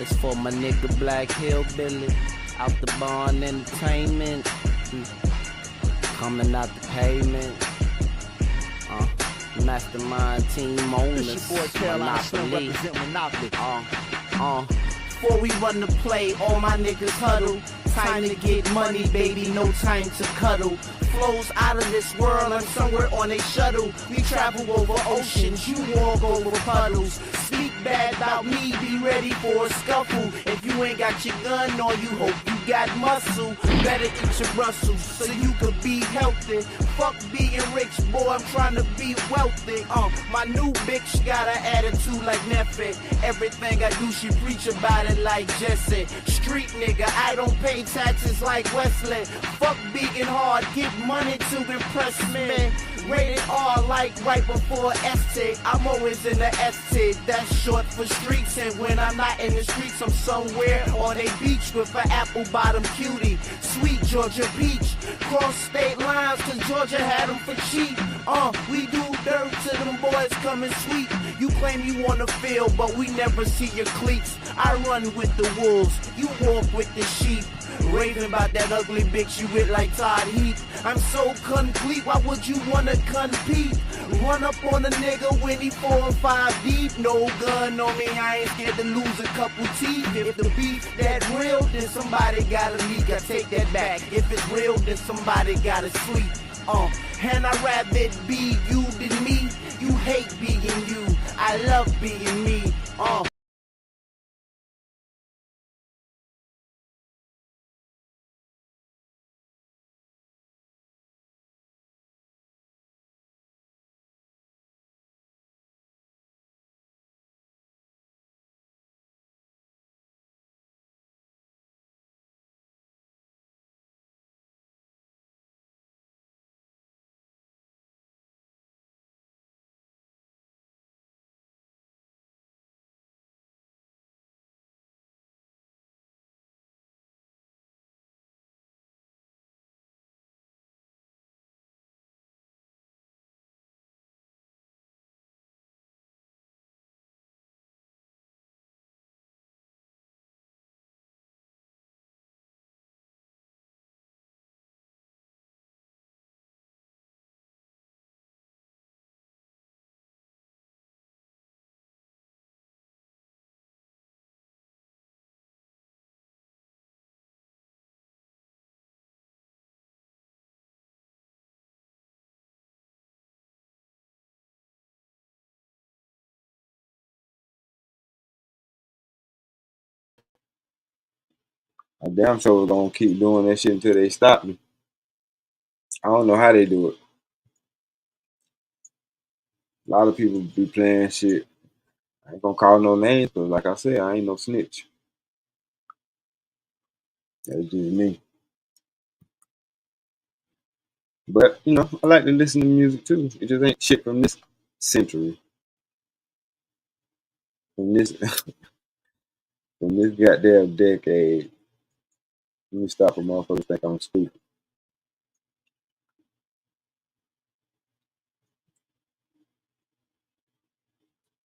It's for my nigga Black Hillbilly, out the barn entertainment, coming out the pavement. Mastermind team owners, This your boy Carolina Slim Monopoly. representing Monopoly. Before we run the play, all my niggas huddle. Time to get money, baby, no time to cuddle. Flows out of this world, I'm somewhere on a shuttle. We travel over oceans, you walk over puddles. Speak bad about me, be ready for a scuffle. If you ain't got your gun on you, hope you got muscle. Better eat your Brussels so you could be healthy. Fuck being rich, boy, I'm trying to be wealthy. My new bitch got an attitude like Neffet. Everything I do, she preach about it like Jesse. Street nigga, I don't pay taxes like Wesley. Fuck beating hard, get money to impress me. Rated R like right before ST. I'm always in the ST, that's short for streets. And when I'm not in the streets, I'm somewhere on a beach with an apple bottom cutie. Sweet Georgia peach. Cross state lines, cause Georgia had them for cheap. We do dirt to them boys coming sweet. You claim you on the field, but we never see your cleats. I run with the wolves, you walk with the sheep. Raving about that ugly bitch you with like Todd Heap. I'm so complete, why would you wanna compete? Run up on a nigga when he 4 and 5 deep. No gun on me, I ain't scared to lose a couple teeth. If the beef that real, then somebody gotta leak. I take that back. If it's real, then somebody gotta sleep. And I'd rather be you than me. You hate being you, I love being me. I damn sure gonna keep doing that shit until they stop me. I don't know how they do it. A lot of people be playing shit. I ain't gonna call no names, but like I said, I ain't no snitch. That's just me. But you know, I like to listen to music too. It just ain't shit from this century, from this from this goddamn decade. Let me stop a motherfucker think I'm stupid.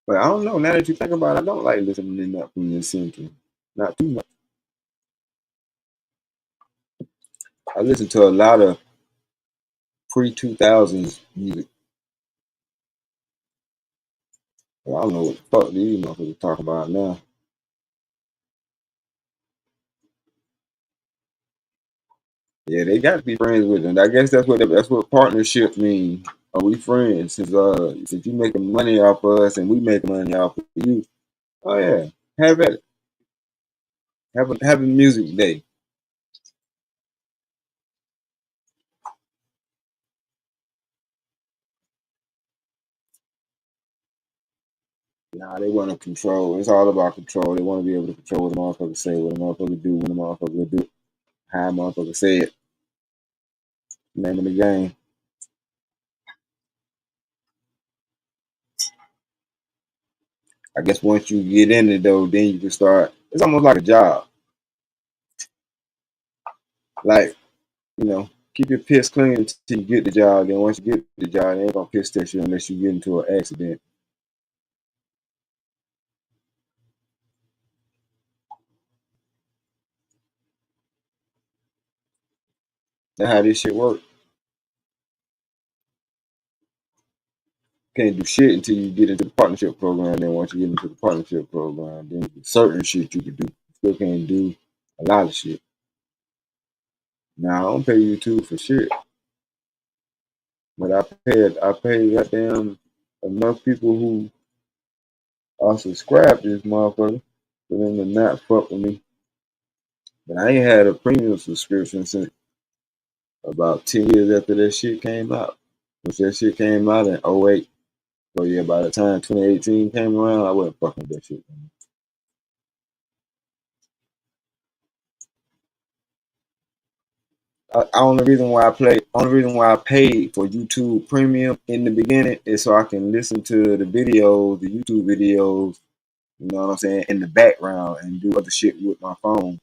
But I don't know. Now that you think about it, I don't like listening to nothing from this century. Not too much. I listen to a lot of pre-2000s music. Well, I don't know what the fuck these motherfuckers talk about now. Yeah, they got to be friends with them. I guess that's what partnership means. Are we friends? Since you making money off of us and we make money off of you. Oh yeah, have at it. Have a music day. Nah, they want to control. It's all about control. They want to be able to control what the motherfucker say, what the motherfucker do, when the motherfucker do, how the motherfucker say it. Name of the game. I guess once you get in it though, then you can start. It's almost like a job. Like, keep your piss clean until you get the job. Then once you get the job, they ain't gonna piss test you unless you get into an accident. That's how this shit works. Can't do shit until you get into the partnership program. Then once you get into the partnership program, then certain shit you can do. Still can't do a lot of shit. Now I don't pay YouTube for shit, but I pay goddamn enough people who are subscribed to this motherfucker for them to not fuck with me. But I ain't had a premium subscription since about 10 years after that shit came out. Once that shit came out in '08. So yeah, by the time 2018 came around, I wasn't fucking with that shit. Only reason why I paid for YouTube Premium in the beginning is so I can listen to the videos, the YouTube videos, you know what I'm saying, in the background and do other shit with my phone.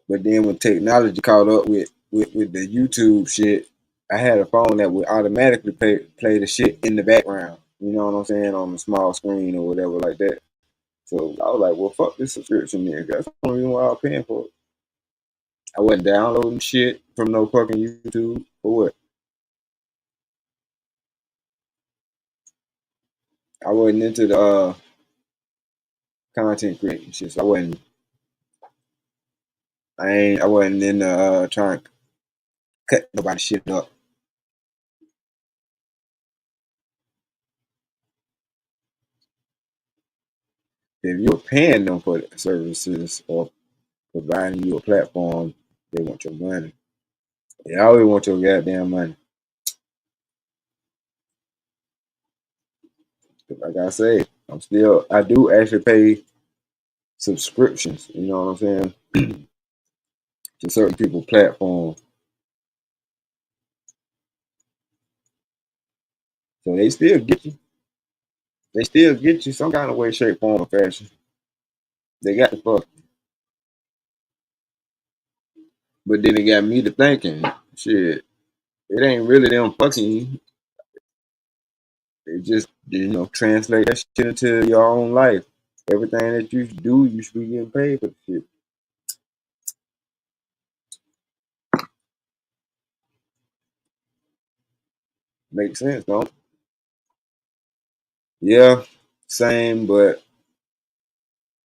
But then when technology caught up with the YouTube shit, I had a phone that would automatically play the shit in the background. You know what I'm saying, on the small screen or whatever like that. So I was like, well, fuck this subscription there. That's the only reason why I was paying for it. I wasn't downloading shit from no fucking YouTube for what? I wasn't into the content creating shit. So I wasn't in trying to cut nobody shit up. If you're paying them for the services or providing you a platform, they want your money. They always want your goddamn money. Like I say, I do actually pay subscriptions, you know what I'm saying, to certain people platforms. So they still get you. They still get you some kind of way, shape, form, or fashion. They got the fuck. But then it got me to thinking, shit, it ain't really them fucking you. They just, translate that shit into your own life. Everything that you do, you should be getting paid for the shit. Makes sense, don't it? Yeah, same, but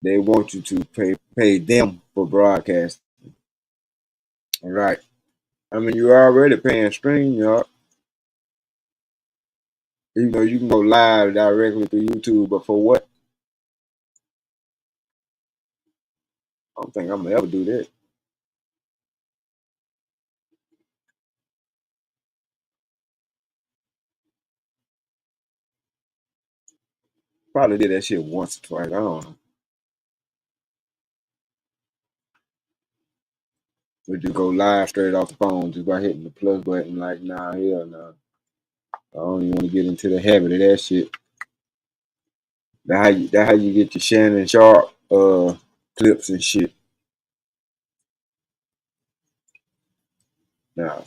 they want you to pay them for broadcast. All right. I mean, you're already paying StreamYard. You know, you can go live directly through YouTube, but for what? I don't think I'm gonna ever do that. Probably did that shit once or twice. I don't know. Would you go live straight off the phone just by hitting the plus button? Like, nah, hell no. I don't even want to get into the habit of that shit. That how you get your Shannon Sharp clips and shit. Now,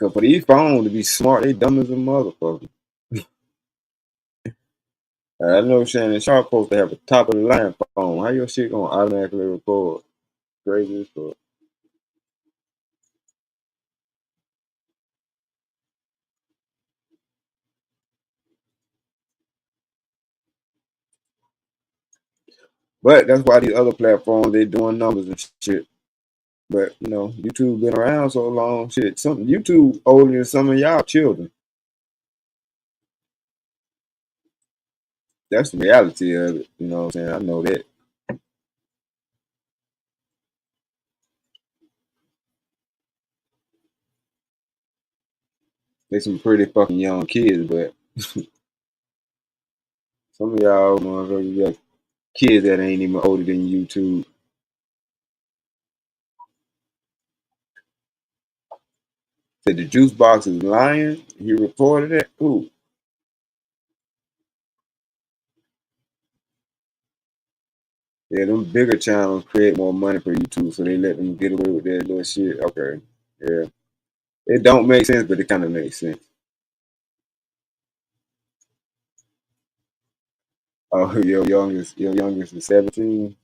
cause for these phones to be smart, they dumb as a motherfucker. I know Shannon Sharp supposed to have a top of the line phone. How your shit gonna automatically record? Crazy as fuck. But that's why these other platforms they doing numbers and shit. But YouTube been around so long, shit. Some YouTube older than some of y'all children. That's the reality of it. You know what I'm saying? I know that. They some pretty fucking young kids, but some of y'all motherfuckers got kids that ain't even older than YouTube. Said the juice box is lying. He reported it. Ooh. Yeah, them bigger channels create more money for YouTube, so they let them get away with that little shit. Okay. Yeah. It don't make sense, but it kind of makes sense. Oh, your youngest is 17.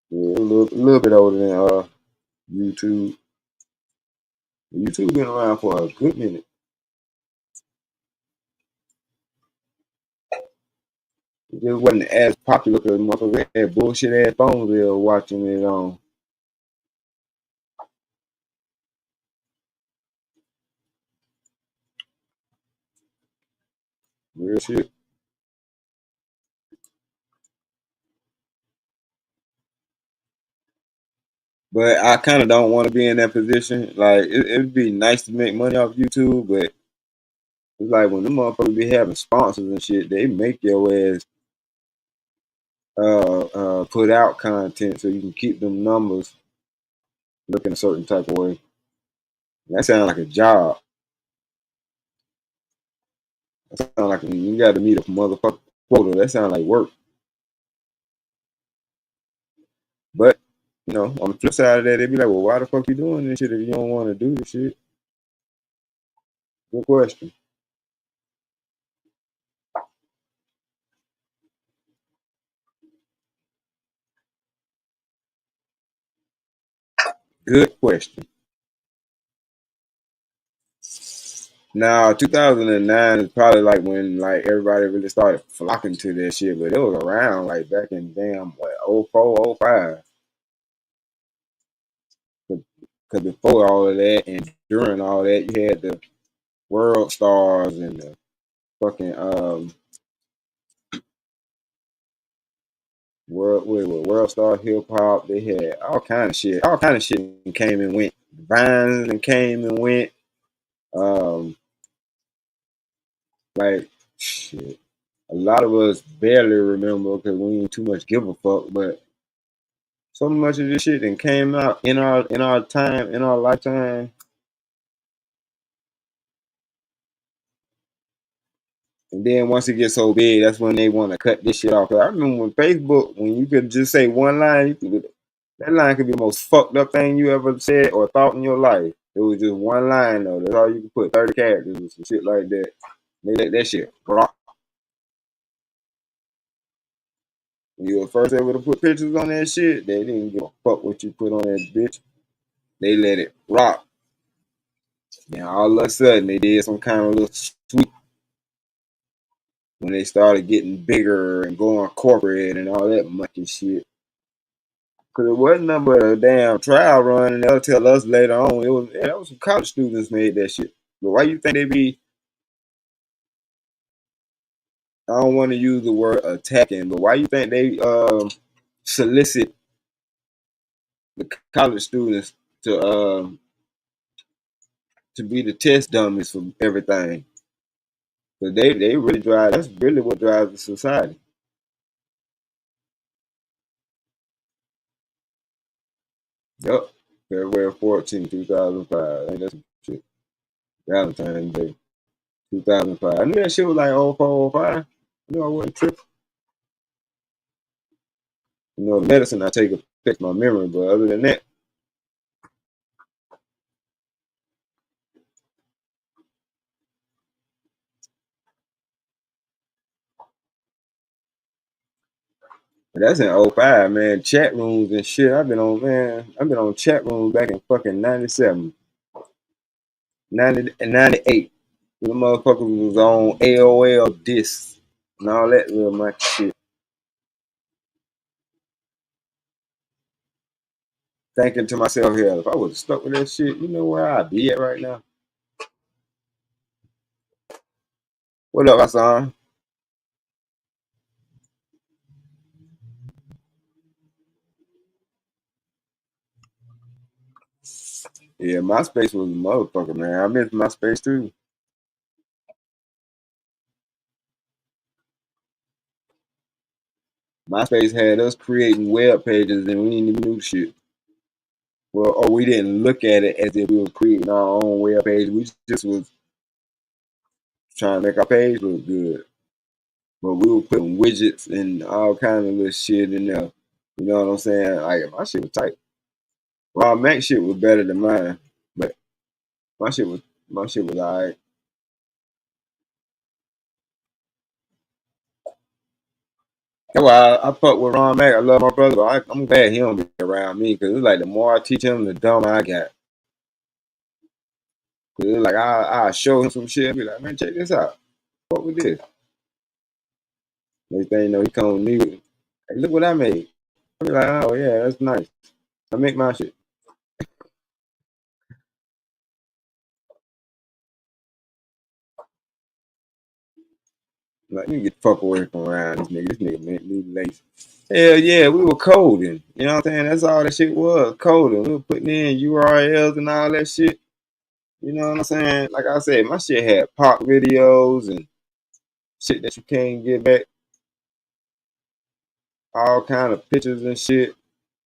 Yeah, a little bit older than YouTube. YouTube been around for a good minute. It just wasn't as popular because motherfuckers had bullshit ass phones they were watching it on. Real shit. But I kind of don't want to be in that position. Like it'd be nice to make money off YouTube, but it's like when the motherfuckers be having sponsors and shit, they make your ass put out content so you can keep them numbers looking a certain type of way. That sounds like a job. That sounds like you got to meet a motherfucker quota. That sounds like work. But on the flip side of that, they be like, "Well, why the fuck you doing this shit if you don't want to do this shit?" Good question. Good question. Now, 2009 is probably like when like everybody really started flocking to that shit, but it was around like back in damn what 04, 05. Because before all of that and during all that, you had the World Stars and the fucking World Star Hip Hop. They had all kind of shit. All kind of shit came and went. Vines and came and went. Um, like shit. A lot of us barely remember because we ain't too much give a fuck. But so much of this shit that came out in our time, in our lifetime. And then once it gets so big, that's when they want to cut this shit off. 'Cause I remember when Facebook, when you could just say one line, that line could be the most fucked up thing you ever said or thought in your life. It was just one line though. That's all you could put, 30 characters or some shit like that. They let that shit rock. When you were first able to put pictures on that shit, they didn't give a fuck what you put on that bitch. They let it rock. And all of a sudden, they did some kind of little sweep when they started getting bigger and going corporate and all that mucky shit. Cause it wasn't nothing but a damn trial run, and they'll tell us later on that was some college students made that shit. But why you think they be? I don't want to use the word attacking, but why you think they solicit the college students to be the test dummies for everything? Cause they really drive. That's really what drives the society. Yup. February 14th, 2005. Ain't that some shit? Valentine's Day, 2005. I knew that shit was like 04, 05. I knew I wasn't tripping. The medicine I take affects my memory, but other than that, that's in '05, man. Chat rooms and shit. I've been on chat rooms back in fucking 97, 90, and 98. The motherfuckers was on AOL discs and all that little monkey shit. Thinking to myself, hell, if I would have stuck with that shit, you know where I'd be at right now. What up, Hassan? Yeah, MySpace was a motherfucker, man. I miss MySpace too. MySpace had us creating web pages and we didn't even do shit. Well, or we didn't look at it as if we were creating our own web page. We just was trying to make our page look good. But we were putting widgets and all kind of little shit in there. You know what I'm saying? Like my shit was tight. Rob Mac shit was better than mine, but my shit was my shit was alright. That's why I fuck with Ron Mac. I love my brother, but I'm glad he don't be around me because it's like the more I teach him, the dumber I got. Cause it's like I show him some shit, I be like, man, check this out. What with this? Next thing you know, he come with me. Hey, look what I made. I be like, oh yeah, that's nice. I make my shit. Like, you get the fuck away from around this nigga. This nigga make me lazy. Hell yeah, we were coding. You know what I'm saying? That's all that shit was, coding. We were putting in URLs and all that shit. You know what I'm saying? Like I said, my shit had pop videos and shit that you can't get back. All kind of pictures and shit.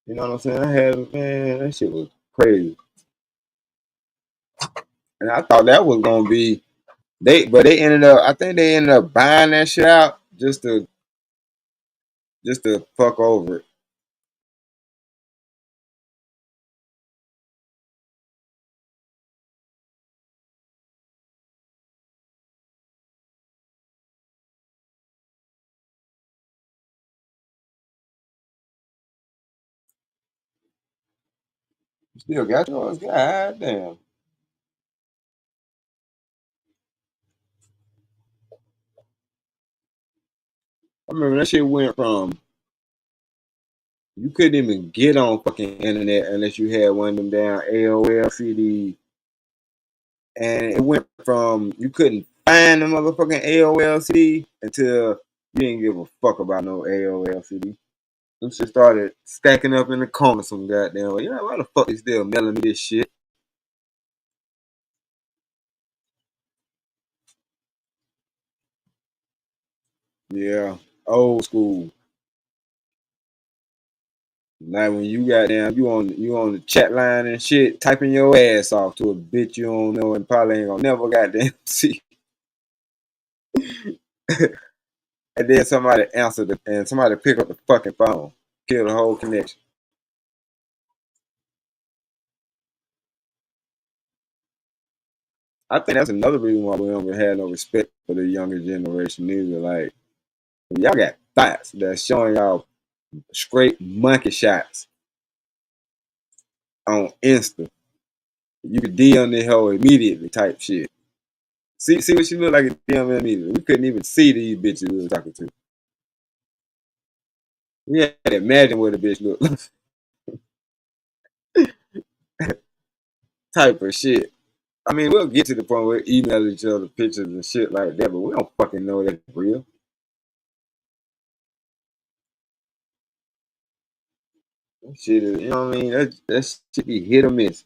You know what I'm saying? I had, man, that shit was crazy. And I thought that was gonna be but they ended up. I think they ended up buying that shit out just to fuck over it. You still got yours? God damn. I remember that shit went from you couldn't even get on fucking internet unless you had one of them down AOL CD, and it went from you couldn't find the motherfucking AOL CD until you didn't give a fuck about no AOL CD. Them shit started stacking up in the corner some goddamn way. You know why the fuck they still mailing me this shit? Yeah, old school. Like when you got down, you on the chat line and shit, typing your ass off to a bitch you don't know and probably ain't gonna never goddamn see. And then somebody answered it and somebody pick up the fucking phone, kill the whole connection. I think that's another reason why we don't have no respect for the younger generation either. Like y'all got thoughts that's showing y'all straight monkey shots on Insta. You could DM the hoe immediately type shit. See what she look like at DM immediately. We couldn't even see these bitches we were talking to. We had to imagine what a bitch looked like. Type of shit. I mean, we'll get to the point where we email each other pictures and shit like that, but we don't fucking know that's real. That shit is, you know what I mean? That shit be hit or miss.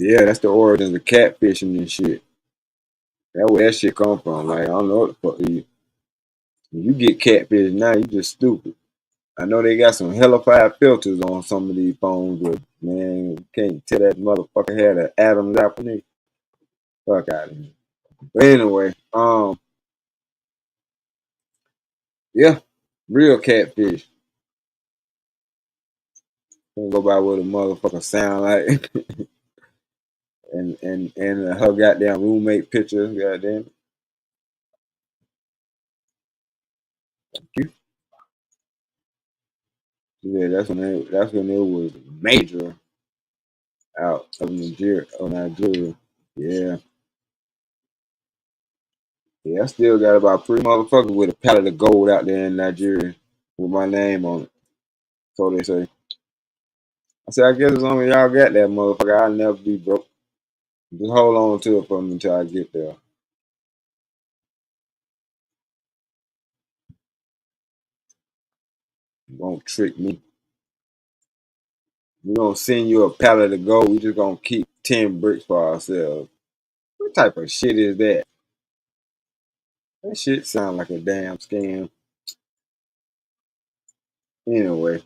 Yeah, that's the origins of catfishing and shit. That's where that shit come from. Like, I don't know what the fuck you get catfish now, you just stupid. I know they got some hellified filters on some of these phones, but man, you can't tell that motherfucker had an Adam's apple in it. Fuck out of here. But anyway, yeah, real catfish. Can't go by what a motherfucker sound like. and her goddamn roommate picture, goddamn. Yeah, that's when it was major out of Nigeria. Yeah. Yeah, I still got about three motherfuckers with a pallet of gold out there in Nigeria with my name on it. So they say. I said, I guess as long as y'all got that motherfucker, I'll never be broke. Just hold on to it for me until I get there. You won't trick me. We gonna send you a pallet of gold. We just gonna keep 10 bricks for ourselves. What type of shit is that? That shit sound like a damn scam. Anyway,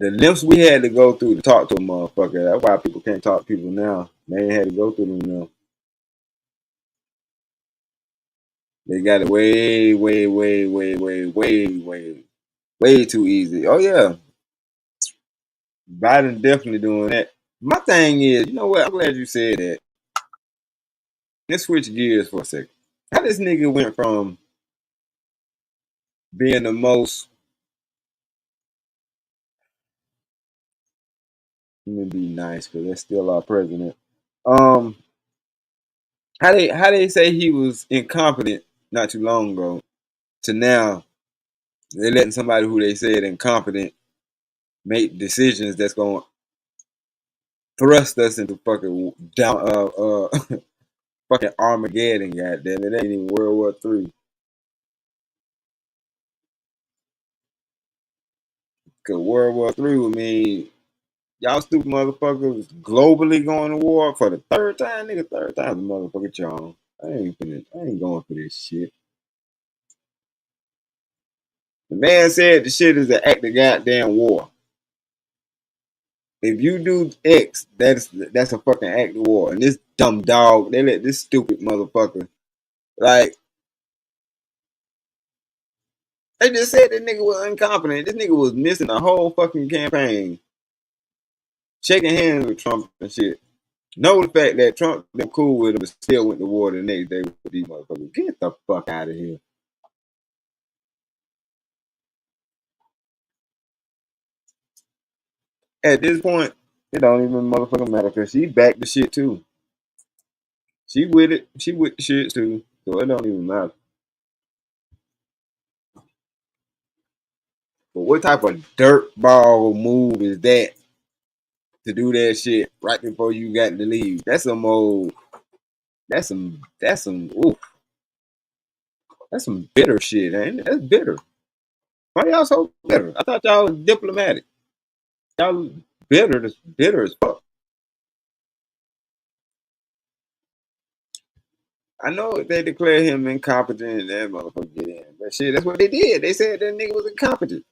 the lengths we had to go through to talk to a motherfucker. That's why people can't talk to people now. They ain't had to go through them now. They got it way, way, way, way, way, way, way, way too easy. Oh yeah, Biden definitely doing that. My thing is, you know what? I'm glad you said that. Let's switch gears for a second. How this nigga went from being the most, let me be nice because that's still our president. Um, how they say he was incompetent not too long ago to now they letting somebody who they said incompetent make decisions that's gonna thrust us into fucking down fucking Armageddon, goddamn it. It ain't even World War III. Cause World War III would mean y'all stupid motherfuckers globally going to war for the third time, nigga. Third time the motherfucker charm. I ain't going for this shit. The man said the shit is an act of goddamn war. If you do X, that's a fucking act of war. And this dumb dog, they let this stupid motherfucker, like, they just said that nigga was incompetent. This nigga was missing a whole fucking campaign, shaking hands with Trump and shit. Know the fact that Trump been cool with him and still went to war the next day with these motherfuckers. Get the fuck out of here. At this point, it don't even motherfucking matter because she back the shit too. She with it. She with the shit too. So it don't even matter. But what type of dirtball move is that to do that shit right before you got to leave? That's some old. Ooh, that's some bitter shit, ain't it? That's bitter. Why y'all so bitter? I thought y'all was diplomatic. Y'all bitter as fuck. I know they declared him incompetent and that motherfucker get in. But shit, that's what they did. They said that nigga was incompetent.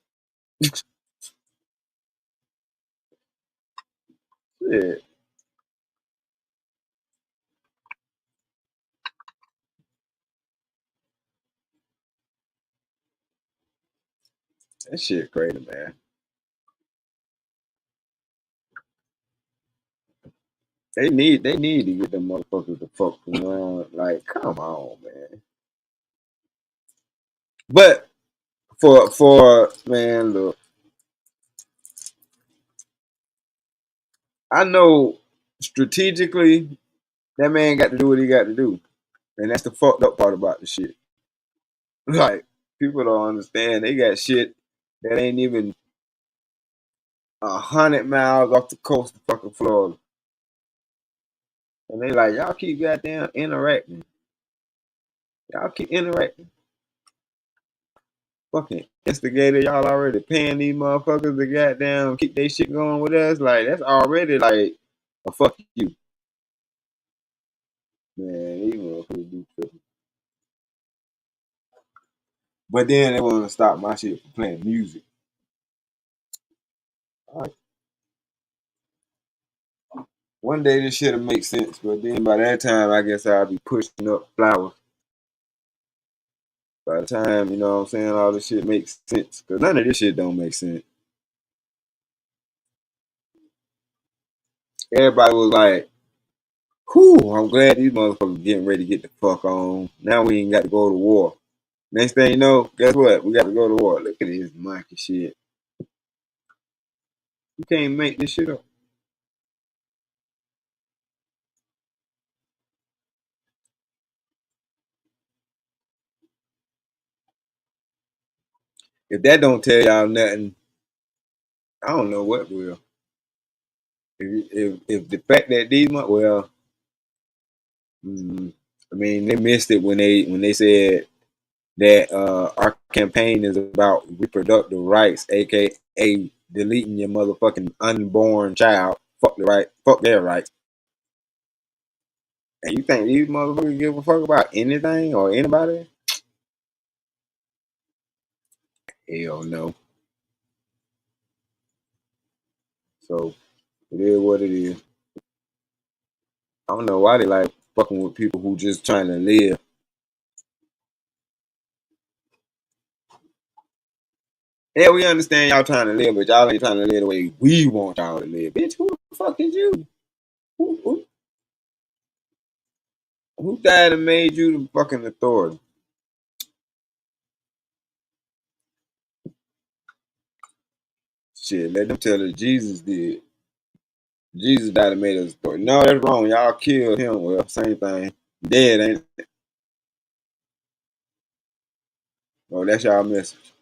Shit. That shit crazy, man. They need to get them motherfuckers to fuck around. Like, come on, man. But for man, look, I know strategically that man got to do what he got to do. And that's the fucked up part about the shit. Like, people don't understand. They got shit that ain't even 100 miles off the coast of fucking Florida. And they like, y'all keep goddamn interacting. Y'all keep interacting. Fucking instigator, y'all already paying these motherfuckers to goddamn keep they shit going with us. Like, that's already like a fuck you. Man, these motherfuckers do tripping. But then they want to stop my shit from playing music. All right. One day this shit'll make sense, but then by that time, I guess I'll be pushing up flowers. By the time, you know what I'm saying, all this shit makes sense. Because none of this shit don't make sense. Everybody was like, whew, I'm glad these motherfuckers getting ready to get the fuck on. Now we ain't got to go to war. Next thing you know, guess what? We got to go to war. Look at this monkey shit. You can't make this shit up. If that don't tell y'all nothing, I don't know what will. If the fact that I mean, they missed it when they said that our campaign is about reproductive rights, aka deleting your motherfucking unborn child. Fuck their rights. And you think these motherfuckers give a fuck about anything or anybody? Hell no. So it is what it is. I don't know why they like fucking with people who just trying to live. Yeah, we understand y'all trying to live, but y'all ain't trying to live the way we want y'all to live. Bitch, who the fuck is you? Who died and made you the fucking authority? Shit, let them tell it Jesus did. Jesus died and made us authority. No, that's wrong. Y'all killed him. Well, same thing. Dead, ain't it? Oh, that's y'all message.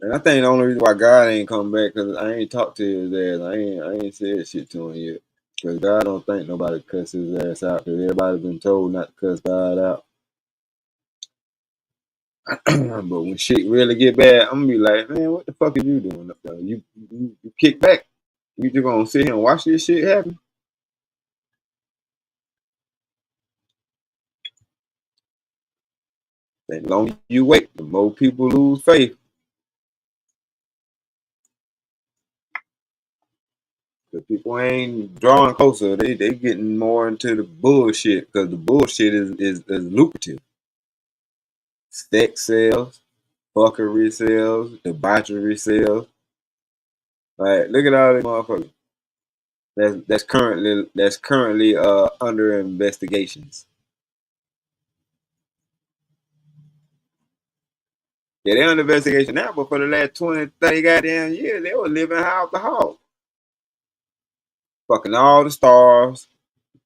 And I think the only reason why God ain't come back because I ain't talked to his ass. I ain't said shit to him yet. Because God don't think nobody cuss his ass out. Because everybody's been told not to cuss God out. But when shit really get bad, I'm gonna be like, man, what the fuck are you doing up there? You kick back. You just gonna sit here and watch this shit happen? The longer you wait, the more people lose faith. Because people ain't drawing closer. They getting more into the bullshit because the bullshit is lucrative. Sex sales, fuckery sales, debauchery sales. Like, look at all these motherfuckers. That's currently under investigations. Yeah, they're under investigation now, but for the last 20, 30 goddamn years, they were living house to house. Fucking all the stars,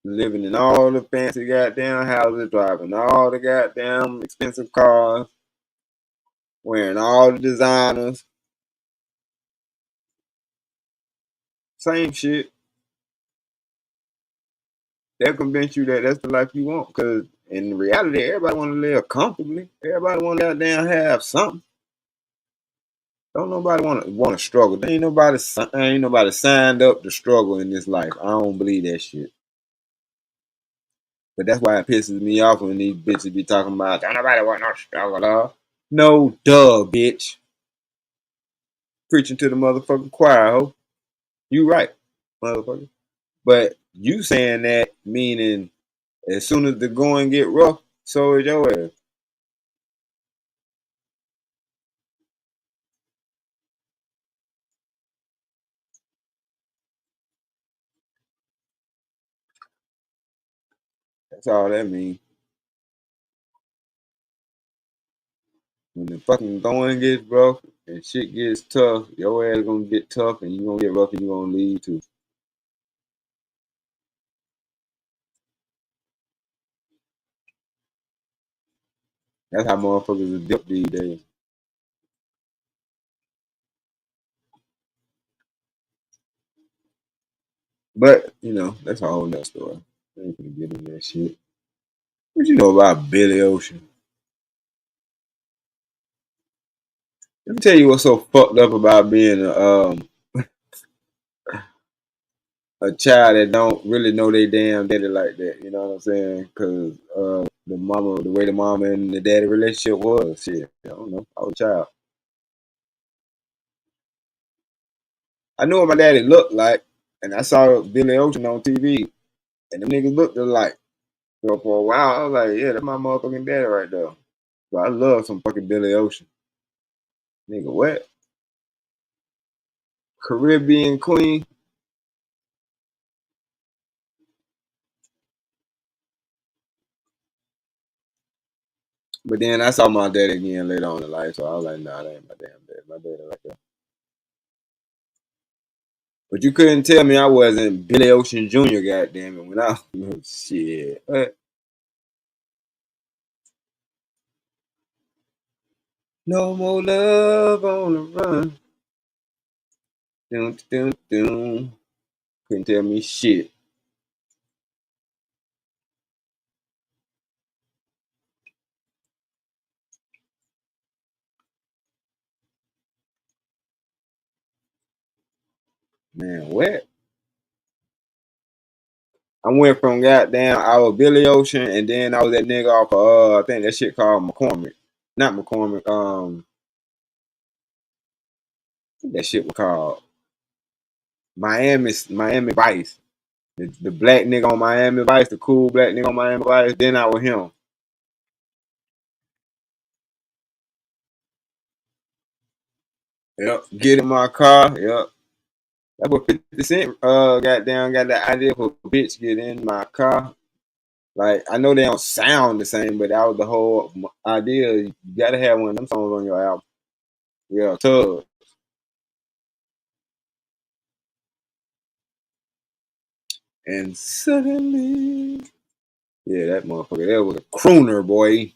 living in all the fancy goddamn houses, driving all the goddamn expensive cars, wearing all the designers. Same shit. They'll convince you that that's the life you want. Because in reality, everybody want to live comfortably. Everybody want to goddamn have something. Don't nobody want to struggle. Ain't nobody signed up to struggle in this life. I don't believe that shit. But that's why it pisses me off when these bitches be talking about don't nobody want no struggle, dog. No, duh, bitch. Preaching to the motherfucking choir, ho. You right, motherfucker. But you saying that meaning as soon as the going get rough, so is your ass. That's all that means. When the fucking going gets rough and shit gets tough, your ass gonna get tough and you gonna get rough and you gonna leave too. That's how motherfuckers are dipped these days. But, that's a whole nother story. I ain't gonna get into that shit. What you know about Billy Ocean? Let me tell you what's so fucked up about being a child that don't really know they damn daddy like that. You know what I'm saying? Because the way the mama and the daddy relationship was, shit. I don't know. I was a child. I knew what my daddy looked like, and I saw Billy Ocean on TV, and them niggas looked alike. So for a while, I was like, yeah, that's my motherfucking daddy right there. So I love some fucking Billy Ocean. Nigga, what? Caribbean Queen? But then I saw my daddy again later on in life, so I was like, nah, that ain't my damn daddy. My daddy right there. But you couldn't tell me I wasn't Billy Ocean Jr., goddamn it, when I shit. What? No more love on the run. Dun, dun, dun. Couldn't tell me shit. Man, what? I went from goddamn I was Billy Ocean, and then I was that nigga off of I think that shit called McCormick, not McCormick. What that shit was called Miami Vice. The black nigga on Miami Vice, the cool black nigga on Miami Vice. Then I was him. Yep. Get in my car. Yep. That's what 50 Cent goddamn got that idea for bitch get in my car. Like I know they don't sound the same, but that was the whole idea. You gotta have one of them songs on your album. Yeah, Tug. And suddenly, yeah, that motherfucker, that was a crooner, boy.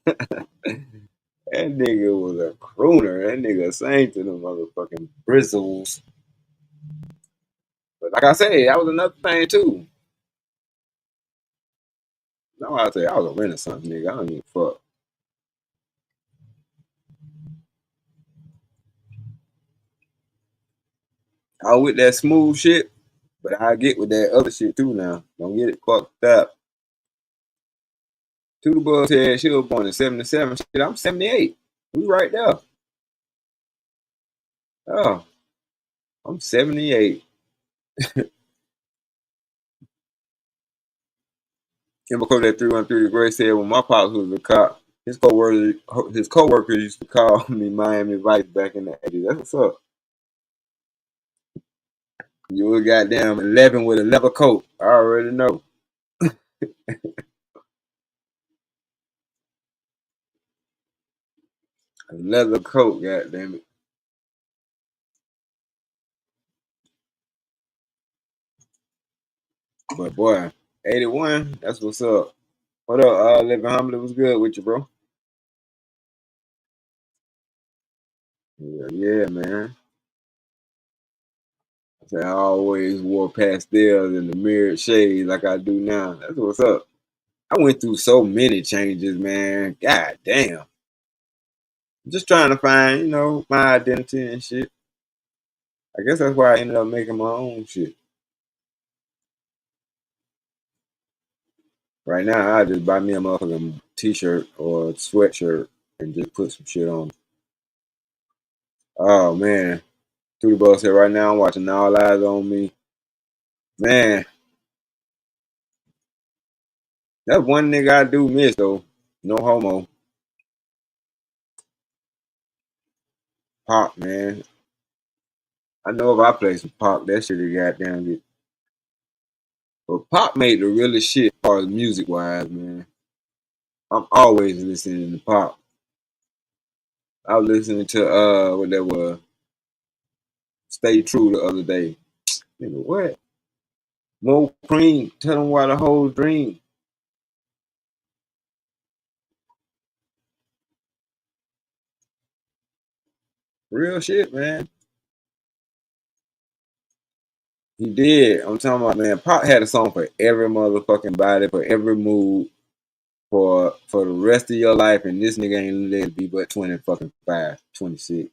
That nigga was a crooner. That nigga sang to them motherfucking bristles. But like I said, that was another thing too. No, I say I was a Renaissance nigga. I don't even fuck. I was with that smooth shit, but I get with that other shit too now. Don't get it fucked up. Two the Buzz said she was born in 77. Shit, I'm 78. We right there. Oh, I'm 78. And because that 313 Gray said when my pops was a cop, his coworkers used to call me Miami Vice back in the 80s. That's what's up. You was goddamn 11 with a leather coat. I already know. A leather coat, goddamn it. But boy, 81, that's what's up. What up, Living Humbly? Was good with you, bro? Yeah, yeah, man. I always wore pastels and the mirrored shades like I do now. That's what's up. I went through so many changes, man. God damn. Just trying to find, my identity and shit. I guess that's why I ended up making my own shit. Right now, I just buy me a motherfucking t-shirt or a sweatshirt and just put some shit on. Oh man, Two the Bus here right now. I'm watching All Eyes on Me. Man, that's one nigga I do miss though. No homo. Pop, man. I know if I play some Pop, that shit would goddamn get. But Pop made the realest shit as far as music wise, man. I'm always listening to Pop. I was listening to what that was, Stay True the other day. Nigga, what? More cream. Tell them why the whole dream. Real shit, man. He did. I'm talking about, man. Pop had a song for every motherfucking body, for every mood, for the rest of your life, and this nigga ain't let it be but 20 fucking 5, 26.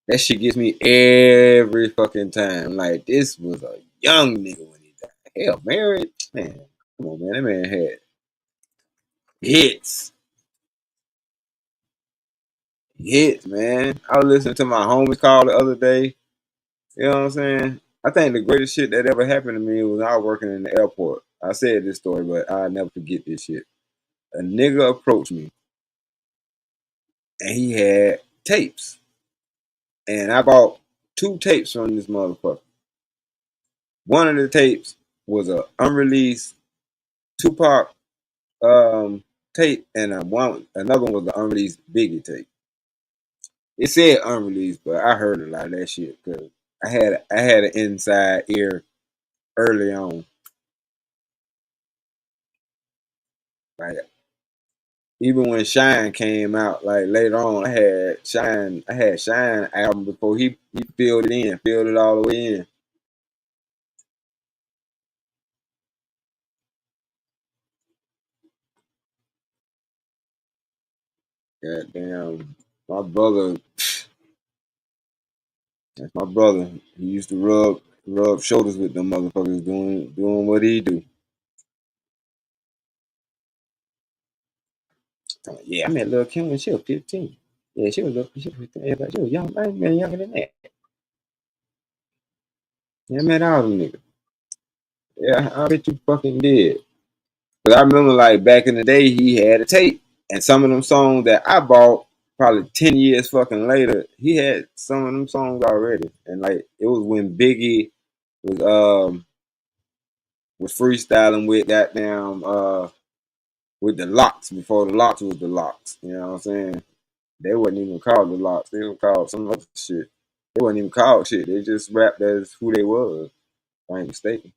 That shit gets me every fucking time. Like, this was a young nigga when he died. Hell, married? Man, come on, man. That man had hits. Hits, man. I was listening to my homies call the other day. You know what I'm saying? I think the greatest shit that ever happened to me was I was working in the airport. I said this story, but I'll never forget this shit. A nigga approached me and he had tapes. And I bought two tapes from this motherfucker. One of the tapes was a unreleased Tupac tape, and another one was the unreleased Biggie tape. It said unreleased, but I heard a lot of that shit because I had an inside ear early on. Like even when Shine came out, like later on, I had Shine album before he filled it all the way in. Goddamn, my brother, that's my brother. He used to rub rub shoulders with them motherfuckers doing what he do. Yeah, I met Lil Kim when she was 15. Yeah, she was 15. Yeah, but she was young. I ain't been younger than that. Yeah, I met all them niggas. Yeah, I bet you fucking did. But I remember like back in the day, he had a tape, and some of them songs that I bought probably 10 years fucking later, he had some of them songs already, and like it was when Biggie was was freestyling with goddamn with the Locks before the Locks was the Locks. You know what I'm saying? They wasn't even called the Locks. They were called some other shit. They wasn't even called shit. They just rapped as who they was. If I ain't mistaken.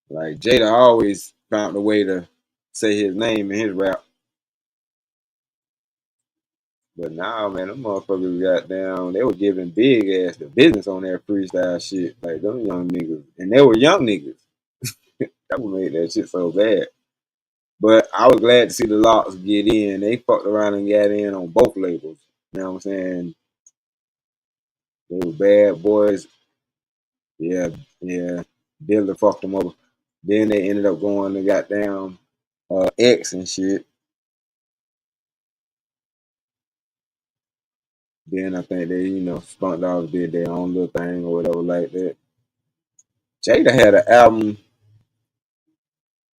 Like Jada always found a way to say his name in his rap. But now, man, them motherfuckers got down. They were giving big ass the business on that freestyle shit. Like them young niggas, and they were young niggas. That would make that shit so bad. But I was glad to see the Locks get in. They fucked around and got in on both labels. You know what I'm saying? They were bad boys. Yeah, yeah. Billy fucked them over. Then they ended up going to goddamn X and shit. Then I think they, spunked off, did their own little thing or whatever like that. Jada had an album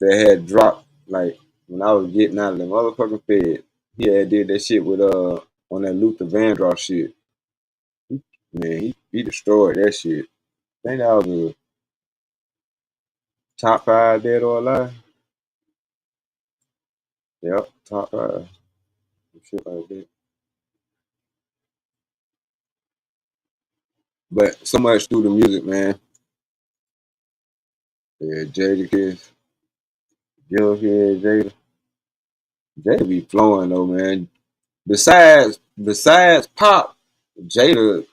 that had dropped like when I was getting out of the motherfucking Fed. He had did that shit with on that Luther Vandross shit. Man, he destroyed that shit. I think that was a top 5 dead or alive. Yep, top 5. Shit like that. But so much through the music, man. Yeah, Jada Jada. Jada be flowing though, man. Besides Pop, Jada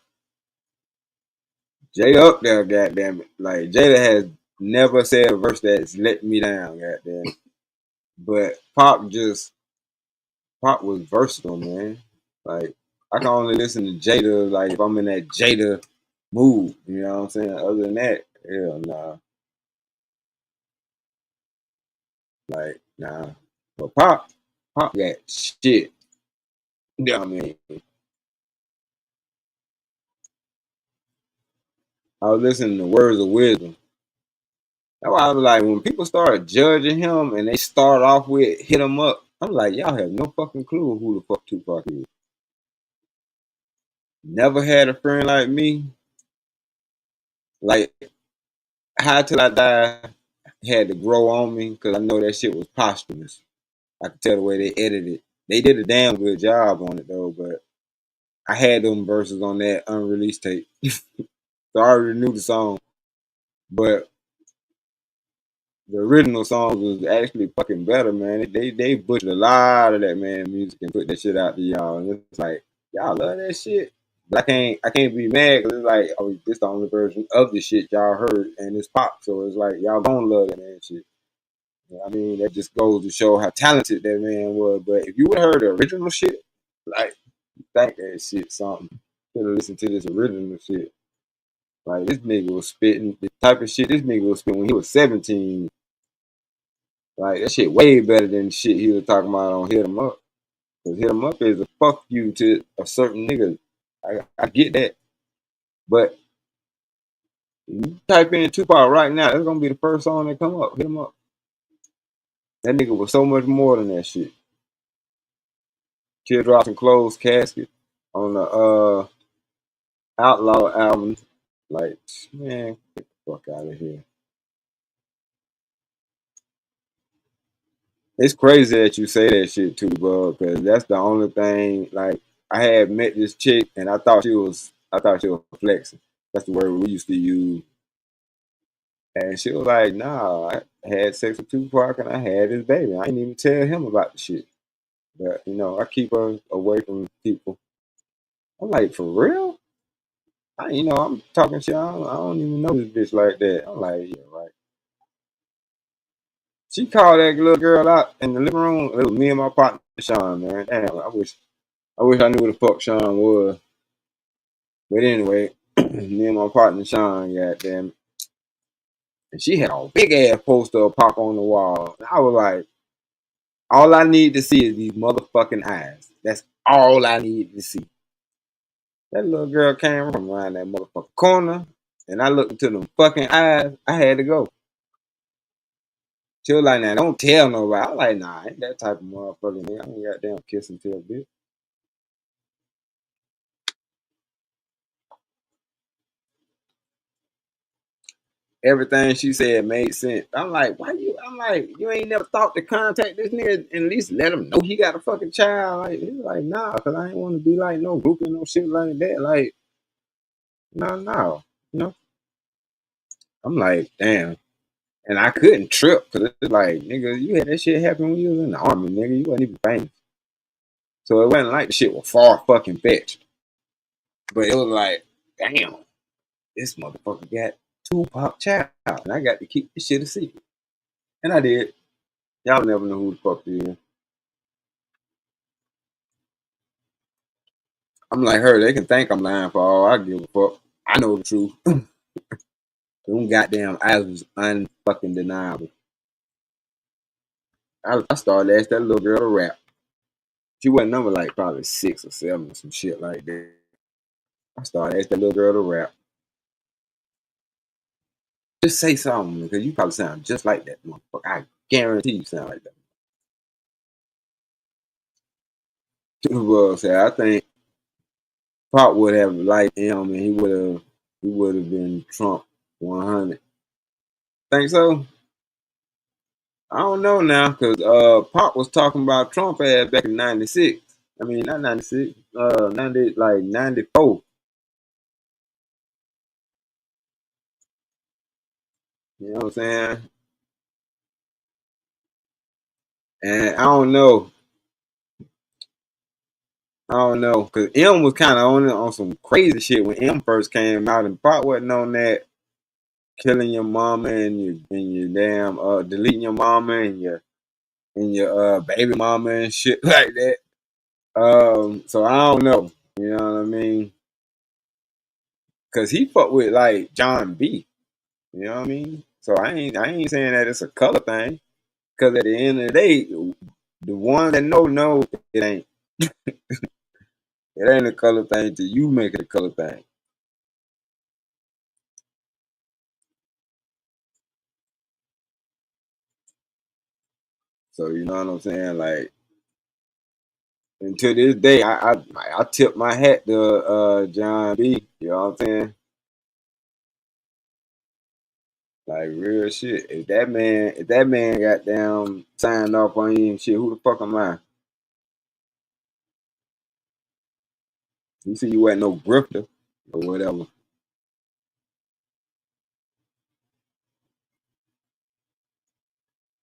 up there, goddamn it. Like Jada has never said a verse that's let me down, goddamn. But Pop was versatile, man. Like I can only listen to Jada like if I'm in that Jada mood, you know what I'm saying? Other than that, hell nah. Like, nah. But Pop got shit. You know what I mean? I was listening to Words of Wisdom. That's why I was like, when people start judging him and they start off with hit him up, I'm like, y'all have no fucking clue who the fuck Tupac is. Never had a friend like me. Like, How Till I Die had to grow on me because I know that shit was posthumous. I could tell the way they edited it. They did a damn good job on it though, but I had them verses on that unreleased tape. So I already knew the song. But the original songs was actually fucking better, man. They butchered a lot of that man music and put that shit out to y'all. And it's like y'all love that shit, but I can't be mad because it's like oh this the only version of the shit y'all heard and it's Pop, so it's like y'all gonna love that man shit. You know what I mean that just goes to show how talented that man was. But if you would have heard the original shit, like you think that shit something, should have listened to this original shit. Like this nigga was spitting the type of shit this nigga was spitting when he was 17. Like that shit way better than shit he was talking about on Hit 'Em Up. Cause Hit 'Em Up is a fuck you to a certain nigga. I get that. But you type in Tupac right now, it's gonna be the first song that come up. Hit 'Em Up. That nigga was so much more than that shit. Teardrops and Closed Casket on the Outlaw album. Like, man, get the fuck out of here. It's crazy that you say that shit too, bro, because that's the only thing. Like, I had met this chick and I thought she was flexing. That's the word we used to use. And she was like, "Nah, I had sex with Tupac and I had his baby. I didn't even tell him about the shit. But I keep her away from people." I'm like, "For real?" I'm talking shit. I don't even know this bitch like that. I'm like, "Yeah, right." She called that little girl out in the living room. It was me and my partner Sean, man. Damn, I wish I knew who the fuck Sean was. But anyway, Me and my partner Sean, goddamn, and she had a big ass poster of Pac on the wall. And I was like, all I need to see is these motherfucking eyes. That's all I need to see. That little girl came from around that motherfucking corner, and I looked into them fucking eyes. I had to go. She was like, "Now don't tell nobody." I was like, "Nah, I ain't that type of motherfucking nigga. I ain't goddamn kiss and tell, bitch." Everything she said made sense. I'm like, why you? I'm like, you ain't never thought to contact this nigga and at least let him know he got a fucking child. Like, he's like, nah, cause I ain't want to be like no groupie, no shit like that. Like, no, you know. I'm like, damn, and I couldn't trip because it's like, nigga, you had that shit happen when you was in the army, nigga. You wasn't even famous, so it wasn't like the shit was far fucking fetched. But it was like, damn, this motherfucker got Tupac child, and I got to keep this shit a secret, and I did. Y'all never know who the fuck he is. I'm like her. They can think I'm lying for all I give a fuck. I know the truth. Them goddamn eyes was unfucking deniable. I started asking that little girl to rap. She wasn't number like probably 6 or 7 or some shit like that. I started asking that little girl to rap. Just say something because you probably sound just like that motherfucker. I guarantee you sound like that. Well, I think Pop would have liked him and he would have been Trump 100. Think so? I don't know now, cause Pop was talking about Trump ass back in '96. I mean, not '96, 90, like '94. You know what I'm saying? And I don't know, cause M was kind of on some crazy shit when M first came out, and Pop wasn't on that killing your mama and your damn deleting your mama and your baby mama and shit like that. So I don't know. You know what I mean? Cause he fucked with like John B. You know what I mean? So I ain't saying that it's a color thing. Cause at the end of the day, the one that know it ain't. It ain't a color thing till you make it a color thing. So you know what I'm saying? Like, and to this day, I tip my hat to John B. You know what I'm saying? Like real shit. If that man got down signed off on you and shit, who the fuck am I? You see, you ain't no grifter or whatever.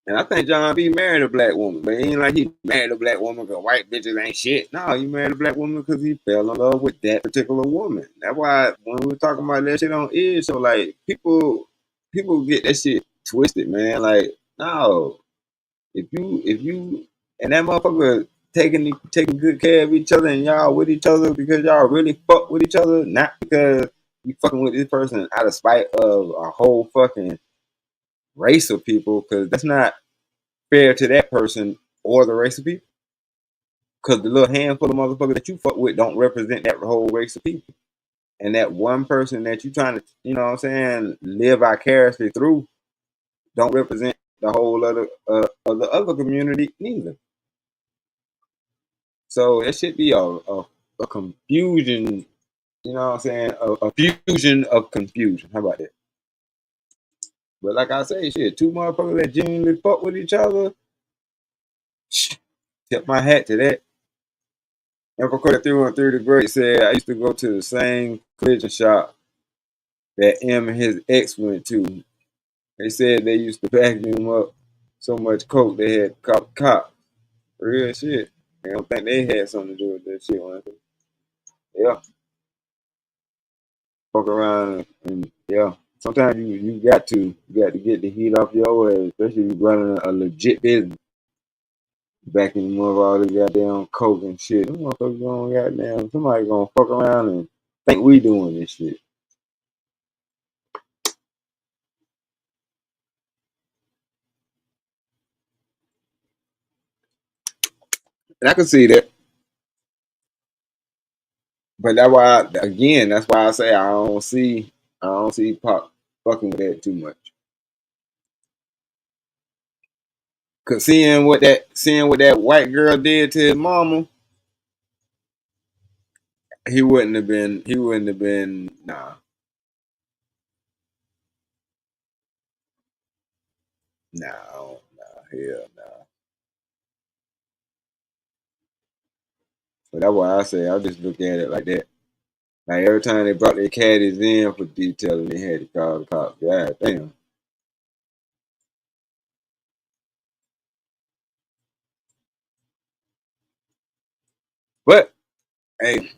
And I think John B married a black woman, but it ain't like he married a black woman because white bitches ain't shit. No, he married a black woman because he fell in love with that particular woman. That's why when we were talking about that shit on Is, so like people get that shit twisted, man. Like, no, if you and that motherfucker taking good care of each other and y'all with each other because y'all really fuck with each other, not because you fucking with this person out of spite of a whole fucking race of people, because that's not fair to that person or the race of people. Because the little handful of motherfuckers that you fuck with don't represent that whole race of people. And that one person that you trying to, you know what I'm saying, live vicariously through don't represent the whole other of the other community neither. So it should be a confusion, you know what I'm saying, a fusion of confusion. How about that? But like I say, shit, two motherfuckers that genuinely fuck with each other, tip my hat to that. Uncle Cody 313 the Great said, I used to go to the same collision shop that M and his ex went to. They said they used to vacuum up so much coke they had cop. Real shit. I don't think they had something to do with that shit. Yeah, fuck around and yeah. Sometimes you got to get the heat off your ass, especially if you're running a legit business. Back in more of all the goddamn coke and shit. Them motherfuckers gonna goddamn somebody gonna fuck around and think we doing this shit. And I can see that. But that's why, again, that's why I say I don't see Pop fucking with that too much. Cause seeing what that white girl did to his mama, he wouldn't have been, nah, hell nah. But that's why I say I just look at it like that. Like every time they brought their caddies in for detailing, they had to call the cops. God damn. But hey,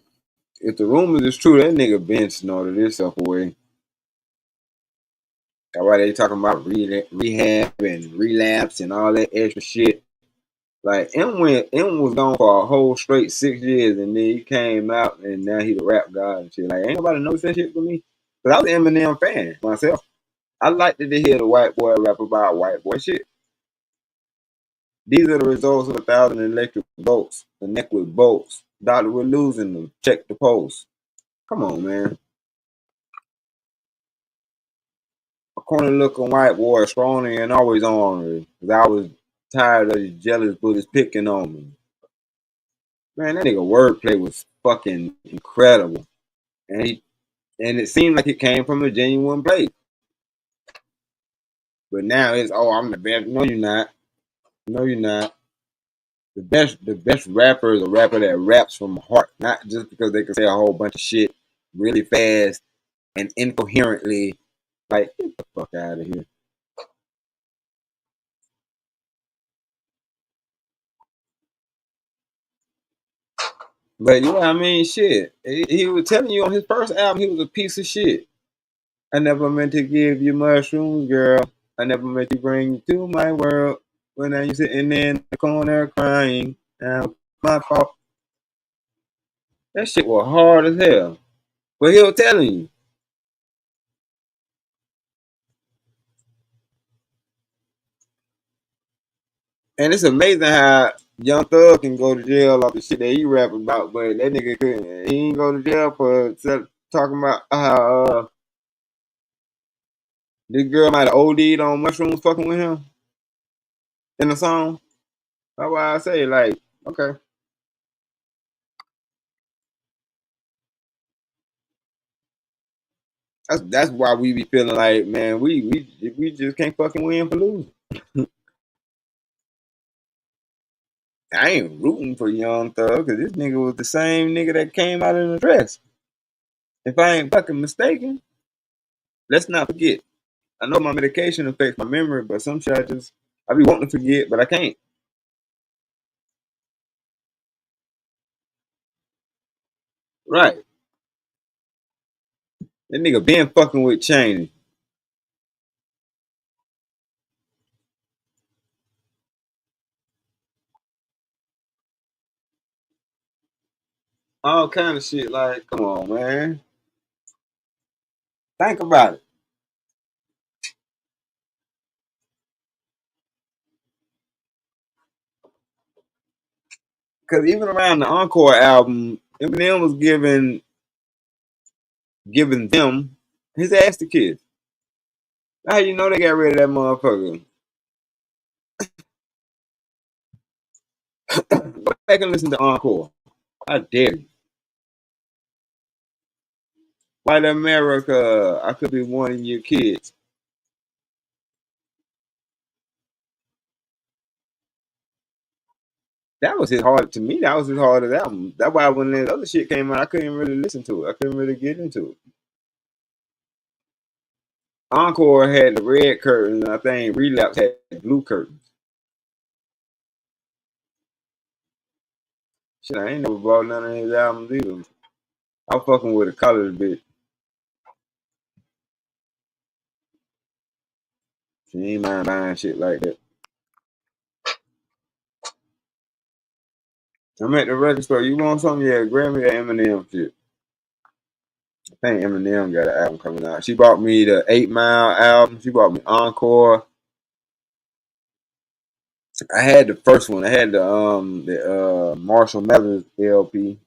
if the rumors is true, that nigga Ben snorted himself away. That's why they talking about rehab and relapse and all that extra shit. Like M was gone for a whole straight 6 years, and then he came out, and now he the rap god and shit. Like ain't nobody knows that shit for me. But I was an Eminem fan myself. I liked to hear the white boy rap about white boy shit. These are the results of 1,000 electric bolts. The neck with bolts. Doctor, we're losing them. Check the pulse. Come on, man. A corny looking white boy, scrawny and always ornery. Cause I was tired of these jealous bullies picking on me. Man, that nigga wordplay was fucking incredible. And it seemed like it came from a genuine place. But now it's I'm the best. No, you're not. No, you're not. The best rapper is a rapper that raps from heart, not just because they can say a whole bunch of shit really fast and incoherently. Like, get the fuck out of here. But you know what I mean? Shit. He was telling you on his first album he was a piece of shit. I never meant to give you mushrooms, girl. I never meant to bring you to my world. When I you sitting in the corner crying. Now my fault. That shit was hard as hell. But he was telling you. And it's amazing how Young Thug can go to jail off the shit that he rap about, but that nigga couldn't. He ain't go to jail for talking about how this girl might have OD'd on mushrooms fucking with him in the song. That's why I say, like, okay. That's why we be feeling like, man, we just can't fucking win for losing. I ain't rooting for Young Thug because this nigga was the same nigga that came out in the dress. If I ain't fucking mistaken, let's not forget. I know my medication affects my memory, but some shit I be wanting to forget, but I can't. Right. That nigga been fucking with Cheney. All kind of shit. Like, come on, man. Think about it. Because even around the Encore album, Eminem was giving them his ass to kiss. How you know they got rid of that motherfucker? Go back and listen to Encore. I dare you. White America, I could be one of your kids. That was his hard to me. That was his hardest album. That's why when that other shit came out, I couldn't really listen to it. I couldn't really get into it. Encore had the red curtain, and I think Relapse had the blue curtain. Shit, I ain't never bought none of his albums either. I'm fucking with a college bitch. She ain't mind buying shit like that. I'm at the record store. You want something? Yeah, grab me that Eminem shit. I think Eminem got an album coming out. She bought me the 8 Mile album. She bought me Encore. I had the first one. I had the Marshall Mathers LP.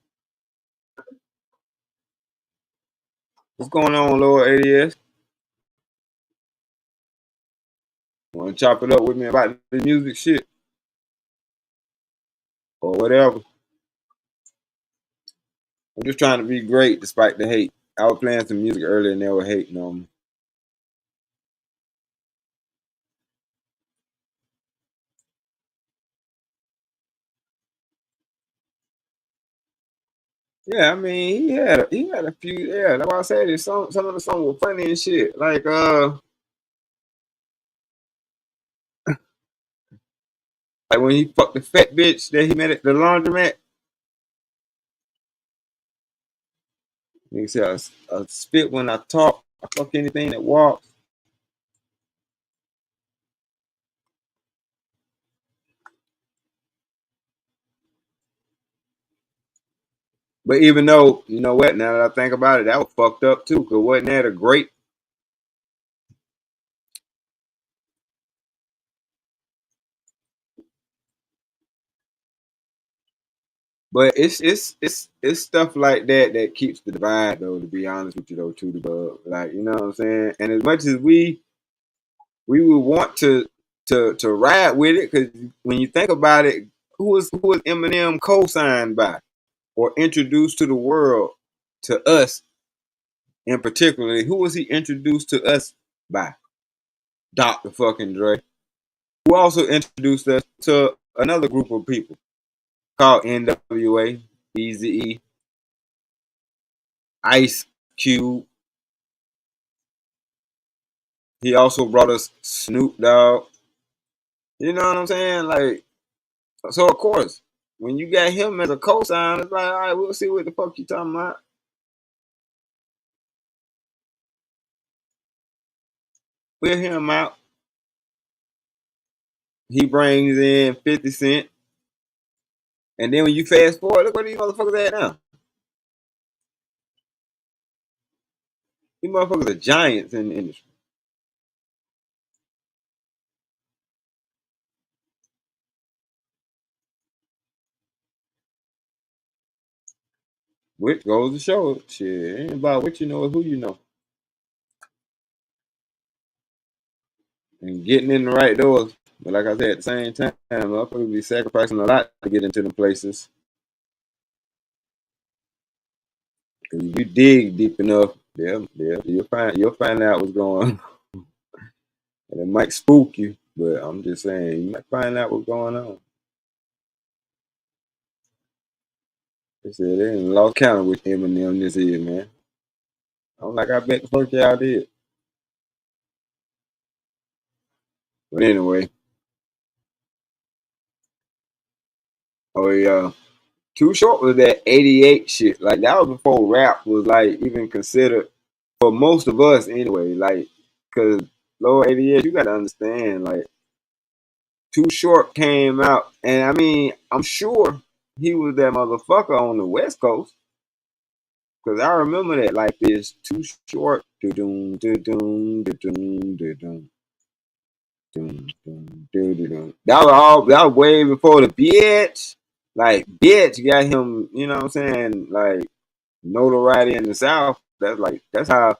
What's going on, Lord ADS? Want to chop it up with me about the music shit or whatever? I'm just trying to be great despite the hate. I was playing some music earlier and they were hating on me. Yeah, I mean he had a few. Yeah, that's why I said it. Some of the songs were funny and shit. Like when he fucked the fat bitch that he met at the laundromat. He said, I spit when I talk. I fuck anything that walks. But even though, you know what, now that I think about it, that was fucked up too. Cause wasn't that a great? But it's stuff like that that keeps the divide though. To be honest with you though, to the bug, like you know what I'm saying. And as much as we would want to ride with it, because when you think about it, who was Eminem co-signed by or introduced to the world to us in particularly? Who was he introduced to us by? Dr. fucking Dre, who also introduced us to another group of people called NWA, Eazy-E, Ice Cube. He also brought us Snoop Dogg. You know what I'm saying? Like, so of course, when you got him as a co-sign, it's like, all right, we'll see what the fuck you talking about. We'll hear him out. He brings in 50 Cent. And then when you fast forward, look where these motherfuckers at now. These motherfuckers are giants in the industry. Which goes to show, shit, it ain't about what you know, it's who you know. And getting in the right doors. But like I said, at the same time, motherfuckers be sacrificing a lot to get into them places. Cause if you dig deep enough, yeah, you'll find out what's going on. And it might spook you, but I'm just saying you might find out what's going on. They said they ain't lost count of what Eminem this is, man. I'm like, I bet the fuck y'all did. But anyway, oh yeah. Too Short was that 88 shit. Like that was before rap was like even considered for most of us anyway. Like, cause Lord 88, you gotta understand, like Too Short came out, and I mean, I'm sure he was that motherfucker on the West Coast. Cause I remember that like this Too Short. Do-doom, do-doom, do-doom, do-doom. That was way before the bitch. Like bitch got him, you know what I'm saying? Like notoriety in the South. That's how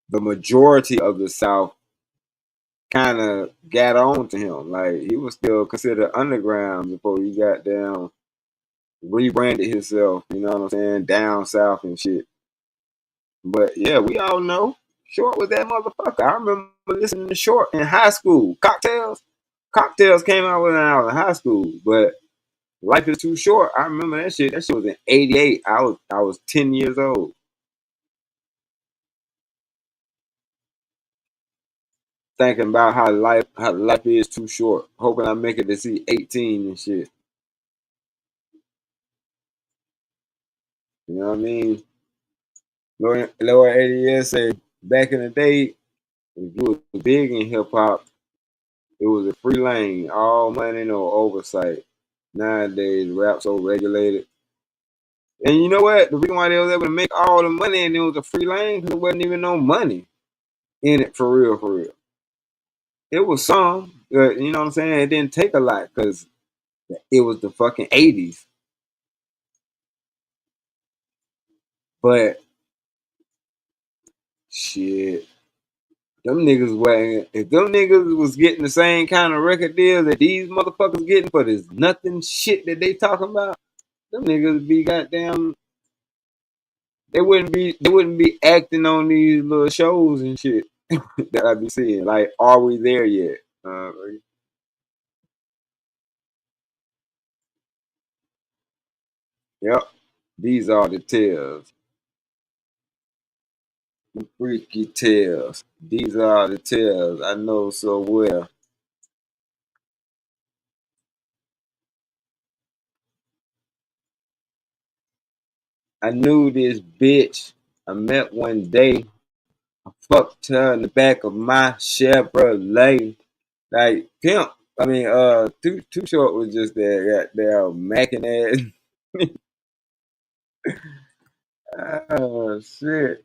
the majority of the South kind of got on to him. Like he was still considered underground before he got down, rebranded himself. You know what I'm saying? Down south and shit. But yeah, we all know Short was that motherfucker. I remember listening to Short in high school. Cocktails came out when I was in high school, but Life is Too Short. I remember that shit. That shit was in '88. I was 10 years old. Thinking about how life is too short. Hoping I make it to see 18 and shit. You know what I mean? Lower ADS say back in the day, if you was big in hip hop, it was a free lane, all money, no oversight. Nowadays, rap so regulated. And you know what? The reason why they was able to make all the money and it was a free lane because there wasn't even no money in it for real, for real. It was some, you know what I'm saying? It didn't take a lot because it was the fucking 80s. But shit, them niggas were, if them niggas was getting the same kind of record deal that these motherfuckers getting for this nothing shit that they talking about, them niggas would be goddamn, they wouldn't be acting on these little shows and shit that I be seeing. Like, are we there yet? Yep. These are the tales. The freaky tales. These are the tales I know so well. I knew this bitch I met one day. I fucked her in the back of my Chevrolet. Like pimp. I mean, too short was just that goddamn macking ass. Oh shit.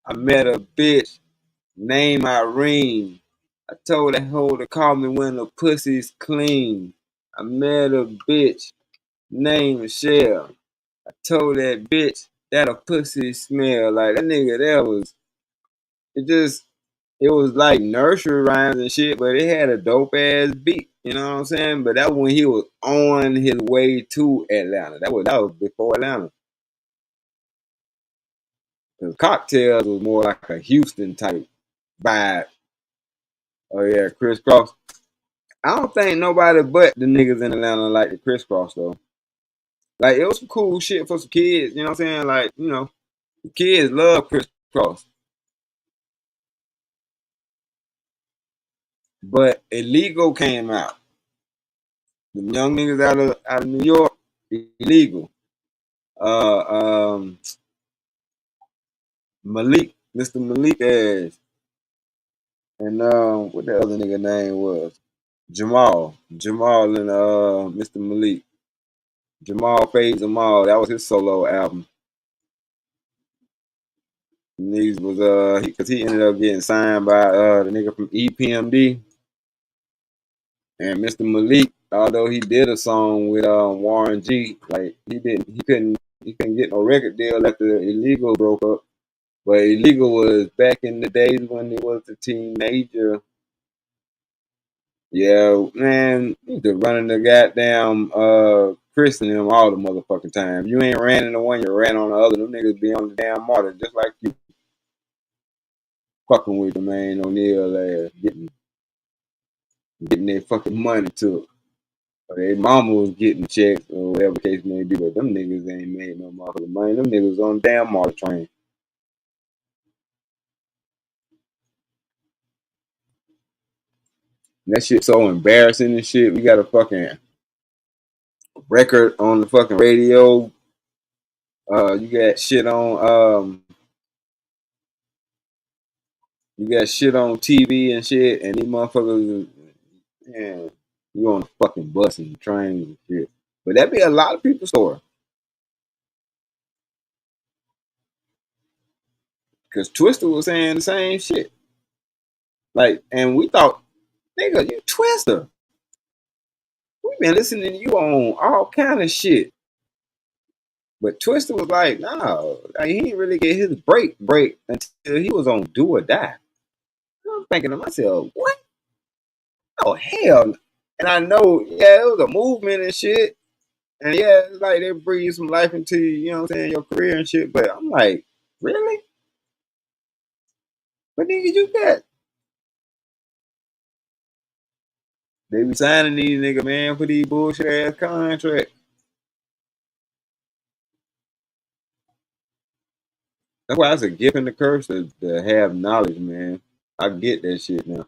I met a bitch named Irene. I told that hoe to call me when the pussy's clean. I met a bitch named Michelle. I told that bitch that a pussy smell like that nigga. That was it. Just it was like nursery rhymes and shit, but it had a dope ass beat. You know what I'm saying? But that was when he was on his way to Atlanta. That was before Atlanta. Cause Cocktails was more like a Houston type vibe. Oh yeah, crisscross. I don't think nobody but the niggas in Atlanta like the crisscross though. Like it was some cool shit for some kids. You know what I'm saying? Like the kids love crisscross. But illegal came out. The young niggas out of New York, illegal. Uh, um, Malik, Mr. Malik ass, and what the other nigga name was Jamal, and Mr. Malik, Jamal Fades Jamal. That was his solo album. And these was because he ended up getting signed by the nigga from EPMD and Mr. Malik. Although he did a song with Warren G, like he couldn't get no record deal after Illegal broke up. But Illegal was back in the days when he was a teenager. Yeah, man, you could run in the goddamn Chris and them all the motherfucking time. You ain't ran into one, you ran on the other. Them niggas be on the damn martyr just like you. Fucking with the man O'Neal ass, getting their fucking money took. Or their mama was getting checks or whatever the case may be, but them niggas ain't made no motherfucking money. Them niggas on the damn martyr train. And that shit so embarrassing and shit. We got a fucking record on the fucking radio. You got shit on TV and shit, and these motherfuckers, man, you on the fucking bus and trains and shit. But that be a lot of people's story. Cause Twister was saying the same shit. Like, and we thought, nigga, you Twister. We've been listening to you on all kind of shit. But Twister was like, no, like, he didn't really get his break until he was on Do or Die. I'm thinking to myself, what? Oh hell. And I know, yeah, it was a movement and shit. And yeah, it's like they breathe some life into you, you know what I'm saying, your career and shit. But I'm like, really? What nigga you got? They be signing these nigga, man, for these bullshit ass contracts. That's why it's a gift and a curse to have knowledge, man. I get that shit now.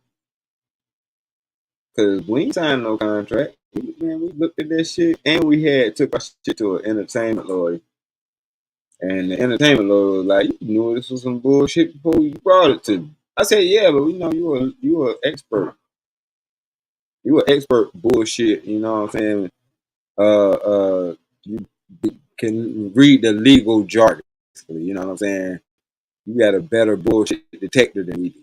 Cause we ain't signed no contract. We looked at that shit and we took our shit to an entertainment lawyer. And the entertainment lawyer was like, you knew this was some bullshit before you brought it to me. I said, yeah, but we know you are expert. You an expert bullshit, you know what I'm saying? You can read the legal jargon. You know what I'm saying? You got a better bullshit detector than we do.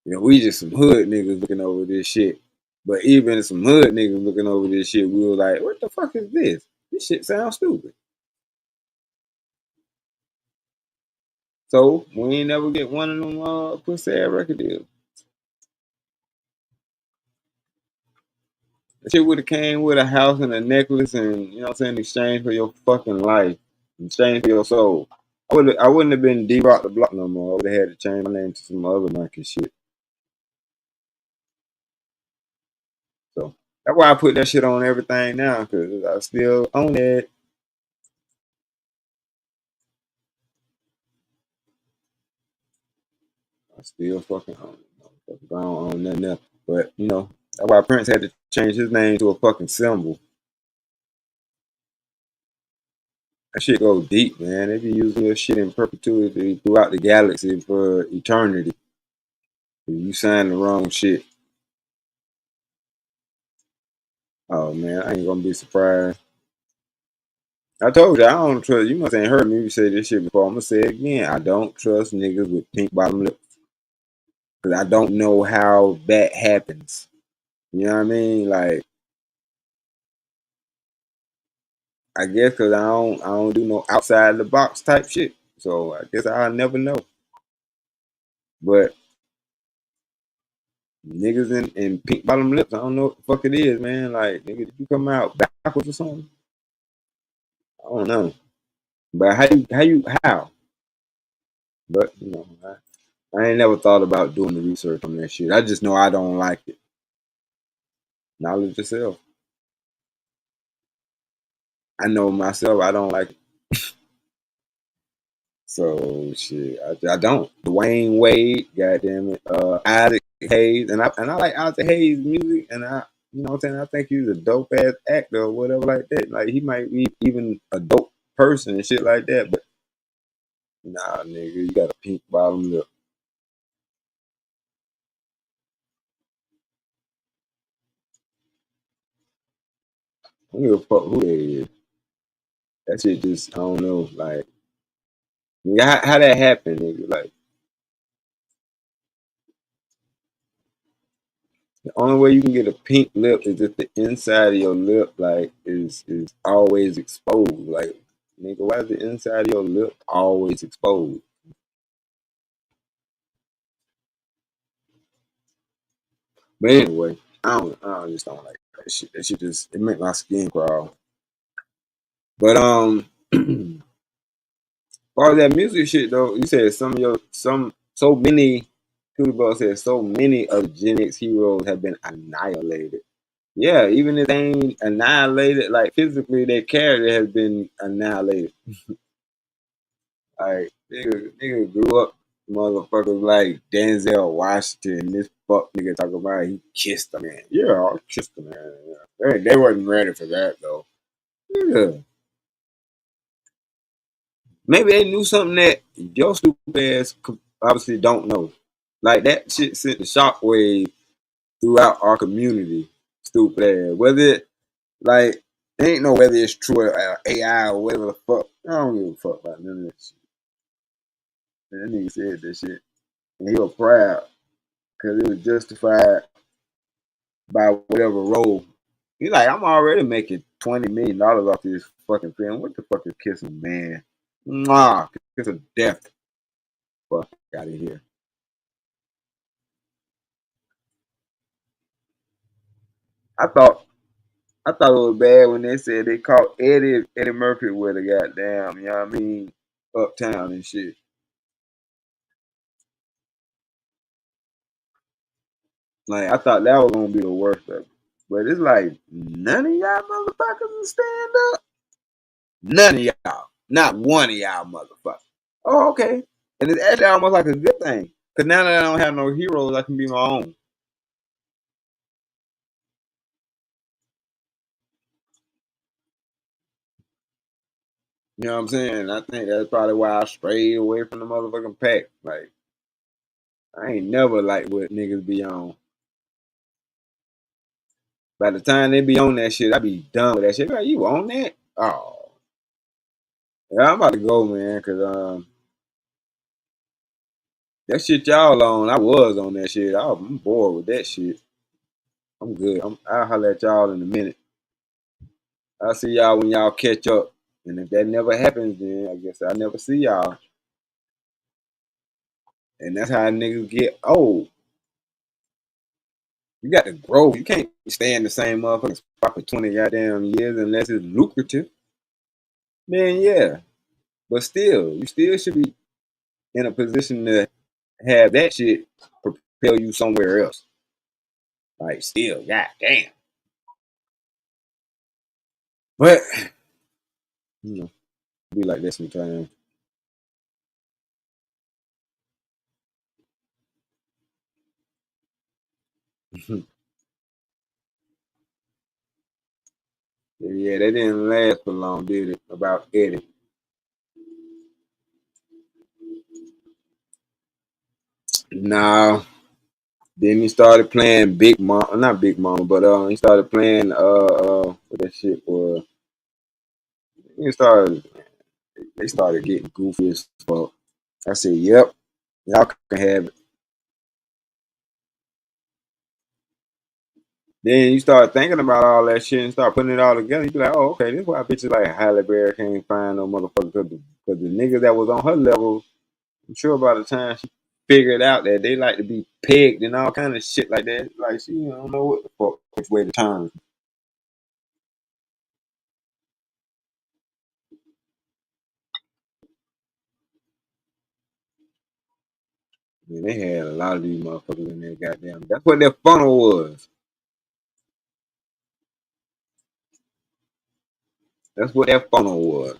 You know, we just some hood niggas looking over this shit. But even some hood niggas looking over this shit, we were like, what the fuck is this? This shit sounds stupid. So we ain't never get one of them pussy ass record deals. That shit would have came with a house and a necklace and, you know what I'm saying, in exchange for your fucking life, in exchange for your soul. I wouldn't have been D-Rock the Block no more. I would have had to change my name to some other monkey shit. So that's why I put that shit on everything now, because I still own it. I still fucking own it. I don't own nothing else. But, you know, that's why Prince had to change his name to a fucking symbol. That shit goes deep, man. They be using this shit in perpetuity throughout the galaxy for eternity. You sign the wrong shit. Oh man, I ain't gonna be surprised. I told you I don't trust. You must ain't heard me say this shit before. I'm gonna say it again. I don't trust niggas with pink bottom lips because I don't know how that happens. You know what I mean? Like I guess because I don't do no outside the box type shit. So I guess I'll never know. But niggas in pink bottom lips, I don't know what the fuck it is, man. Like nigga, did you come out backwards or something? I don't know. But how? But you know, I ain't never thought about doing the research on that shit. I just know I don't like it. Knowledge yourself. I know myself. I don't like it. So shit, I don't. Dwayne Wade, goddamn it, Isaac Hayes, and I like Isaac Hayes' music, and you know what I'm saying. I think he's a dope ass actor or whatever like that. Like he might be even a dope person and shit like that. But nah, nigga, you got a pink bottom lip. I don't give a fuck who that is. That shit just I don't know. Like nigga, how that happen, nigga? Like the only way you can get a pink lip is if the inside of your lip like is always exposed. Like nigga, why is the inside of your lip always exposed? But anyway, I just don't like that shit. That shit just it make my skin crawl. But as far as that music shit though, you said some so many people said so many of Gen X heroes have been annihilated. Yeah, even if they ain't annihilated, like physically, their character has been annihilated. Like nigga grew up, motherfuckers like Denzel Washington. This fuck nigga talking about he kissed a man. Yeah, I kissed a man. Yeah. They wasn't ready for that though. Yeah, maybe they knew something that your stupid ass obviously don't know. Like that shit sent the shockwave throughout our community. Stupid ass. Whether it like ain't know whether it's true or AI or whatever the fuck. I don't give a fuck about none of that shit. That nigga said that shit. And he was proud because it was justified by whatever role. He's like, I'm already making $20 million off this fucking film. What the fuck is kissing, man? Mwah, kiss of death. Fuck out of here. I thought I thought it was bad when they said they caught Eddie Murphy with a goddamn, you know what I mean, uptown and shit. Like I thought that was gonna be the worst of it. But it's like none of y'all motherfuckers will stand up. None of y'all. Not one of y'all motherfuckers. Oh, okay. And it's actually almost like a good thing. Cause now that I don't have no heroes, I can be my own. You know what I'm saying? I think that's probably why I strayed away from the motherfucking pack. Like I ain't never like what niggas be on. By the time they be on that shit, I be done with that shit. Like, you on that? Oh, yeah, I'm about to go, man. Cause That shit y'all on, I was on that shit. I'm bored with that shit. I'm good. I'll holler at y'all in a minute. I'll see y'all when y'all catch up. And if that never happens, then I guess I'll never see y'all. And that's how niggas get old. You got to grow. You can't stay in the same motherfucking spot for 20 goddamn years unless it's lucrative. Man, yeah. But still, you still should be in a position to have that shit propel you somewhere else. Like, still, goddamn. But, you know, be like that sometimes. Yeah, they didn't last for long, did it? About Eddie. No. Then he started playing Big Mama, not Big Mama, but he started playing what that shit was. He started they started getting goofy as fuck. I said, "Yep, y'all can have it." Then you start thinking about all that shit and start putting it all together. You be like, "Oh, okay, this is why bitches like Halle Berry can't find no motherfucker because the nigga that was on her level, I'm sure by the time she figured out that they like to be pegged and all kind of shit like that, like she don't know what the fuck which way to turn." Man, they had a lot of these motherfuckers in there, goddamn. That's what their funnel was. That's what that funnel was.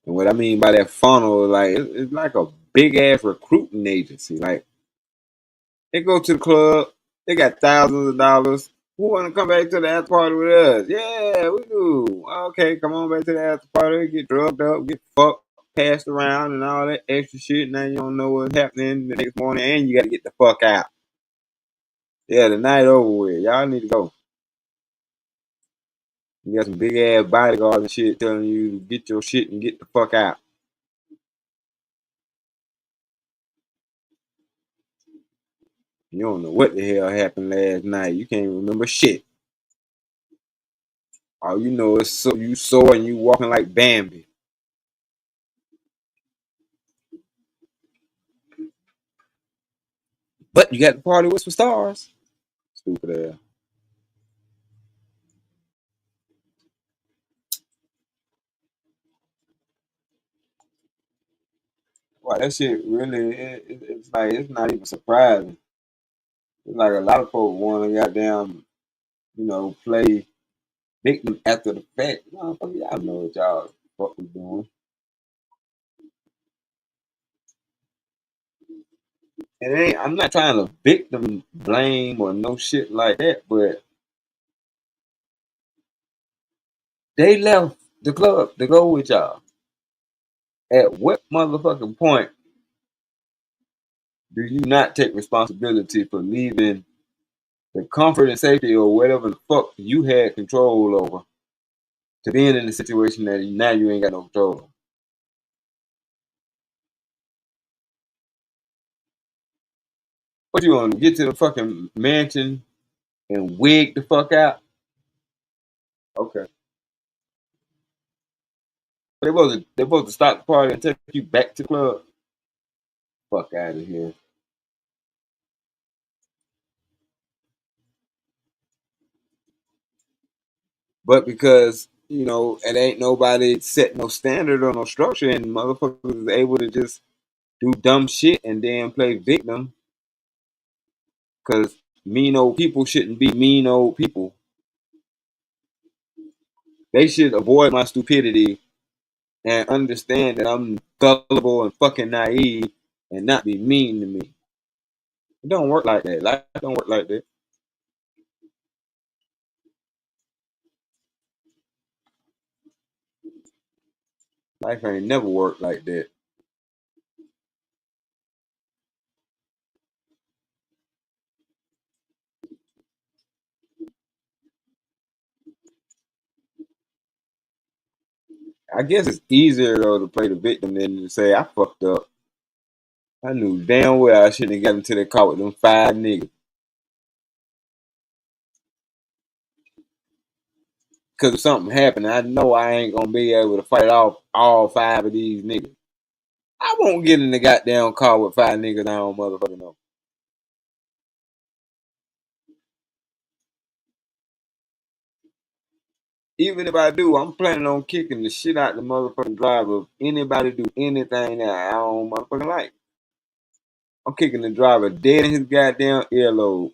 And what I mean by that funnel, like it's like a big ass recruiting agency. Like they go to the club, they got thousands of dollars. Who want to come back to the after party with us? Yeah, we do. Okay, come on back to the after party, get drugged up, get fucked, passed around, and all that extra shit. Now you don't know what's happening the next morning, and you got to get the fuck out. Yeah, the night over with. Y'all need to go. You got some big ass bodyguards and shit telling you to get your shit and get the fuck out. You don't know what the hell happened last night. You can't remember shit. All you know is so you sore and you walking like Bambi. But you got the party with some stars. Stupid ass. Wow, that shit really, it's like, it's not even surprising. It's like a lot of folks want to goddamn, play victim after the fact. Motherfucker, y'all know what y'all fuck we doing. And it ain't, I'm not trying to victim blame or no shit like that, but they left the club to go with y'all. At what motherfucking point do you not take responsibility for leaving the comfort and safety or whatever the fuck you had control over to being in a situation that now you ain't got no control over? What you want to get to the fucking mansion and wig the fuck out? Okay. They supposed to stop the party and take you back to the club. Fuck out of here. But because, it ain't nobody set no standard or no structure and motherfuckers is able to just do dumb shit and then play victim because mean old people shouldn't be mean old people. They should avoid my stupidity and understand that I'm gullible and fucking naive and not be mean to me. It don't work like that. Life don't work like that. Life ain't never worked like that. I guess it's easier though to play the victim than to say I fucked up. I knew damn well I shouldn't have got into the car with them 5 niggas. Cause if something happened, I know I ain't gonna be able to fight off all 5 of these niggas. I won't get in the goddamn car with 5 niggas I don't motherfucking know. Even if I do, I'm planning on kicking the shit out the motherfucking driver. If anybody do anything that I don't motherfucking like, I'm kicking the driver dead in his goddamn earlobe.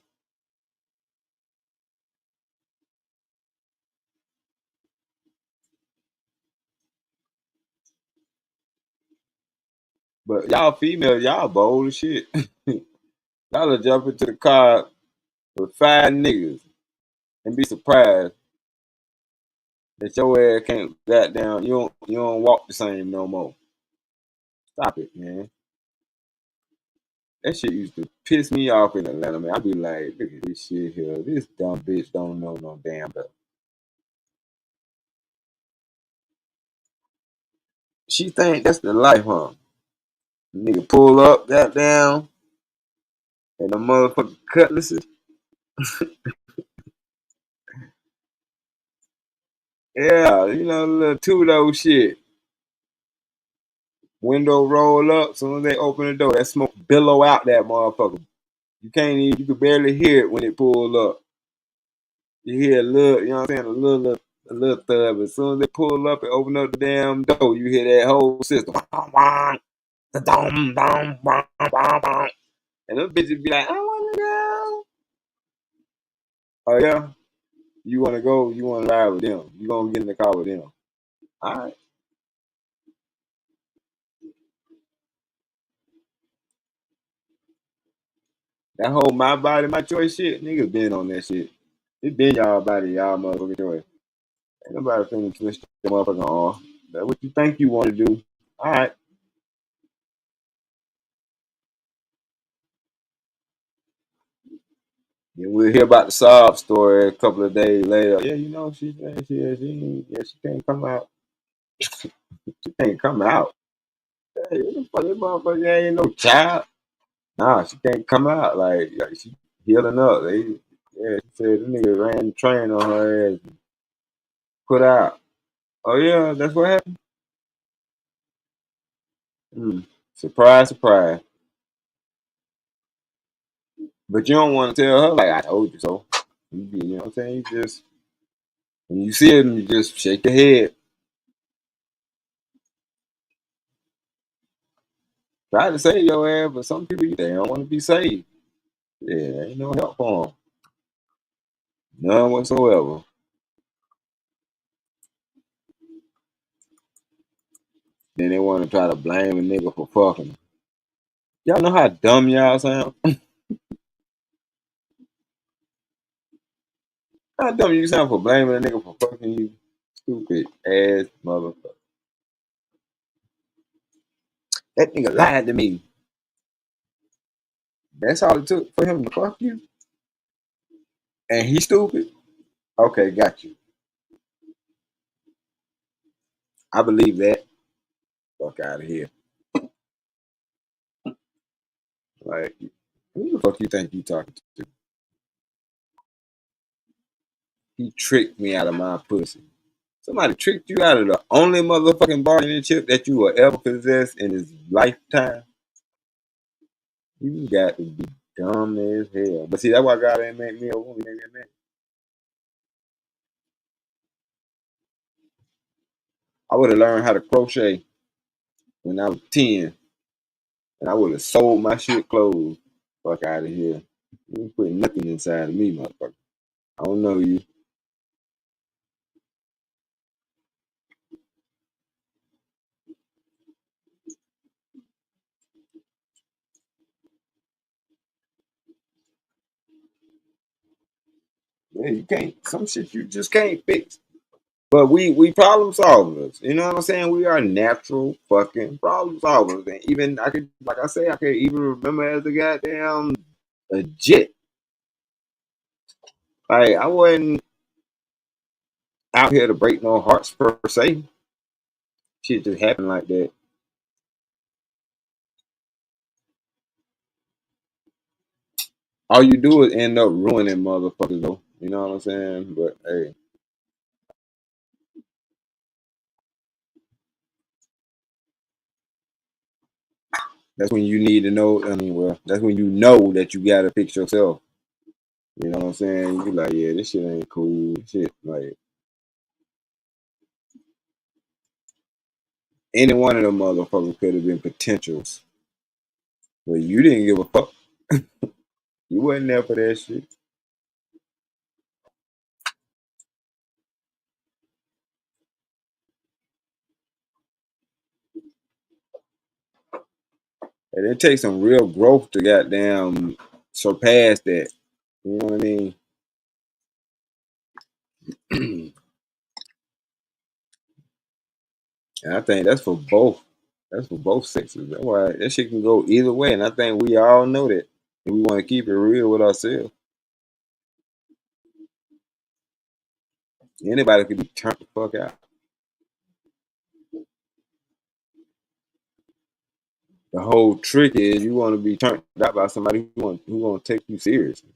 But y'all females, y'all bold as shit. Y'all will jump into the car with 5 niggas and be surprised that your ass can't goddamn you don't walk the same no more. Stop it, man. That shit used to piss me off in Atlanta, man. I'd be like, look at this shit here. This dumb bitch don't know no damn better. She think that's the life, huh? Nigga pull up, goddamn, and the motherfucking cutlasses. Yeah, little two-door shit. Window roll up, soon as they open the door, that smoke billow out that motherfucker. You can barely hear it when it pull up. You hear a little, you know what I'm saying, a little thud, but as soon as they pull up and open up the damn door, you hear that whole system. And them bitches be like, I wanna go. Oh yeah? You wanna go, you wanna ride with them. You gonna get in the car with them. Alright. That whole my body, my choice shit, niggas been on that shit. It been y'all body, y'all motherfucking choice. Ain't nobody finna twist your motherfucking arm. That's what you think you wanna do. Alright. Then we'll hear about the sob story a couple of days later. Yeah, she can't come out. She can't come out. Hey, what the fuck, this motherfucker ain't no child. Nah, she can't come out. Like she healing up. She said the nigga ran the train on her ass and put out. Oh yeah, that's what happened. Hmm. Surprise, surprise. But you don't want to tell her like I told you so. You know what I'm saying? You just when you see it, you just shake your head. Try to save your ass, but some people they don't want to be saved. Yeah, there ain't no help for them. None whatsoever. Then they want to try to blame a nigga for fucking. Y'all know how dumb y'all sound? How dumb you sound for blaming a nigga for fucking you? Stupid ass motherfucker. That nigga lied to me. That's all it took for him to fuck you? And he stupid? Okay, got you. I believe that. Fuck out of here. Like, who the fuck you think you talking to? He tricked me out of my pussy. Somebody tricked you out of the only motherfucking bargaining chip that you will ever possess in his lifetime. You got to be dumb as hell. But see, that's why God ain't make me a woman. I would have learned how to crochet when I was 10, and I would have sold my shit clothes. Fuck out of here. You ain't putting nothing inside of me, motherfucker. I don't know you. Yeah, you can't. Some shit you just can't fix. But we problem solvers. You know what I'm saying? We are natural fucking problem solvers. And even I could, like I say, I could even remember as a goddamn legit. Like I wasn't out here to break no hearts per se. Shit just happen like that. All you do is end up ruining motherfuckers though. You know what I'm saying? But hey, that's when you need to know. I mean, well, that's when you know that you gotta fix yourself. You know what I'm saying? You like, yeah, this shit ain't cool. Shit, like any one of them motherfuckers could have been potentials, but you didn't give a fuck. You wasn't there for that shit. And it takes some real growth to goddamn surpass that. You know what I mean? And I think that's for both. That's for both sexes. That's why that shit can go either way. And I think we all know that. And we want to keep it real with ourselves. Anybody could be turned the fuck out. The whole trick is you want to be turned out by somebody who gonna take you seriously.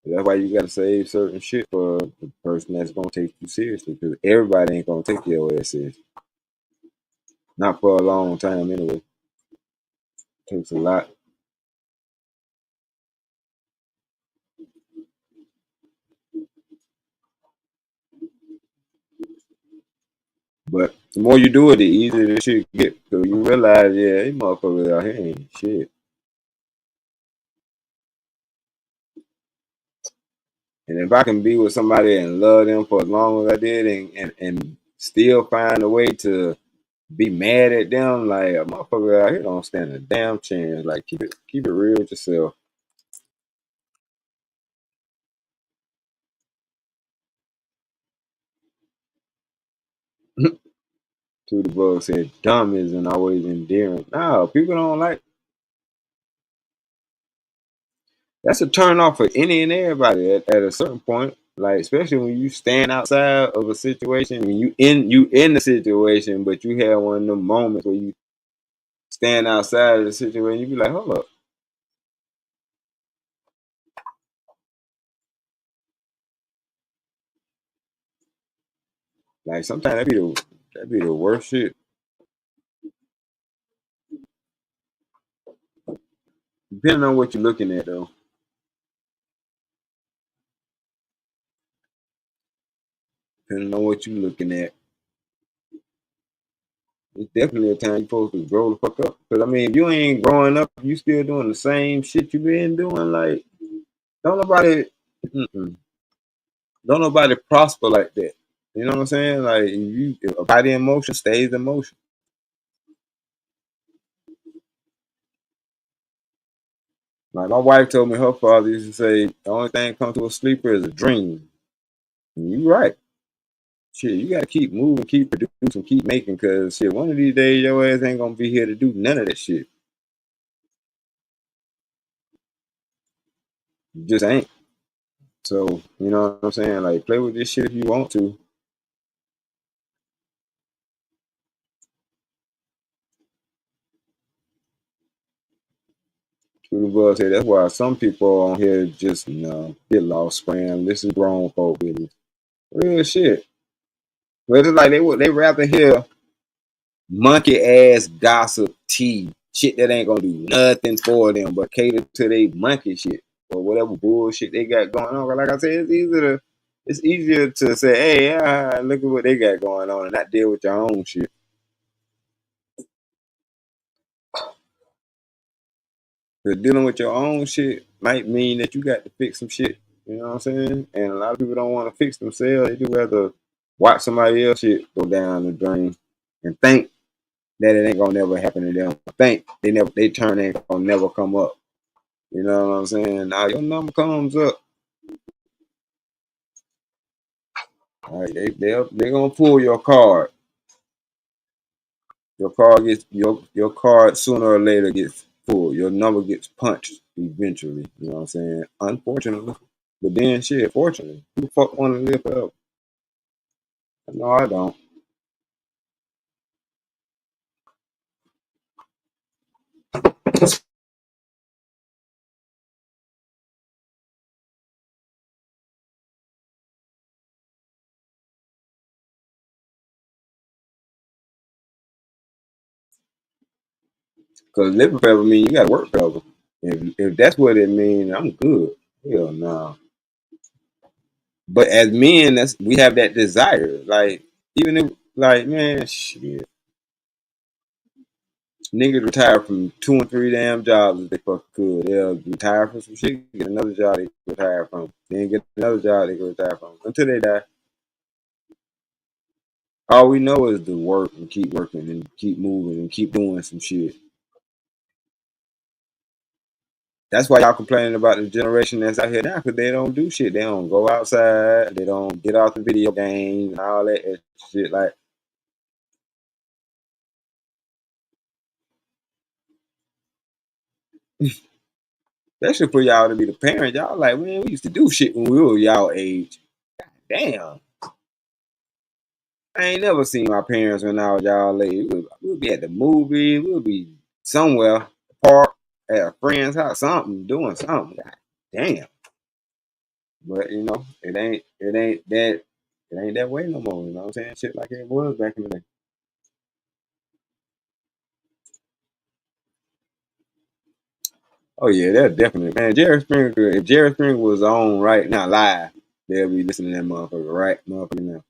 That's why you gotta save certain shit for the person that's gonna take you seriously. Because everybody ain't gonna take your ass seriously. Not for a long time anyway. It takes a lot. But the more you do it, the easier this shit get. So you realize, yeah, these motherfuckers out here ain't shit. And if I can be with somebody and love them for as long as I did and still find a way to be mad at them, like a motherfucker out here don't stand a damn chance. Like keep it real with yourself. To the bug said dumb isn't always endearing. No, people don't like that's a turn off for any and everybody at a certain point. Like especially when you stand outside of a situation, when you in the situation, but you have one of them moments where you stand outside of the situation, you be like, hold up. Like sometimes that be the worst shit. Depending on what you're looking at though. Depending on what you're looking at. It's definitely a time you're supposed to grow the fuck up. Cause I mean if you ain't growing up, you still doing the same shit you been doing, like don't nobody mm-mm. Don't nobody prosper like that. You know what I'm saying? Like if a body in motion stays in motion. Like my wife told me her father used to say the only thing comes to a sleeper is a dream. And you right. Shit, you gotta keep moving, keep producing, keep making, cause shit, one of these days your ass ain't gonna be here to do none of that shit. You just ain't. So, you know what I'm saying? Like play with this shit if you want to. True Bud say that's why some people on here just get lost spraying. This is grown folk business. Real shit. But it's like they rather hear monkey ass gossip tea shit that ain't gonna do nothing for them but cater to they monkey shit or whatever bullshit they got going on. Like I said, it's easier to say, hey, yeah, look at what they got going on and not deal with your own shit. Because dealing with your own shit might mean that you got to fix some shit. You know what I'm saying? And a lot of people don't want to fix themselves. They do rather watch somebody else shit go down the drain and think that it ain't gonna never happen to them. Think they turn ain't gonna never come up. You know what I'm saying? Now your number comes up. All right, they gonna pull your card. Your card sooner or later gets pulled. Your number gets punched eventually. You know what I'm saying? Unfortunately. But then shit, fortunately. Who the fuck wanna live forever? No, I don't. Because living forever mean you gotta work forever. If that's what it means, I'm good. Hell no. But as men, that's we have that desire. Like even if like man, shit. Niggas retire from 2 and 3 damn jobs if they fucking could. They'll retire from some shit, get another job they can retire from. Then get another job they can retire from. Until they die. All we know is to work and keep working and keep moving and keep doing some shit. That's why y'all complaining about the generation that's out here now, because they don't do shit. They don't go outside. They don't get off the video games and all that extra shit. Like, that should put y'all to be the parents. Y'all like, man, we used to do shit when we were y'all age. Damn. I ain't never seen my parents when I was y'all age. We'll be at the movie. We'll be somewhere, park, at a friend's house, something, doing something. God damn. But you know, it ain't that way no more. You know what I'm saying? Shit like it was back in the day. Oh yeah, that's definitely man. Jerry Springer, if Jerry Springer was on right now live, they'll be listening to that motherfucker right motherfucker now.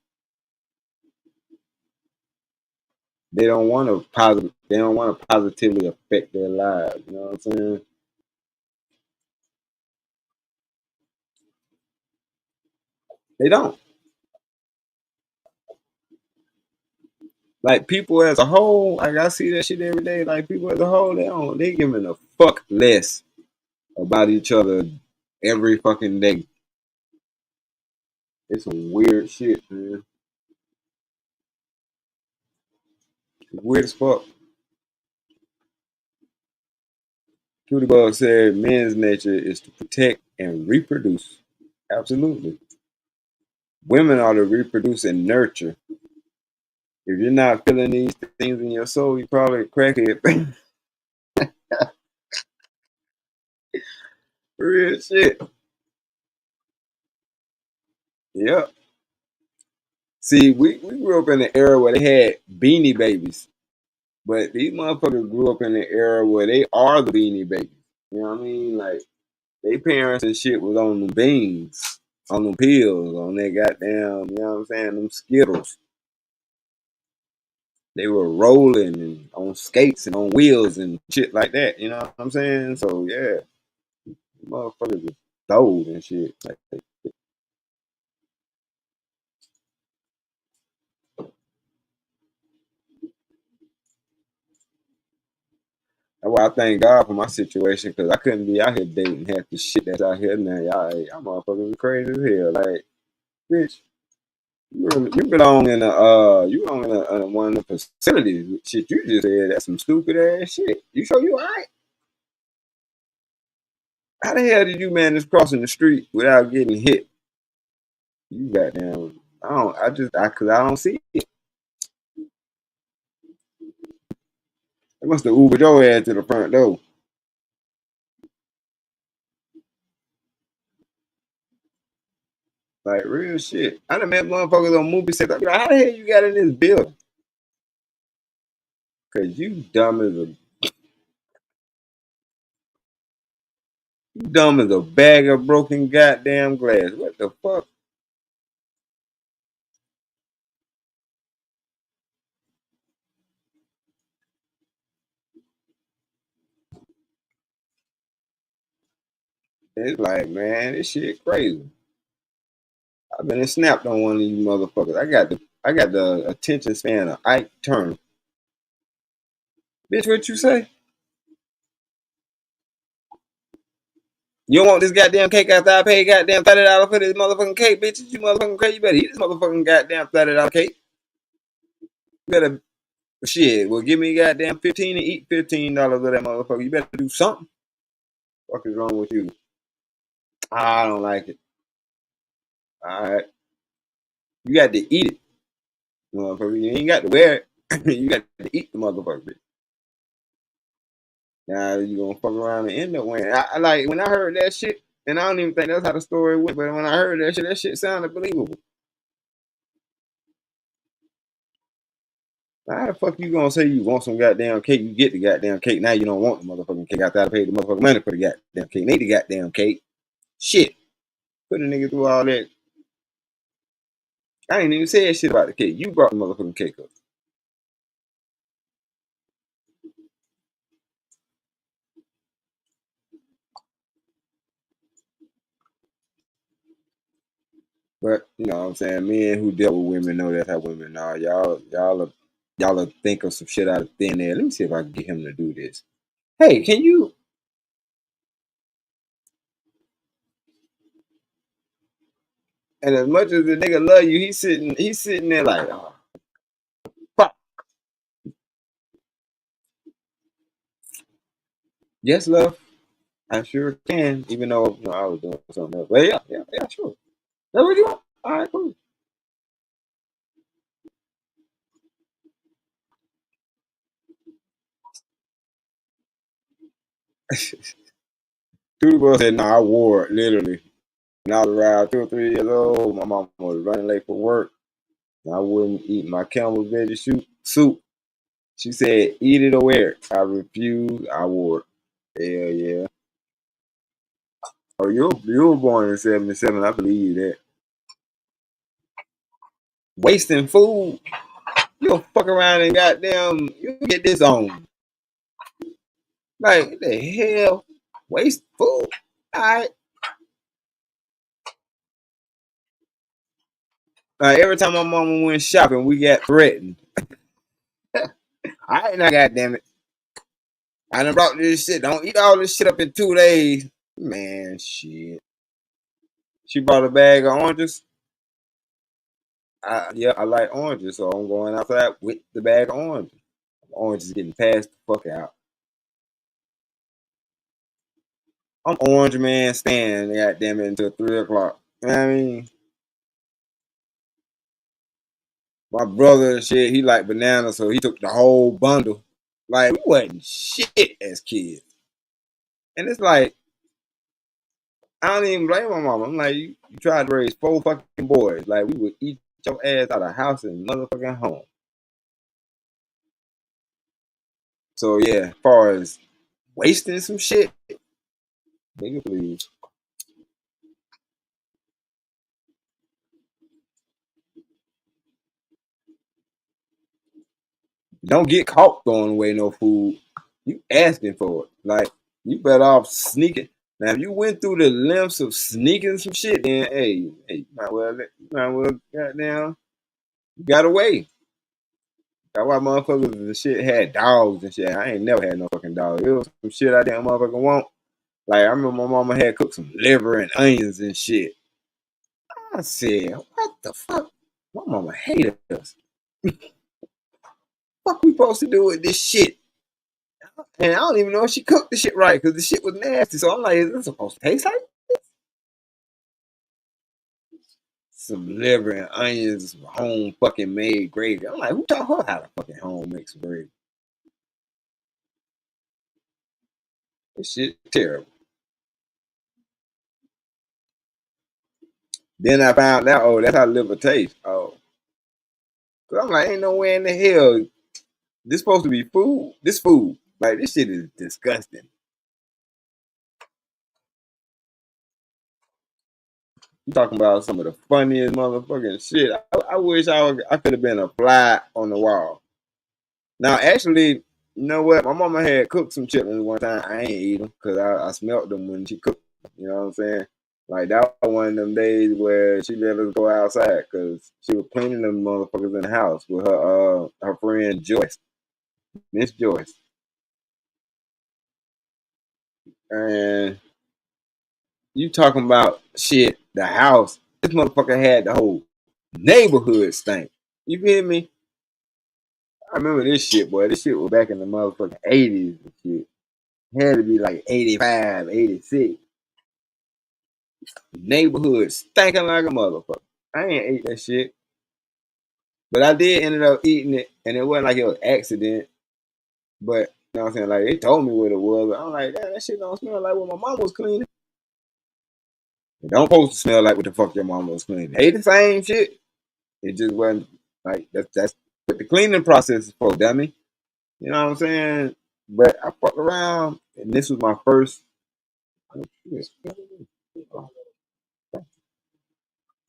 They don't want to positively affect their lives. You know what I'm saying? They don't. Like people as a whole, like I see that shit every day. Like people as a whole, they giving a fuck less about each other every fucking day. It's some weird shit, man. It's weird as fuck. Tudy Bug said men's nature is to protect and reproduce. Absolutely. Women are to reproduce and nurture. If you're not feeling these things in your soul, you're probably a crackhead. Real shit. Yep. See, we grew up in an era where they had beanie babies. But these motherfuckers grew up in an era where they are the beanie babies. You know what I mean? Like, they parents and shit was on them beans, on them pills, on that goddamn, you know what I'm saying, them Skittles. They were rolling and on skates and on wheels and shit like that. You know what I'm saying? So yeah, motherfuckers are old and shit. Like, that's why I thank God for my situation because I couldn't be out here dating half the shit that's out here now. Y'all motherfuckers are crazy as hell. Like, bitch, you belong in one of the facilities. Shit, you just said that's some stupid ass shit. You sure you alright? How the hell did you manage crossing the street without getting hit? You goddamn. Cause I don't see it. They must have Ubered your ass to the front door. Like real shit. I done met motherfuckers on movie sets. I be like, how the hell you got in this building? Cause you dumb as a bag of broken goddamn glass. What the fuck? It's like, man, this shit crazy. I've been snapped on one of you motherfuckers. I got the attention span of Ike Turner. Bitch, what you say? You don't want this goddamn cake after I pay goddamn $30 for this motherfucking cake, bitch. You motherfucking crazy. You better eat this motherfucking goddamn $30 cake. You better shit. Well, give me goddamn 15 and eat $15 of that motherfucker. You better do something. What is wrong with you? I don't like it. All right, you got to eat it, motherfucker. You ain't got to wear it. You got to eat the motherfucker. Bitch. Now you gonna fuck around and end up winning. I like when I heard that shit, and I don't even think that's how the story went, but when I heard that shit sounded believable. How the fuck you gonna say you want some goddamn cake? You get the goddamn cake. Now you don't want the motherfucking cake. After I paid the motherfucking money for the goddamn cake. Need the goddamn cake. Shit. Put a nigga through all that. I ain't even said shit about the cake. You brought the motherfucking cake up. But you know what I'm saying? Men who deal with women know that's how women are. Y'all think of some shit out of thin air. Let me see if I can get him to do this. Hey, can you? And as much as the nigga love you, he's sitting there like, oh, fuck. Yes, love. I sure can. Even though I was doing something else. But yeah, sure. That's what you want. All right, cool. Two girls said, no, I wore it literally. When I was around 2 or 3 years old, my mom was running late for work. And I wouldn't eat my Campbell's veggie soup. She said, eat it or wear it. I refused. I wore it. Hell yeah. Oh, you were born in '77. I believe that. Wasting food. You'll fuck around and goddamn, you get this on. Like, what the hell? Waste food? All right. Like, every time my mama went shopping, we got threatened. I ain't not goddamn it. I done brought this shit. Don't eat all this shit up in 2 days. Man, shit. She brought a bag of oranges. Yeah, I like oranges, so I'm going outside with the bag of oranges. Oranges getting passed the fuck out. I'm orange man standing goddamn it until 3 o'clock. You know what I mean? My brother and shit, he liked bananas, so he took the whole bundle. Like, we wasn't shit as kids. And it's like, I don't even blame my mama. I'm like, you tried to raise 4 fucking boys. Like, we would eat your ass out of house and motherfucking home. So, yeah, as far as wasting some shit, nigga, please. Don't get caught throwing away no food. You asking for it. Like, you better off sneaking. Now, if you went through the lengths of sneaking some shit, then hey, you might well, goddamn, you got away. That's why motherfuckers and shit had dogs and shit. I ain't never had no fucking dog. It was some shit I didn't motherfucking want. Like, I remember my mama had cooked some liver and onions and shit. I said, what the fuck? My mama hated us. What we supposed to do with this shit? And I don't even know if she cooked the shit right because the shit was nasty. So I'm like, is this supposed to taste like some liver and onions, some home fucking made gravy? I'm like, who taught her how to fucking home make some gravy? This shit terrible. Then I found out, oh, that's how liver tastes. Oh, cause I'm like, ain't no way in the hell this supposed to be food. This food, like this shit is disgusting. You talking about some of the funniest motherfucking shit. I wish I could have been a fly on the wall. Now, actually, you know what? My mama had cooked some chitlins one time. I ain't eat them because I smelt them when she cooked them. You know what I'm saying? Like, that was one of them days where she let us go outside because she was cleaning them motherfuckers in the house with her friend Joyce, Miss Joyce. And you talking about shit, the house. This motherfucker had the whole neighborhood stink. You feel me? I remember this shit, boy. This shit was back in the motherfucking 80s and shit. It had to be like 85, 86. Neighborhood stinking like a motherfucker. I ain't ate that shit. But I did ended up eating it, and it wasn't like it was an accident. But know what I'm saying? Like, they told me what it was. But I'm like, damn, that shit don't smell like what my mom was cleaning. It don't supposed to smell like what the fuck your mama was cleaning. They the same shit. It just wasn't like that's what the cleaning process is for, dummy. You know what I'm saying? But I fucked around, and this was my first.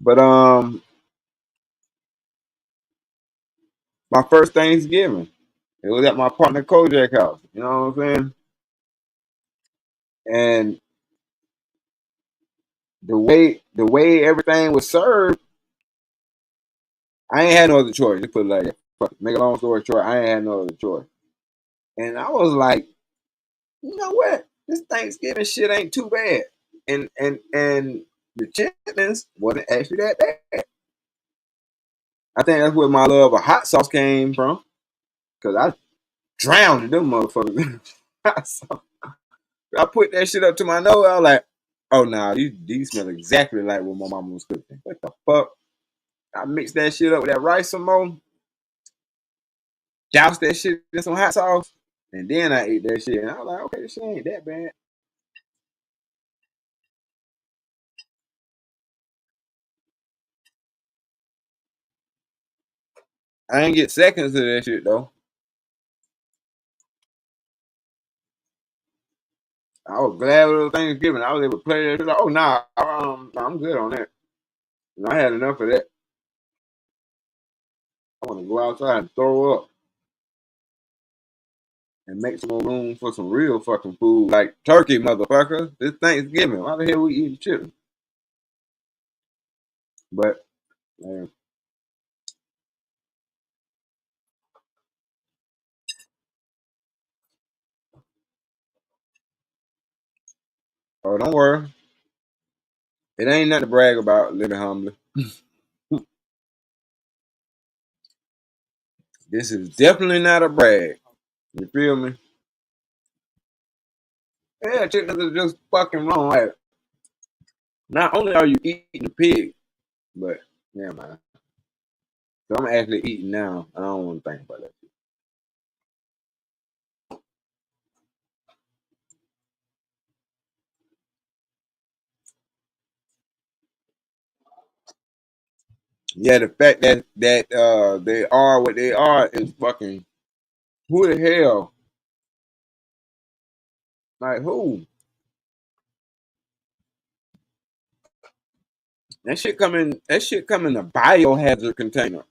But my first Thanksgiving, it was at my partner Kojak house. You know what I'm saying? And the way everything was served, I ain't had no other choice. Just put it like that. Make a long story short, I ain't had no other choice. And I was like, you know what? This Thanksgiving shit ain't too bad. And the chitlins wasn't actually that bad. I think that's where my love of hot sauce came from. Cause I drowned in them motherfuckers in hot sauce. I put that shit up to my nose. I was like, oh nah, these smell exactly like what my mama was cooking. What the fuck? I mixed that shit up with that rice some more, doused that shit in some hot sauce, and then I ate that shit. And I was like, okay, this shit ain't that bad. I ain't get seconds to that shit though. I was glad with the Thanksgiving. I was able to play that shit. Like, oh nah, I'm good on that. And I had enough of that. I want to go outside and throw up and make some more room for some real fucking food, like turkey, motherfucker. This Thanksgiving. Why the hell we eating chicken? But man, oh, don't worry. It ain't nothing to brag about living humbly. This is definitely not a brag. You feel me? Yeah, chickens are just fucking wrong. Like, not only are you eating the pig, but yeah, man. So I'm actually eating now. I don't want to think about that. Yeah, the fact that they are what they are is fucking who the hell? Like who? That shit come in a biohazard container,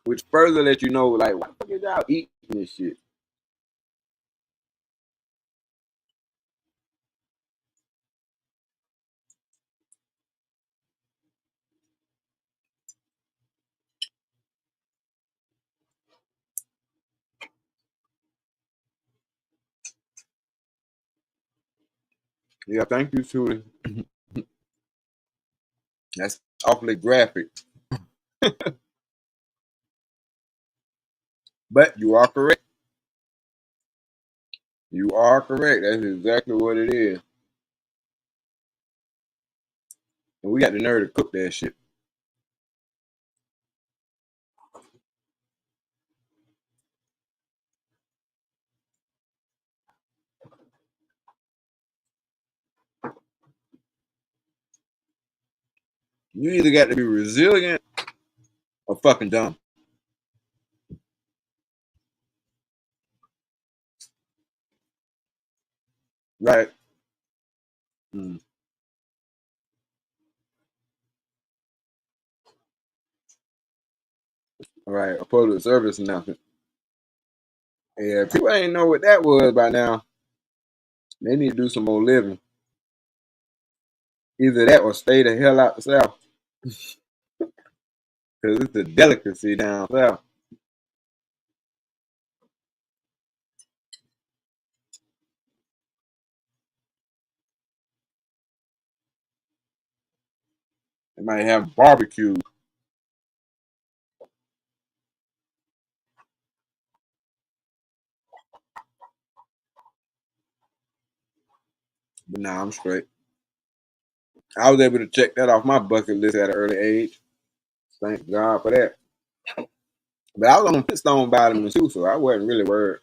which further let you know like why the fuck is y'all eating this shit? Yeah, thank you, Tootie. That's awfully graphic. But you are correct. You are correct. That's exactly what it is. And we got the nerve to cook that shit. You either got to be resilient or fucking dumb. Right. Mm. All right. A public service announcement. Yeah, people ain't know what that was by now. They need to do some more living. Either that or stay the hell out the south. Because it's a delicacy down south. They might have barbecue. But nah, I'm straight. I was able to check that off my bucket list at an early age. Thank God for that. But I was on Flintstone vitamins too, so I wasn't really worried.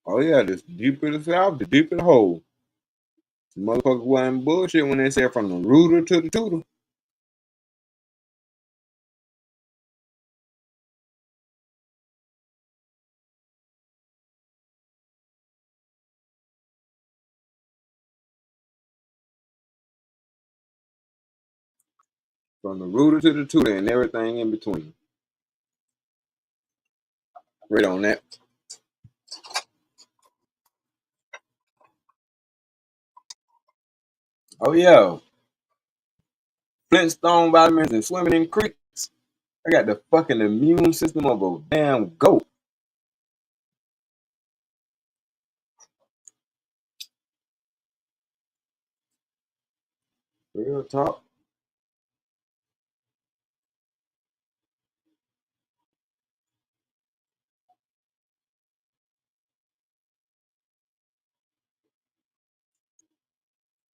Oh yeah, the deeper the south, the deeper the hole. The motherfuckers wasn't bullshit when they said from the rooter to the tutor. From the rooter to the tutor and everything in between. Right on that. Oh yeah. Flintstone vitamins and swimming in creeks. I got the fucking immune system of a damn goat. Real talk.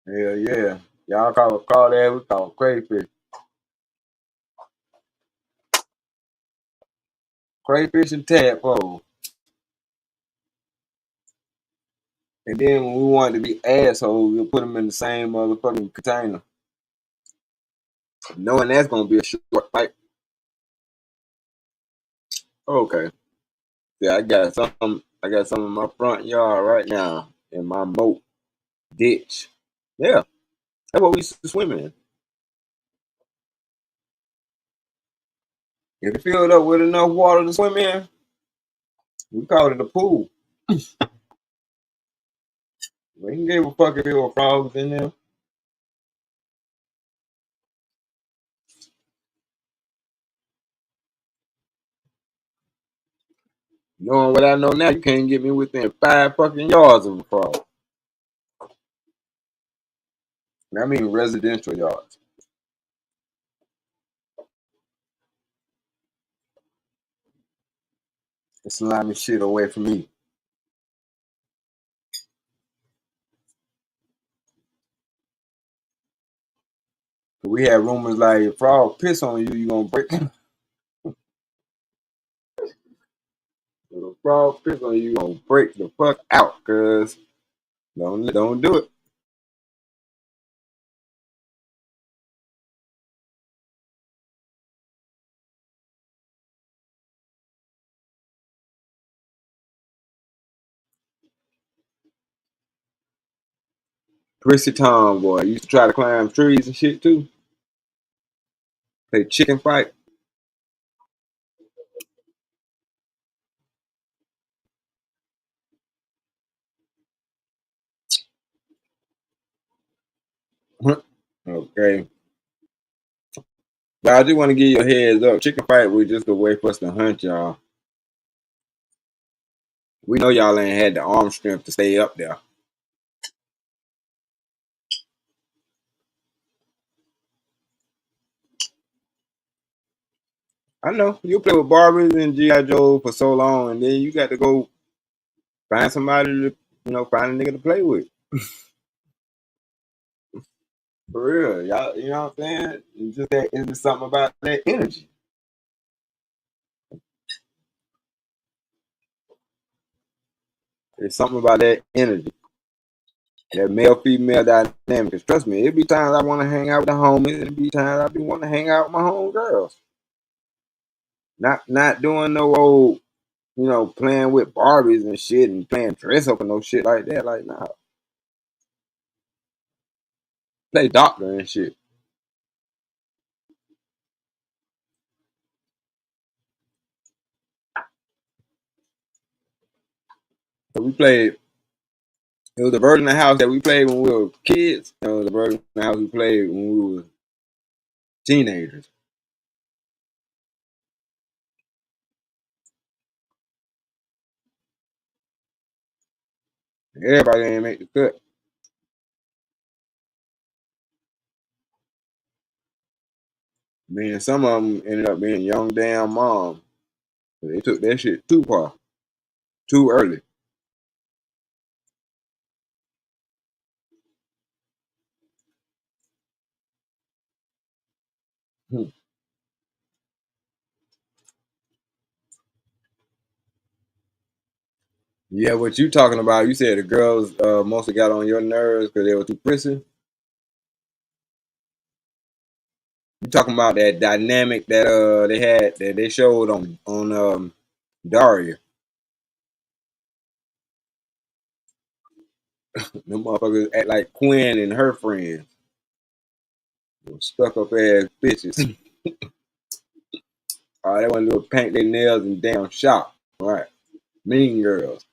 Hell yeah. Y'all call that, we call crayfish. Crayfish and tadpole. And then when we wanted to be assholes, we'll put them in the same motherfucking container. Knowing that's gonna be a short fight. Okay. Yeah, I got some in my front yard right now in my moat ditch. Yeah, that's what we used to swim in. If it filled up with enough water to swim in, we called it a pool. We can give a fuck if there were frogs in there. Knowing what I know now, you can't get me within 5 fucking yards of a frog. I mean residential yards. The slimy shit away from me. We had rumors like if frog piss on you, you gonna break. If a frog piss on you, you gonna break the fuck out, cuz don't do it. Chrissy Tom boy used to try to climb trees and shit too. Play chicken fight. Okay. But I just want to give you a heads up. Chicken fight was just a way for us to hunt y'all. We know y'all ain't had the arm strength to stay up there. I know. You play with Barbies and G.I. Joe for so long, and then you got to go find somebody to, find a nigga to play with. For real. Y'all, you know what I'm saying? It's just something about that energy. It's something about that energy. That male female dynamic. Cause trust me, it be times I want to hang out with the homies, and it be times I be wanting to hang out with my home girls. Not doing no old, playing with Barbies and shit and playing dress up and no shit like that. Like nah. Play doctor and shit. So we played. It was the version of the house that we played when we were kids. It was the version of the house we played when we were teenagers. Everybody ain't make the cut. I mean, some of them ended up being young damn moms. They took that shit too far, too early. Hmm. Yeah, what you talking about? You said the girls mostly got on your nerves because they were too prissy. You talking about that dynamic that they had that they showed on Daria. Them motherfuckers act like Quinn and her friends. Stuck up ass bitches. All they want to do is paint their nails and damn shop. Right. Mean girls.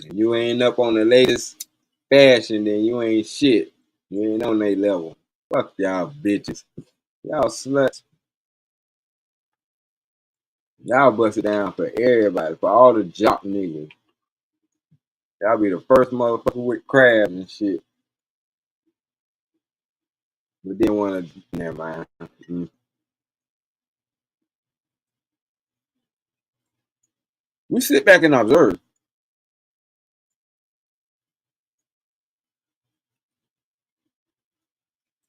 And you ain't up on the latest fashion, then you ain't shit. You ain't on their level. Fuck y'all bitches. Y'all sluts. Y'all bust it down for everybody, for all the jock niggas. Y'all be the first motherfucker with crabs and shit. But didn't want to. Never mind. Mm. We sit back and observe.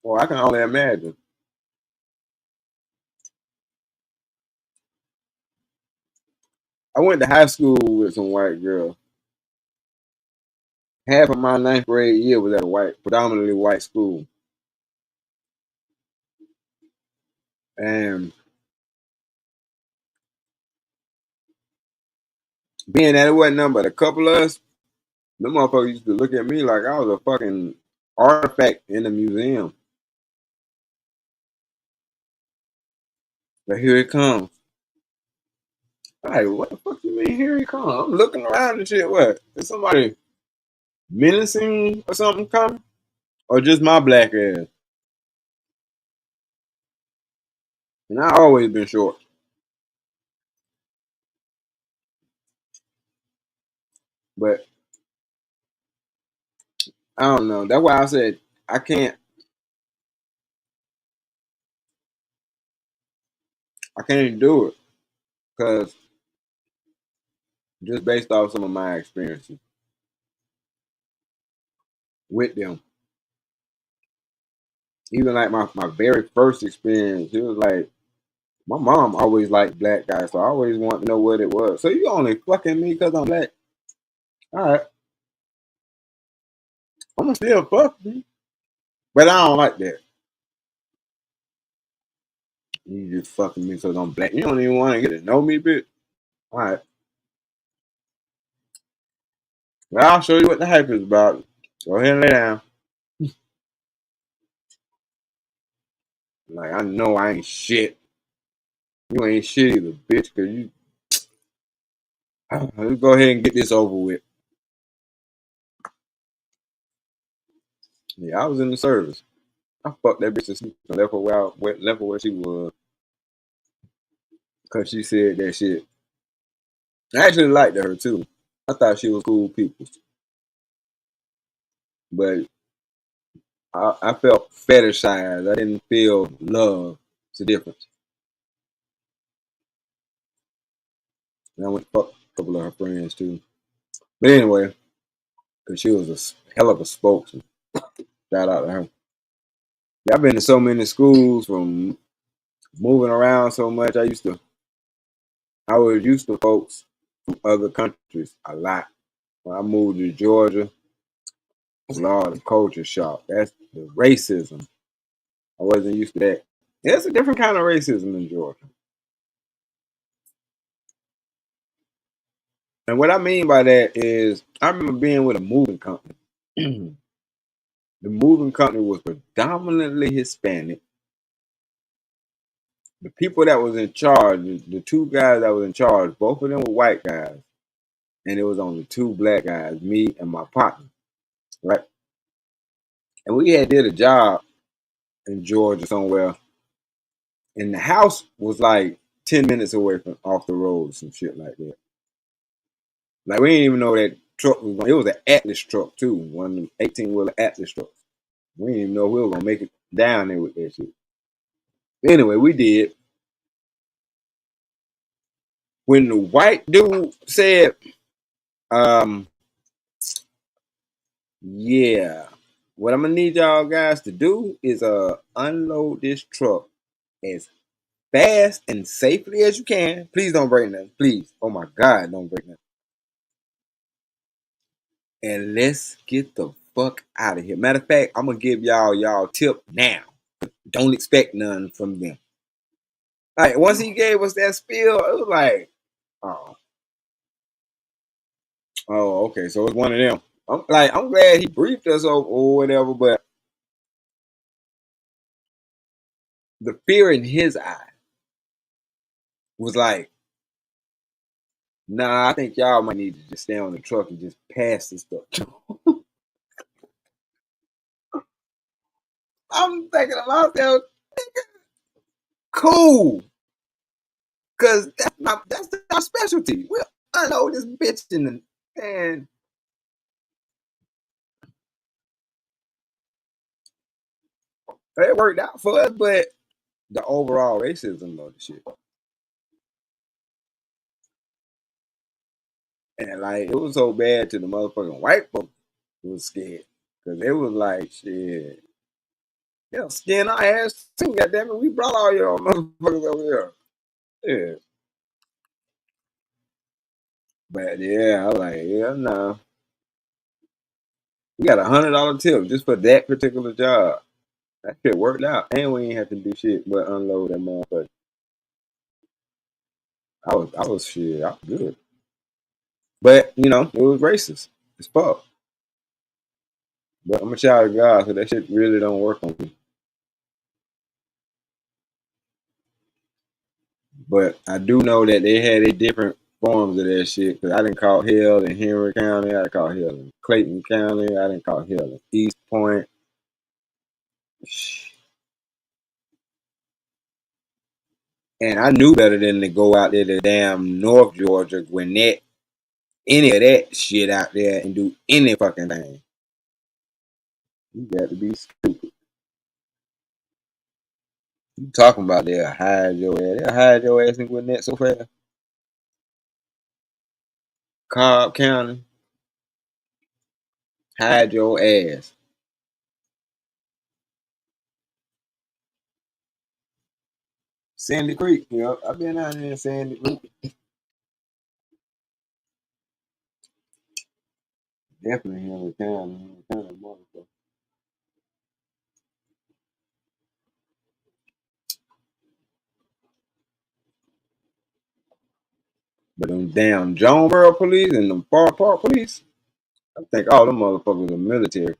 Well, I can only imagine. I went to high school with some white girls. Half of my ninth grade year was at a predominantly white school. And being that it wasn't nothing but a couple of us, the motherfuckers used to look at me like I was a fucking artifact in the museum. But here it comes. I'm like, what the fuck you mean here it comes? I'm looking around and shit. What? Is somebody menacing or something coming? Or just my black ass? And I always been short. But I don't know. That's why I said I can't do it. Cause just based off some of my experiences with them. Even like my very first experience, it was like my mom always liked black guys, so I always wanted to know what it was. So you only fucking me because I'm black? All right, I'm gonna still fuck you, but I don't like that. You just fucking me because I'm black. You don't even want to get to know me, bitch. All right, well I'll show you what the hype is about. Go ahead and lay down. Like I know I ain't shit. You ain't shit either, bitch. Cause you let's go ahead and get this over with. Yeah, I was in the service. I fucked that bitch to sleep and left her where she was because she said that shit. I actually liked her too. I thought she was cool people, but I felt fetishized. I didn't feel love. It's a difference. And I went to fuck a couple of her friends too. But anyway, because she was a hell of a spokesman. Shout out to her. Yeah, I've been to so many schools from moving around so much. I was used to folks from other countries a lot. When I moved to Georgia, Lord, the culture shock. That's the racism. I wasn't used to that. There's a different kind of racism in Georgia. And what I mean by that is, I remember being with a moving company. The moving company was predominantly Hispanic. The people that was in charge, the two guys that was in charge, both of them were white guys. And it was only two black guys, me and my partner, right? And we had did a job in Georgia somewhere. And the house was like 10 minutes away from off the road, some shit like that. Like we didn't even know that truck was going. It was an Atlas truck too, one of them 18-wheeler Atlas trucks. We didn't even know we were gonna make it down there with that shit. But anyway, we did. When the white dude said, yeah, What I'm gonna need y'all guys to do is unload this truck as fast and safely as you can. Please don't break nothing. Please. Oh my God, don't break nothing. And let's get the fuck out of here. Matter of fact, I'm gonna give y'all tip now. Don't expect none from them. Like once he gave us that spiel, it was like, oh, okay, so it's one of them. I'm glad he briefed us or whatever, but the fear in his eye was like, nah, I think y'all might need to just stay on the truck and just pass this stuff. I'm thinking to myself, cool, cause that's our specialty. We'll unload this bitch and it worked out for us, but the overall racism of the shit. And like it was so bad to the motherfucking white folks who was scared. Cause it was like shit. Yeah, skin our ass too, goddammit. We brought all y'all motherfuckers over here. Yeah. But yeah, I was like, yeah, no. We got $100 tip just for that particular job. That shit worked out. And we ain't have to do shit but unload that motherfucker. I was shit, I was good. But, you know, it was racist as fuck. But I'm a child of God, so that shit really don't work on me. But I do know that they had a different forms of that shit. Cause I didn't call hell in Henry County. I didn't call hell in Clayton County. I didn't call hell in East Point. And I knew better than to go out there to damn North Georgia, Gwinnett, any of that shit out there and do any fucking thing. You got to be stupid. You talking about they'll hide your ass. They'll hide your ass in Gwinnett so fast. Cobb County, hide your ass. Sandy Creek, you know, I've been out there in Sandy Creek. Definitely Henry County. Henry County, motherfucker. But them damn Jonesboro police and them Far Park police, I think all them motherfuckers are military.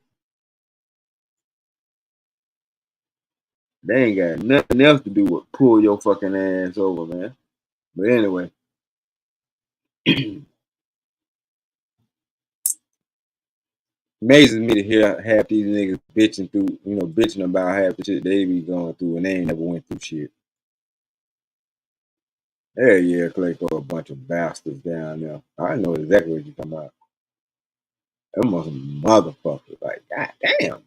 They ain't got nothing else to do but pull your fucking ass over, man. But anyway, amazes me to hear half these niggas bitching about half the shit they be going through and they ain't never went through shit. Hell yeah, Clayco, a bunch of bastards down there. I know exactly what you're talking about. Them are some motherfuckers. Like, god damn.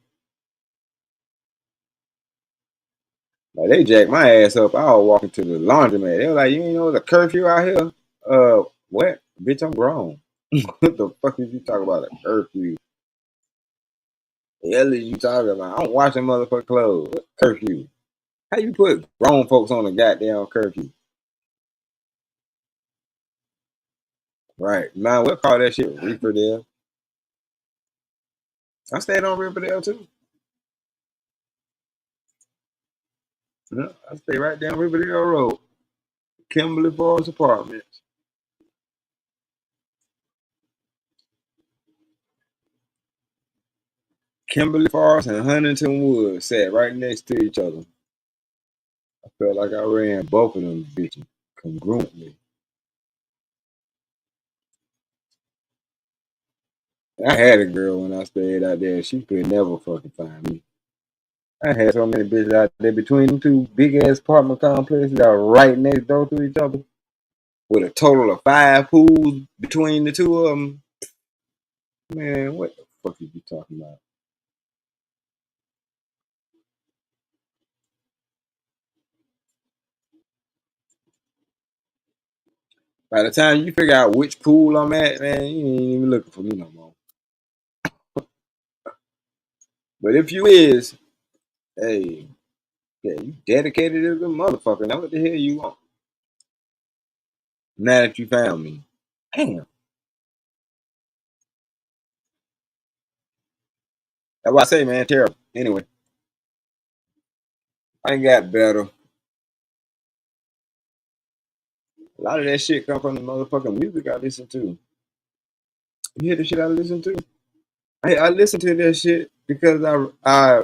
Like, they jacked my ass up. I was walking to the laundromat. They were like, you ain't know there's a curfew out here? What? Bitch, I'm grown. What the fuck is you talking about? A curfew? The hell is you talking about? I'm watching motherfucking clothes. What curfew? How you put grown folks on a goddamn curfew? Right. Man, we'll call that shit Reaperdale. I stayed on Riverdale too. Yeah, I stay right down Riverdale Road. Kimberly Falls Apartments. Kimberly Falls and Huntington Woods sat right next to each other. I felt like I ran both of them bitches congruently. I had a girl when I stayed out there. She could never fucking find me. I had so many bitches out there between them two big ass apartment complexes that were right next door to each other, with a total of 5 pools between the two of them. Man, what the fuck are you talking about? By the time you figure out which pool I'm at, man, you ain't even looking for me no more. But if you is, hey, yeah, you dedicated as a motherfucker. Now what the hell you want? Now that you found me. Damn. That's why I say, man, terrible. Anyway, I ain't got better. A lot of that shit come from the motherfucking music I listen to. You hear the shit I listen to? I listen to that shit because I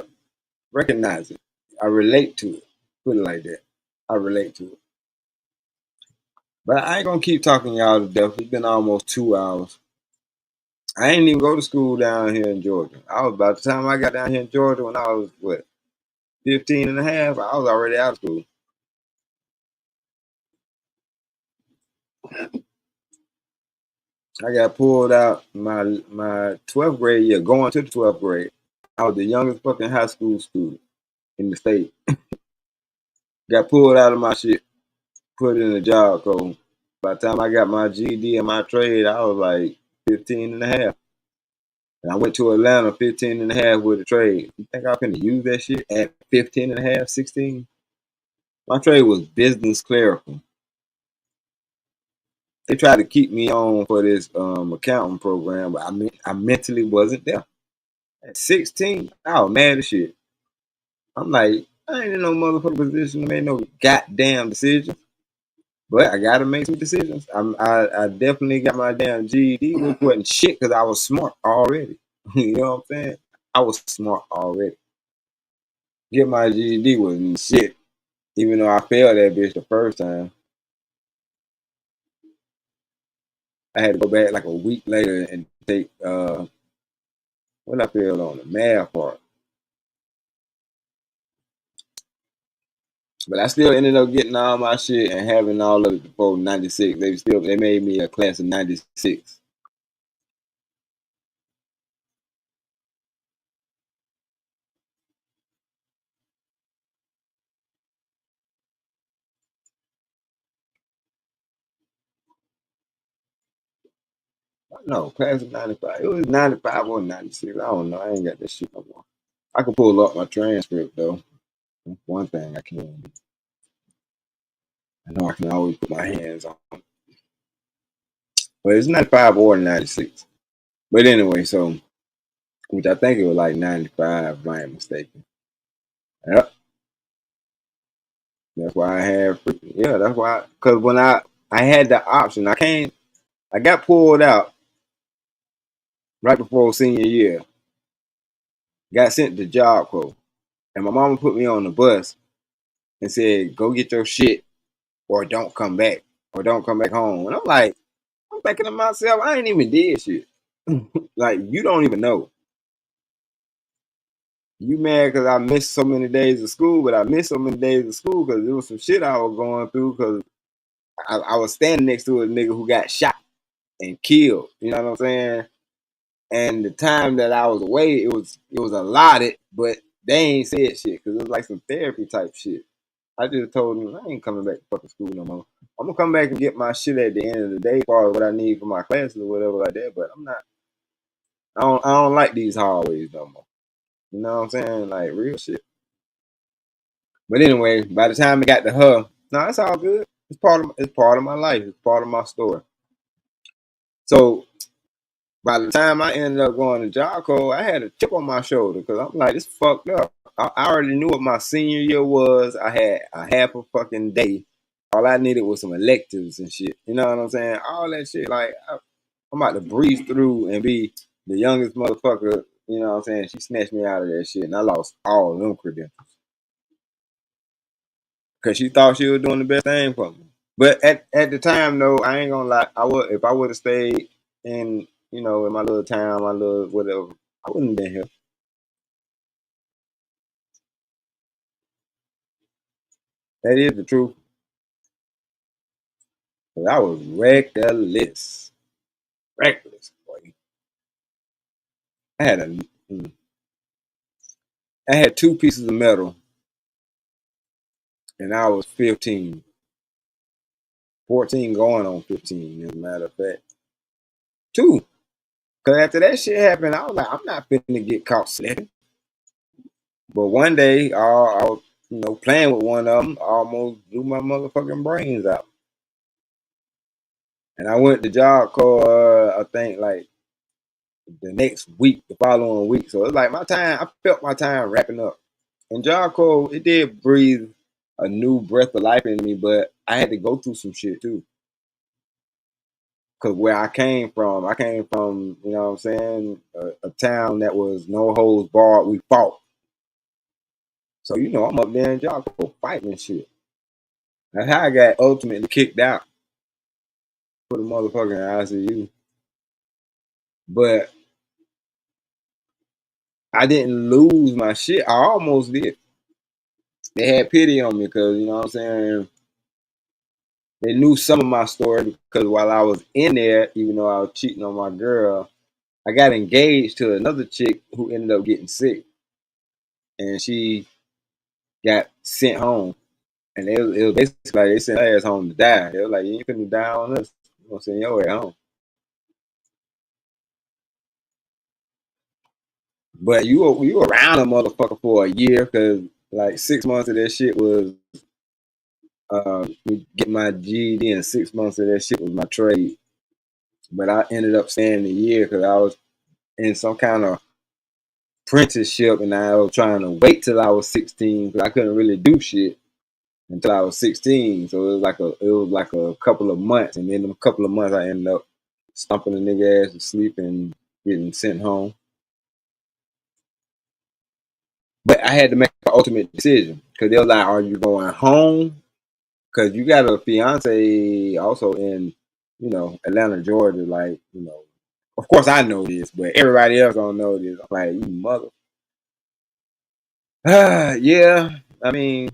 recognize it. I relate to it. Put it like that. I relate to it. But I ain't gonna keep talking y'all to death. It's been almost 2 hours. I ain't even go to school down here in Georgia. I was by the time I got down here in Georgia when I was what 15 and a half, I was already out of school. I got pulled out my 12th grade year, going to the 12th grade. I was the youngest fucking high school student in the state. Got pulled out of my shit, put in a job code. By the time I got my GED and my trade, I was like 15 and a half. And I went to Atlanta 15 and a half with a trade. You think I finna use that shit at 15 and a half, 16? My trade was business clerical. They tried to keep me on for this accounting program, but I mentally wasn't there. At 16, I was mad as shit. I'm like, I ain't in no motherfucking position to make no goddamn decisions. But I gotta make some decisions. I definitely got my damn GED, which wasn't shit because I was smart already. You know what I'm saying? I was smart already. Get my GED wasn't shit, even though I failed that bitch the first time. I had to go back like a week later and take what I failed on the math part. But I still ended up getting all my shit and having all of it before '96. They made me a class of '96. No, class of '95. It was '95 or '96. I don't know. I ain't got that shit no more. I can pull up my transcript though. That's one thing I can do. I know I can always put my hands on. But it's '95 or '96. But anyway, so which I think it was like '95, if I ain't mistaken. Yep. That's why I have yeah, that's why because when I had the option, I got pulled out right before senior year, got sent to job corps, and my mama put me on the bus and said, "Go get your shit, or don't come back, or don't come back home." And I'm like, I'm thinking to myself, I ain't even did shit. Like you don't even know. You mad because I missed so many days of school, but I missed so many days of school because there was some shit I was going through because I was standing next to a nigga who got shot and killed. You know what I'm saying? And the time that I was away, it was allotted, but they ain't said shit because it was like some therapy type shit. I just told them I ain't coming back to fucking school no more. I'm gonna come back and get my shit at the end of the day, for what I need for my classes or whatever like that. But I'm not. I don't like these hallways no more. You know what I'm saying? Like real shit. But anyway, by the time it got to her, no, it's all good. It's part of my life. It's part of my story. So by the time I ended up going to job code, I had a chip on my shoulder because I'm like, this fucked up. I already knew what my senior year was. I had a half a fucking day. All I needed was some electives and shit. You know what I'm saying? All that shit. Like, I'm about to breeze through and be the youngest motherfucker. You know what I'm saying? She snatched me out of that shit, and I lost all of them credentials because she thought she was doing the best thing for me. But at the time, though, I ain't gonna lie. I would if I would have stayed in in my little town, my little whatever. I wouldn't have been here. That is the truth. But I was reckless, reckless, boy. I had a, mm, I had two pieces of metal, and I was 15, 14, going on 15. As a matter of fact, two. Cause after that shit happened, I was like, I'm not finna get caught slipping. But one day, I was, playing with one of them, almost blew my motherfucking brains out. And I went to job call, I think like the next week, the following week. So it's like I felt my time wrapping up. And job call, it did breathe a new breath of life in me, but I had to go through some shit too. Cause where I came from, you know what I'm saying, a town that was no holds barred. We fought. So I'm up there in job call fighting and shit. That's how I got ultimately kicked out for the motherfucking ICU. But I didn't lose my shit. I almost did. They had pity on me because, you know what I'm saying, they knew some of my story because while I was in there, even though I was cheating on my girl, I got engaged to another chick who ended up getting sick. And she got sent home. And it was basically like they sent her ass home to die. They were like, you couldn't die on us. We're going to send your ass home. But you were around a motherfucker for a year because like 6 months of that shit was me get my GED and 6 months of that shit was my trade. But I ended up staying a year because I was in some kind of apprenticeship and I was trying to wait till I was 16 because I couldn't really do shit until I was 16. So it was like a couple of months, and in a couple of months I ended up stumping the nigga ass to sleep and getting sent home. But I had to make an ultimate decision because they were like, "Are you going home?" Because you got a fiance also in, Atlanta, Georgia. Like, of course I know this, but everybody else don't know this. I'm like, you mother. Yeah. I mean,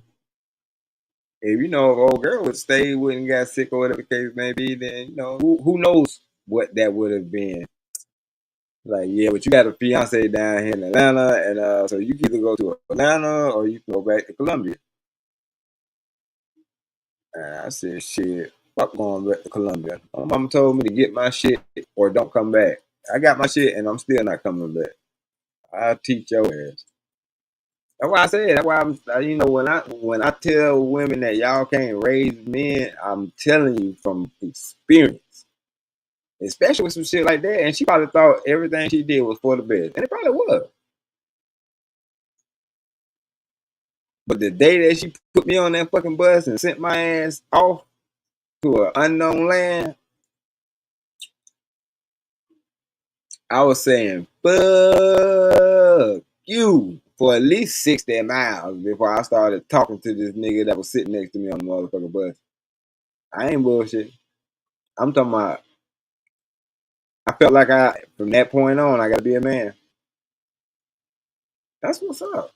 if if old girl would stay, wouldn't got sick or whatever the case may be, then who knows what that would have been. Like, yeah, but you got a fiance down here in Atlanta, and so you can either go to Atlanta or you can go back to Columbia. And I said, shit, fuck going back to Columbia. My mama told me to get my shit or don't come back. I got my shit and I'm still not coming back. I'll teach your ass. That's why I said. That's why when I tell women that y'all can't raise men, I'm telling you from experience, especially with some shit like that. And she probably thought everything she did was for the best, and it probably was. But the day that she put me on that fucking bus and sent my ass off to an unknown land, I was saying fuck you for at least 60 miles before I started talking to this nigga that was sitting next to me on the motherfucking bus. I ain't bullshit. I'm talking about. I felt like from that point on, I gotta be a man. That's what's up.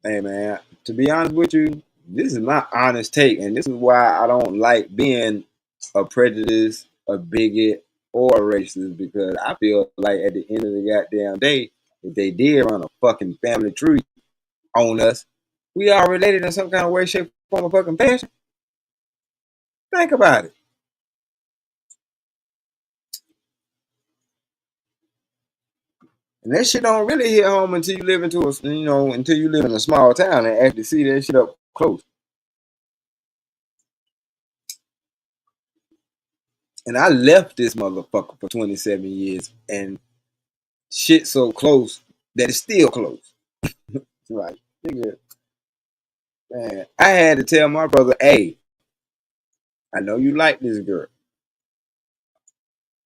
Hey man, to be honest with you, this is my honest take, and this is why I don't like being a prejudice, a bigot, or a racist, because I feel like at the end of the goddamn day, if they did run a fucking family tree on us, we all related in some kind of way, shape, form, or fucking fashion. Think about it. And that shit don't really hit home until you live until you live in a small town and actually see that shit up close. And I left this motherfucker for 27 years and shit so close that it's still close. Like, nigga, man, I had to tell my brother, hey, I know you like this girl.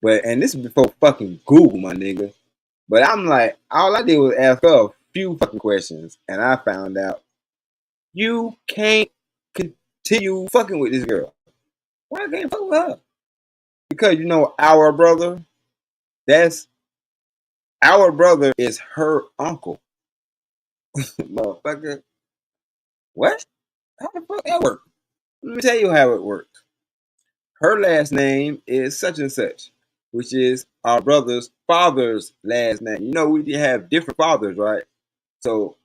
And this is before fucking Google, my nigga. But I'm like, all I did was ask her a few fucking questions, and I found out you can't continue fucking with this girl. Why I can't fuck with her? Because our brother, that's our brother is her uncle. Motherfucker. What? How the fuck that work? Let me tell you how it works. Her last name is such and such, which is our brother's father's last name. We have different fathers, right? So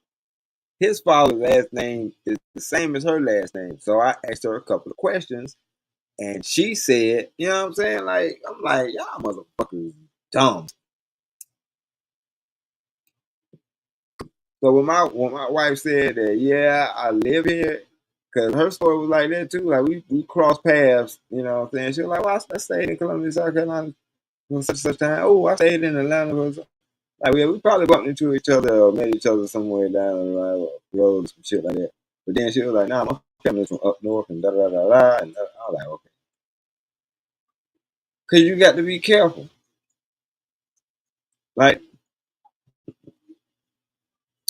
his father's last name is the same as her last name. So I asked her a couple of questions, and she said, you know what I'm saying? Like, I'm like, y'all motherfuckers dumb. So when my wife said that, yeah, I live here, because her story was like that too. Like we crossed paths, you know what I'm saying? She was like, well, I stayed in Columbia, South Carolina for such time. Oh, I stayed in Atlanta. Like we probably bumped into each other or met each other somewhere down the road or some shit like that. But then she was like, nah, my family's from up north and da da da da. And I was like, okay. Because you got to be careful. Like,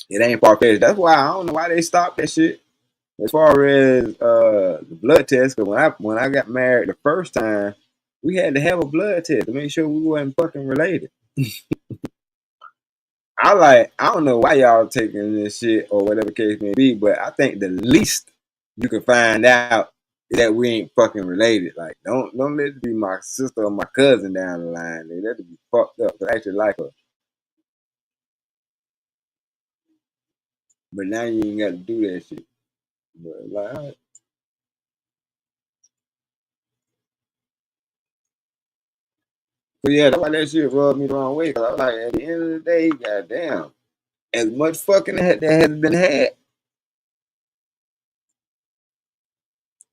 it ain't far fetched. That's why I don't know why they stopped that shit. As far as the blood test, because when I got married the first time, we had to have a blood test to make sure we wasn't fucking related. I don't know why y'all taking this shit or whatever case may be, but I think the least you can find out is that we ain't fucking related. Like, don't let it be my sister or my cousin down the line. They let it be fucked up. I actually like her, but now you ain't got to do that shit. But like, all right. But yeah, that's why that shit rubbed me the wrong way. Cause I was like, at the end of the day, goddamn, as much fucking that has been had,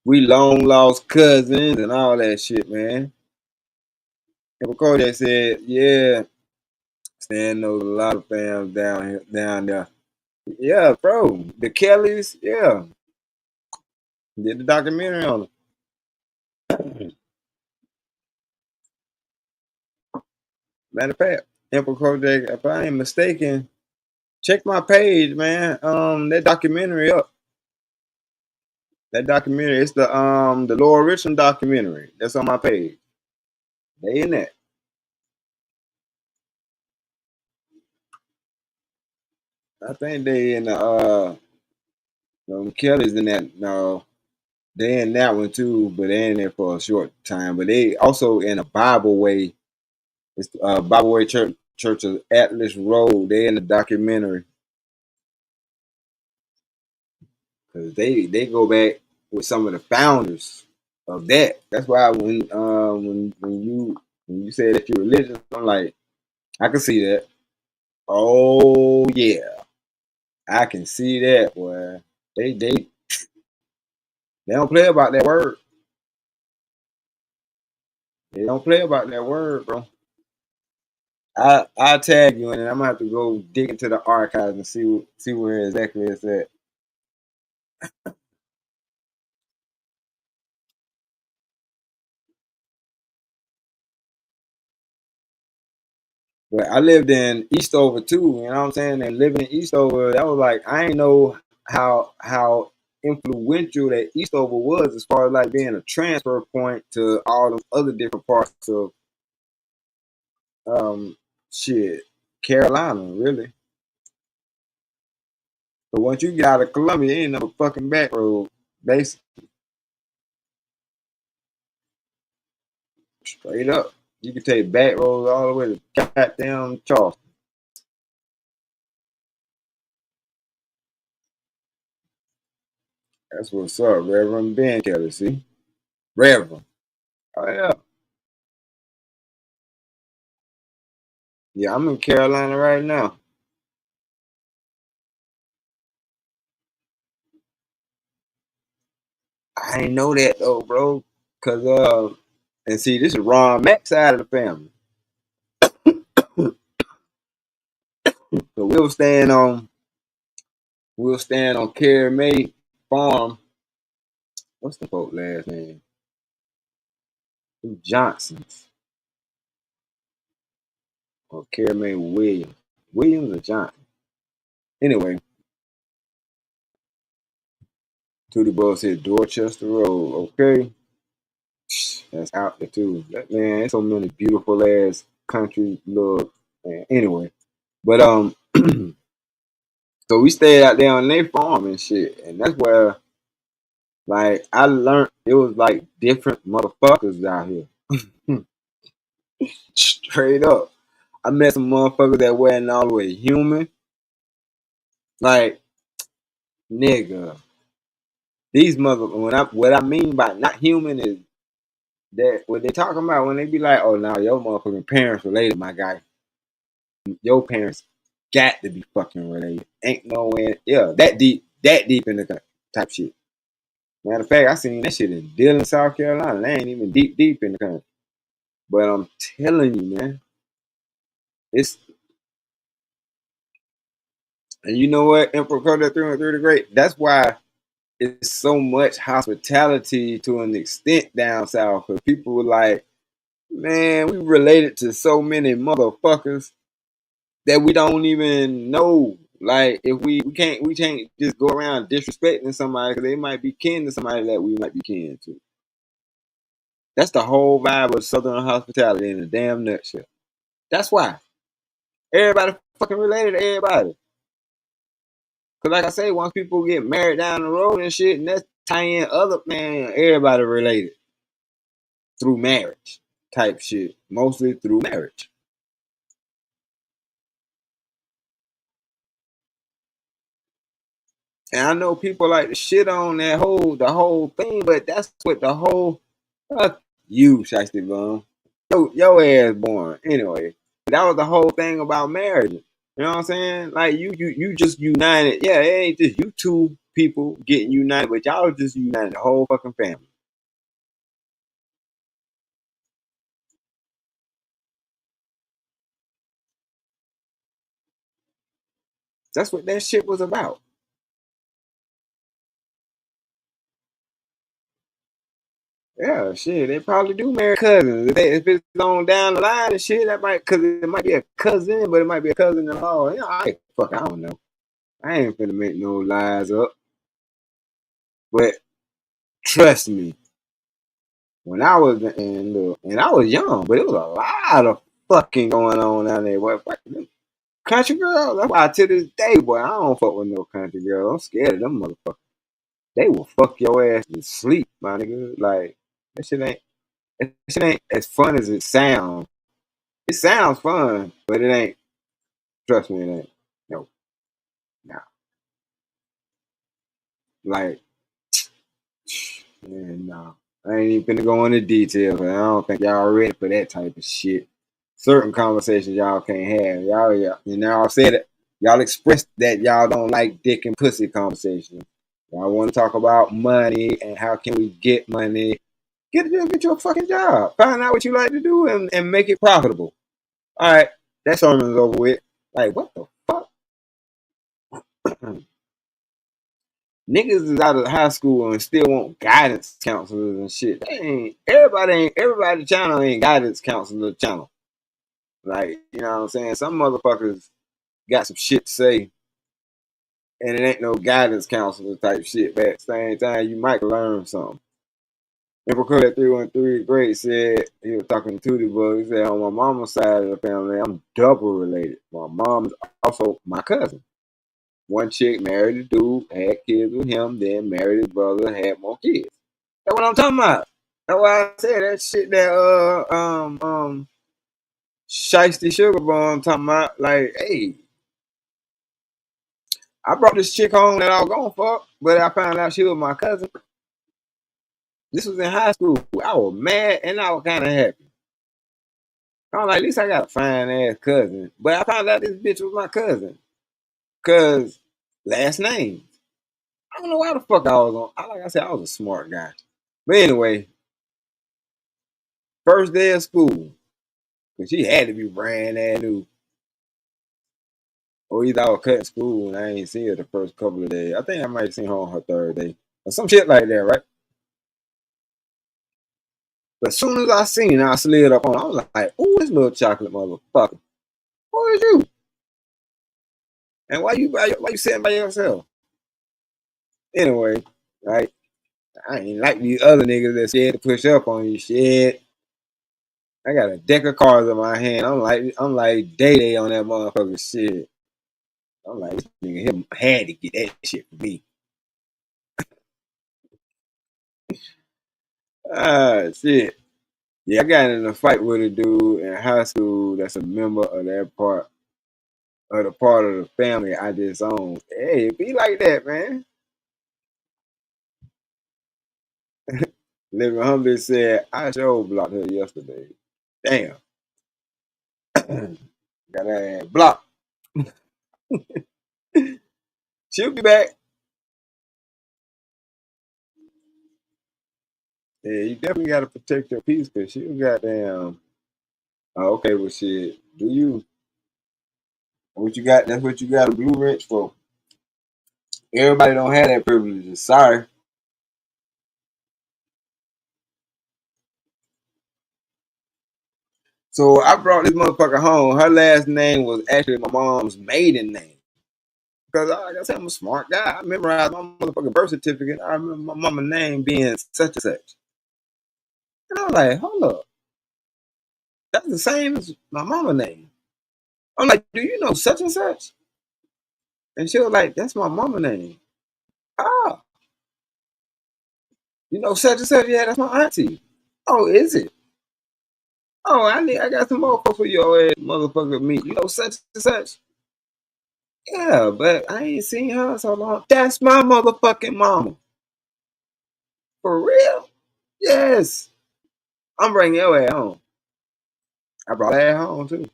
we long lost cousins and all that shit, man. And because they said, yeah, Stan knows a lot of fans down here, down there. Yeah, bro, the Kellys, yeah, did the documentary on them. Matter of fact, Emperor Kojak, if I ain't mistaken, check my page, man. That documentary up. That documentary, it's the Laura Richland documentary. That's on my page. They in that. I think they in the Kelly's in that. No, they in that one too, but they in there for a short time. But they also in a Bible Way. It's Bible Way Church of Atlas Road. They in the documentary because they go back with some of the founders of that. That's why when you say that you're religious, I'm like, I can see that. Oh yeah, I can see that, boy. They don't play about that word. They don't play about that word, bro. I'll tag you in it. I'm gonna have to go dig into the archives and see where exactly it's at. But I lived in Eastover too, you know what I'm saying? And living in Eastover, that was like I ain't know how influential that Eastover was as far as like being a transfer point to all those other different parts of um shit Carolina, really. But once you get out of Columbia, ain't no fucking back road, basically straight up. You can take back roads all the way to goddamn Charleston. That's what's up, Reverend Ben Kelly. See, Reverend. Oh yeah, yeah. I'm in Carolina right now. I ain't know that though, bro. Cause and see, this is Ron Mack's side of the family. So we'll stand on Carrie Mae Farm. What's the folk last name? Johnsons or Carrie Mae Williams. Williams or Johnson. Anyway, to the bus here, Dorchester Road. Okay. That's out there too. Man, it's so many beautiful ass country look. Man. Anyway, but so we stayed out there on their farm and shit, and that's where like I learned it was like different motherfuckers out here. Straight up, I met some motherfuckers that wasn't all the way human. Like nigga, these mother what I mean by not human is that what they talking about when they be like, oh, now your motherfucking parents related, my guy. Your parents got to be fucking related. Ain't no way, yeah, that deep in the type shit. Matter of fact, I seen that shit in Dillon, South Carolina. They ain't even deep in the country. But I'm telling you, man, it's and you know what, Emperor Code 313 the Great. That's why it's so much hospitality to an extent down south. Because people were like, man, we related to so many motherfuckers that we don't even know. Like if we can't just go around disrespecting somebody because they might be kin to somebody that we might be kin to. That's the whole vibe of Southern hospitality in a damn nutshell. That's why everybody fucking related to everybody. Cause like I say, once people get married down the road and shit, and that's tying other man, everybody related through marriage type shit, mostly through marriage. And I know people like to shit on the whole thing, but that's what the whole fuck you, Shiesty Bum. Your ass born. Anyway, that was the whole thing about marriage. You know what I'm saying? Like you just united. Yeah, it ain't just you two people getting united, but y'all just united the whole fucking family. That's what that shit was about. Yeah, shit. They probably do marry cousins. If it's on down the line and shit, that might because it might be a cousin, but it might be a cousin-in-law. You know, I don't know. I ain't finna make no lies up. But trust me, when I was and I was young, but it was a lot of fucking going on down there. Boy, country girls. That's why to this day, boy, I don't fuck with no country girls. I'm scared of them motherfuckers. They will fuck your ass to sleep, my nigga. Like that shit ain't as fun as it sounds. It sounds fun, but it ain't. Trust me, it ain't. No, no. Like, man, no. I ain't even gonna go into details, but I don't think y'all ready for that type of shit. Certain conversations y'all can't have. Y'all said it. Y'all expressed that y'all don't like dick and pussy conversations. Y'all want to talk about money and how can we get money. Get you a fucking job. Find out what you like to do and make it profitable. All right, that sermon's over with. Like, what the fuck? Niggas is out of high school and still want guidance counselors and shit. They ain't everybody channel ain't guidance counselor channel. Like, you know what I'm saying? Some motherfuckers got some shit to say and it ain't no guidance counselor type shit, but at the same time you might learn something. And because that 313 grade said he was talking to the book, he said on my mama's side of the family, I'm double related. My mom's also my cousin. One chick married a dude, had kids with him, then married his brother, had more kids. That's what I'm talking about. That's why I said that shit that Shiesty Sugar Bun talking about. Like, hey, I brought this chick home that I was going for, but I found out she was my cousin. This was in high school. I was mad and I was kind of happy. I was like, at least I got a fine ass cousin. But I found out this bitch was my cousin. Cause last name. I don't know why the fuck I was on. Like I said, I was a smart guy. But anyway, first day of school. Cause she had to be brand new. Or either I was cutting school and I ain't seen her the first couple of days. I think I might have seen her on her third day. Or some shit like that, right? But as soon as I seen her, I slid up on her. I was like, ooh, this little chocolate motherfucker. Who is you? And why you sitting by yourself? Anyway, right? I ain't like these other niggas that scared to push up on you. Shit. I got a deck of cards in my hand. I'm like Day on that motherfucker shit. I'm like, this nigga him had to get that shit for me. Ah, shit. Yeah, I got in a fight with a dude in high school that's a member of that part of the family I disowned. Hey, it be like that, man. Living Humbly said, I sure blocked her yesterday. Damn. Got that ass blocked. She'll be back. Yeah, you definitely got to protect your peace because she'll goddamn. Oh, okay, well, shit. Do you? What you got? That's what you got a blue wrench for. Everybody don't have that privilege. Sorry. So I brought this motherfucker home. Her last name was actually my mom's maiden name. Because like I said, I'm a smart guy. I memorized my motherfucking birth certificate. I remember my mama's name being such and such. And I was like, hold up. That's the same as my mama's name. I'm like, do you know such and such? And she was like, that's my mama's name. Ah, you know such and such? Yeah, that's my auntie. Oh, is it? Oh, I got some more for your ass motherfucker meat. You know such and such? Yeah, but I ain't seen her so long. That's my motherfucking mama. For real? Yes. I'm bringing your ass home. I brought her ass home too.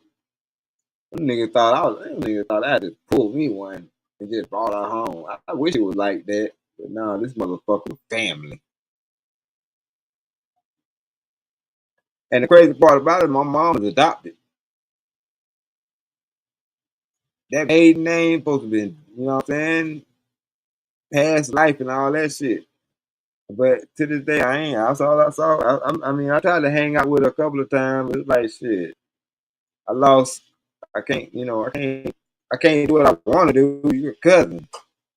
Them niggas thought I just pulled me one and just brought her home. I wish it was like that. But no, this motherfucking family. And the crazy part about it, my mom was adopted. That maiden name supposed to be, you know what I'm saying? Past life and all that shit. But to this day, I ain't. That's all I saw. I mean, I tried to hang out with her a couple of times. It's like shit. I lost. I can't. You know, I can't do what I want to do. You're a cousin,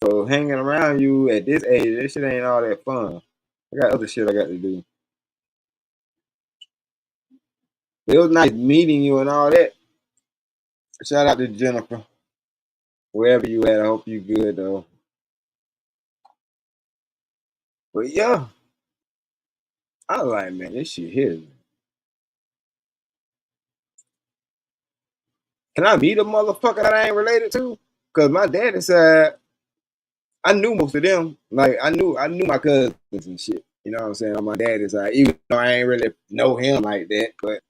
so hanging around you at this age, this shit ain't all that fun. I got other shit I got to do. It was nice meeting you and all that. Shout out to Jennifer, wherever you at. I hope you good though. But yeah, I was like, man, this shit here. Can I meet a motherfucker that I ain't related to? Cause my daddy said I knew most of them. Like I knew my cousins and shit. You know what I'm saying? On my daddy's side, even though I ain't really know him like that. But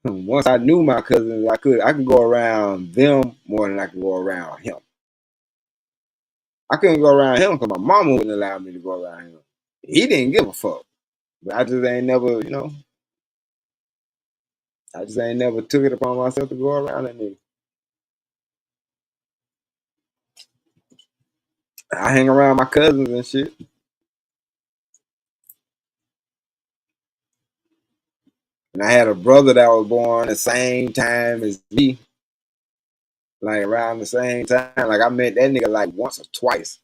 once I knew my cousins, I could go around them more than I could go around him. I couldn't go around him because my mama wouldn't allow me to go around him. He didn't give a fuck. But I just ain't never, I just ain't never took it upon myself to go around that nigga. I hang around my cousins and shit. And I had a brother that was born the same time as me, like around the same time. Like I met that nigga like once or twice.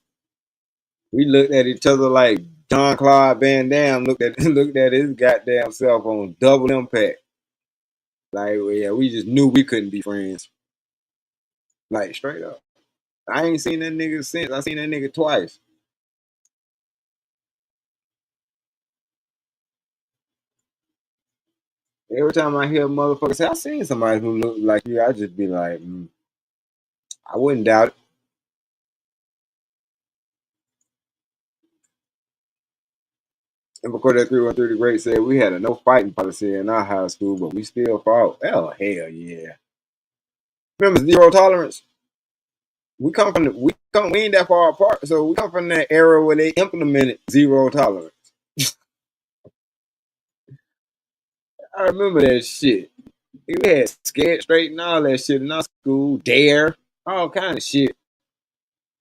We looked at each other like John Claude Van Damme looked at his goddamn self on Double Impact. Like yeah, we just knew we couldn't be friends. Like straight up. I ain't seen that nigga since. I seen that nigga twice. Every time I hear a motherfucker say, I seen somebody who looked like you, I just be like, I wouldn't doubt it. And because that 313 the Great said we had a no fighting policy in our high school, but we still fought. Oh hell yeah! Remember zero tolerance? We ain't that far apart, so we come from that era where they implemented zero tolerance. I remember that shit. We had scared straight and all that shit in our school. Dare, all kind of shit.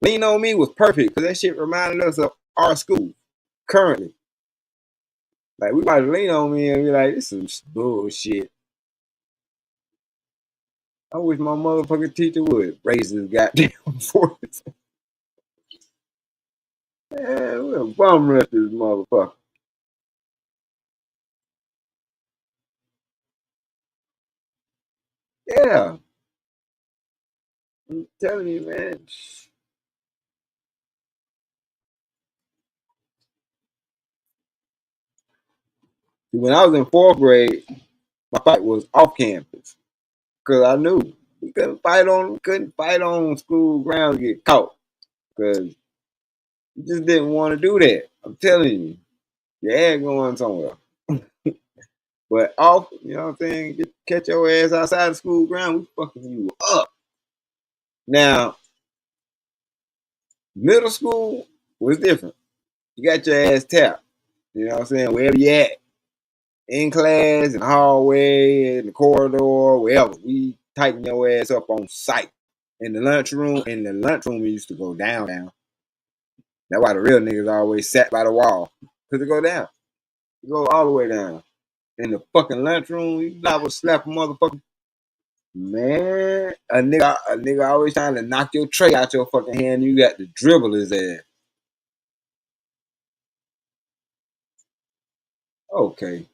Lean on Me was perfect because that shit reminded us of our school currently. Like we might lean on me and be like, this is some bullshit. I wish my motherfucking teacher would raise his goddamn voice. Man, we're bum rush this motherfucker. Yeah, I'm telling you, man. When I was in fourth grade, my fight was off campus because I knew we couldn't fight on school grounds and get caught because you just didn't want to do that. I'm telling you. Your ass going somewhere. But off, you know what I'm saying? Catch your ass outside the school ground, we fucking you up. Now, middle school was different. You got your ass tapped. You know what I'm saying? Wherever you at. In class, in the hallway, in the corridor, wherever. We tighten your ass up on sight. In the lunchroom, we used to go down. That's why the real niggas always sat by the wall. Cause it go down. It go all the way down. In the fucking lunchroom, you liable to slap a motherfucker. Man, a nigga always trying to knock your tray out your fucking hand. You got to dribble his ass. Okay.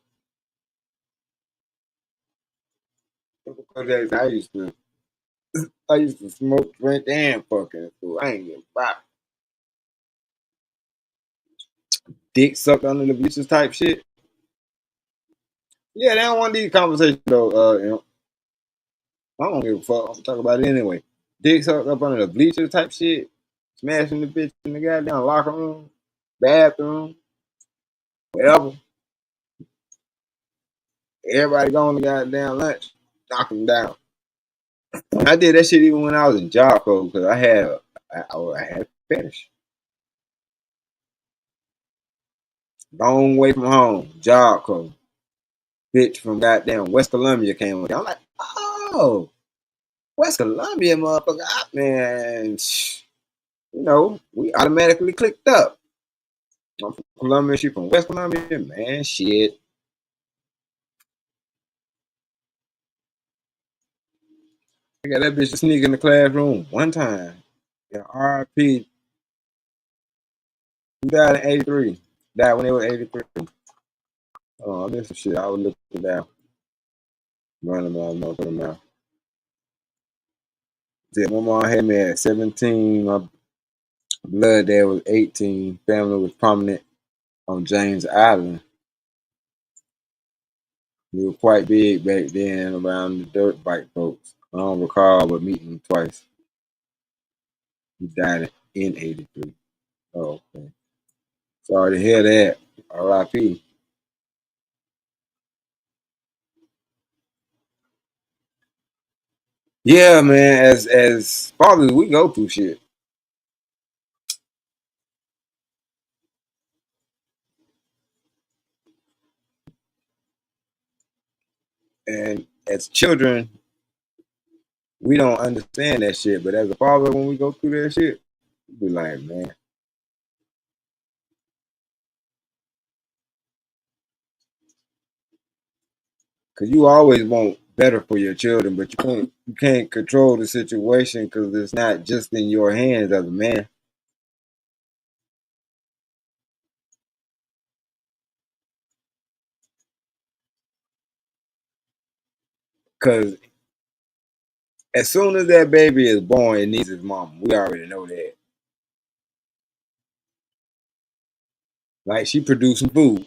I used to smoke, drink, and fucking fool. I ain't getting by. Dick sucked under the bleachers type shit. Yeah, they don't want these conversations though. I don't give a fuck. I'm talking about it anyway. Dick sucked up under the bleachers type shit. Smashing the bitch in the goddamn locker room, bathroom, whatever. Everybody going to goddamn lunch, knock them down. I did that shit even when I was in job code because I had a fetish. Long way from home, job code. Bitch from goddamn West Columbia came with. I'm like, oh, West Columbia, motherfucker, man. You know, we automatically clicked up. I'm from Columbia, she from West Columbia, man. Shit. I got that bitch to sneak in the classroom one time. Yeah, RIP 2083. Died when they were 83. Oh, I missed some shit. I was looking down. Running my motherfucking mouth. My mom had me at 17. My blood dad was 18. Family was prominent on James Island. We were quite big back then around the dirt bike folks. I don't recall but meeting him twice. He died in 83. Oh, okay. Sorry to hear that. RIP. Yeah, man. As fathers, we go through shit. And as children, we don't understand that shit. But as a father, when we go through that shit, we be like, man. Cause you always want better for your children, but you can't control the situation because it's not just in your hands as a man. Cause as soon as that baby is born, it needs his mom. We already know that. Like she producing food.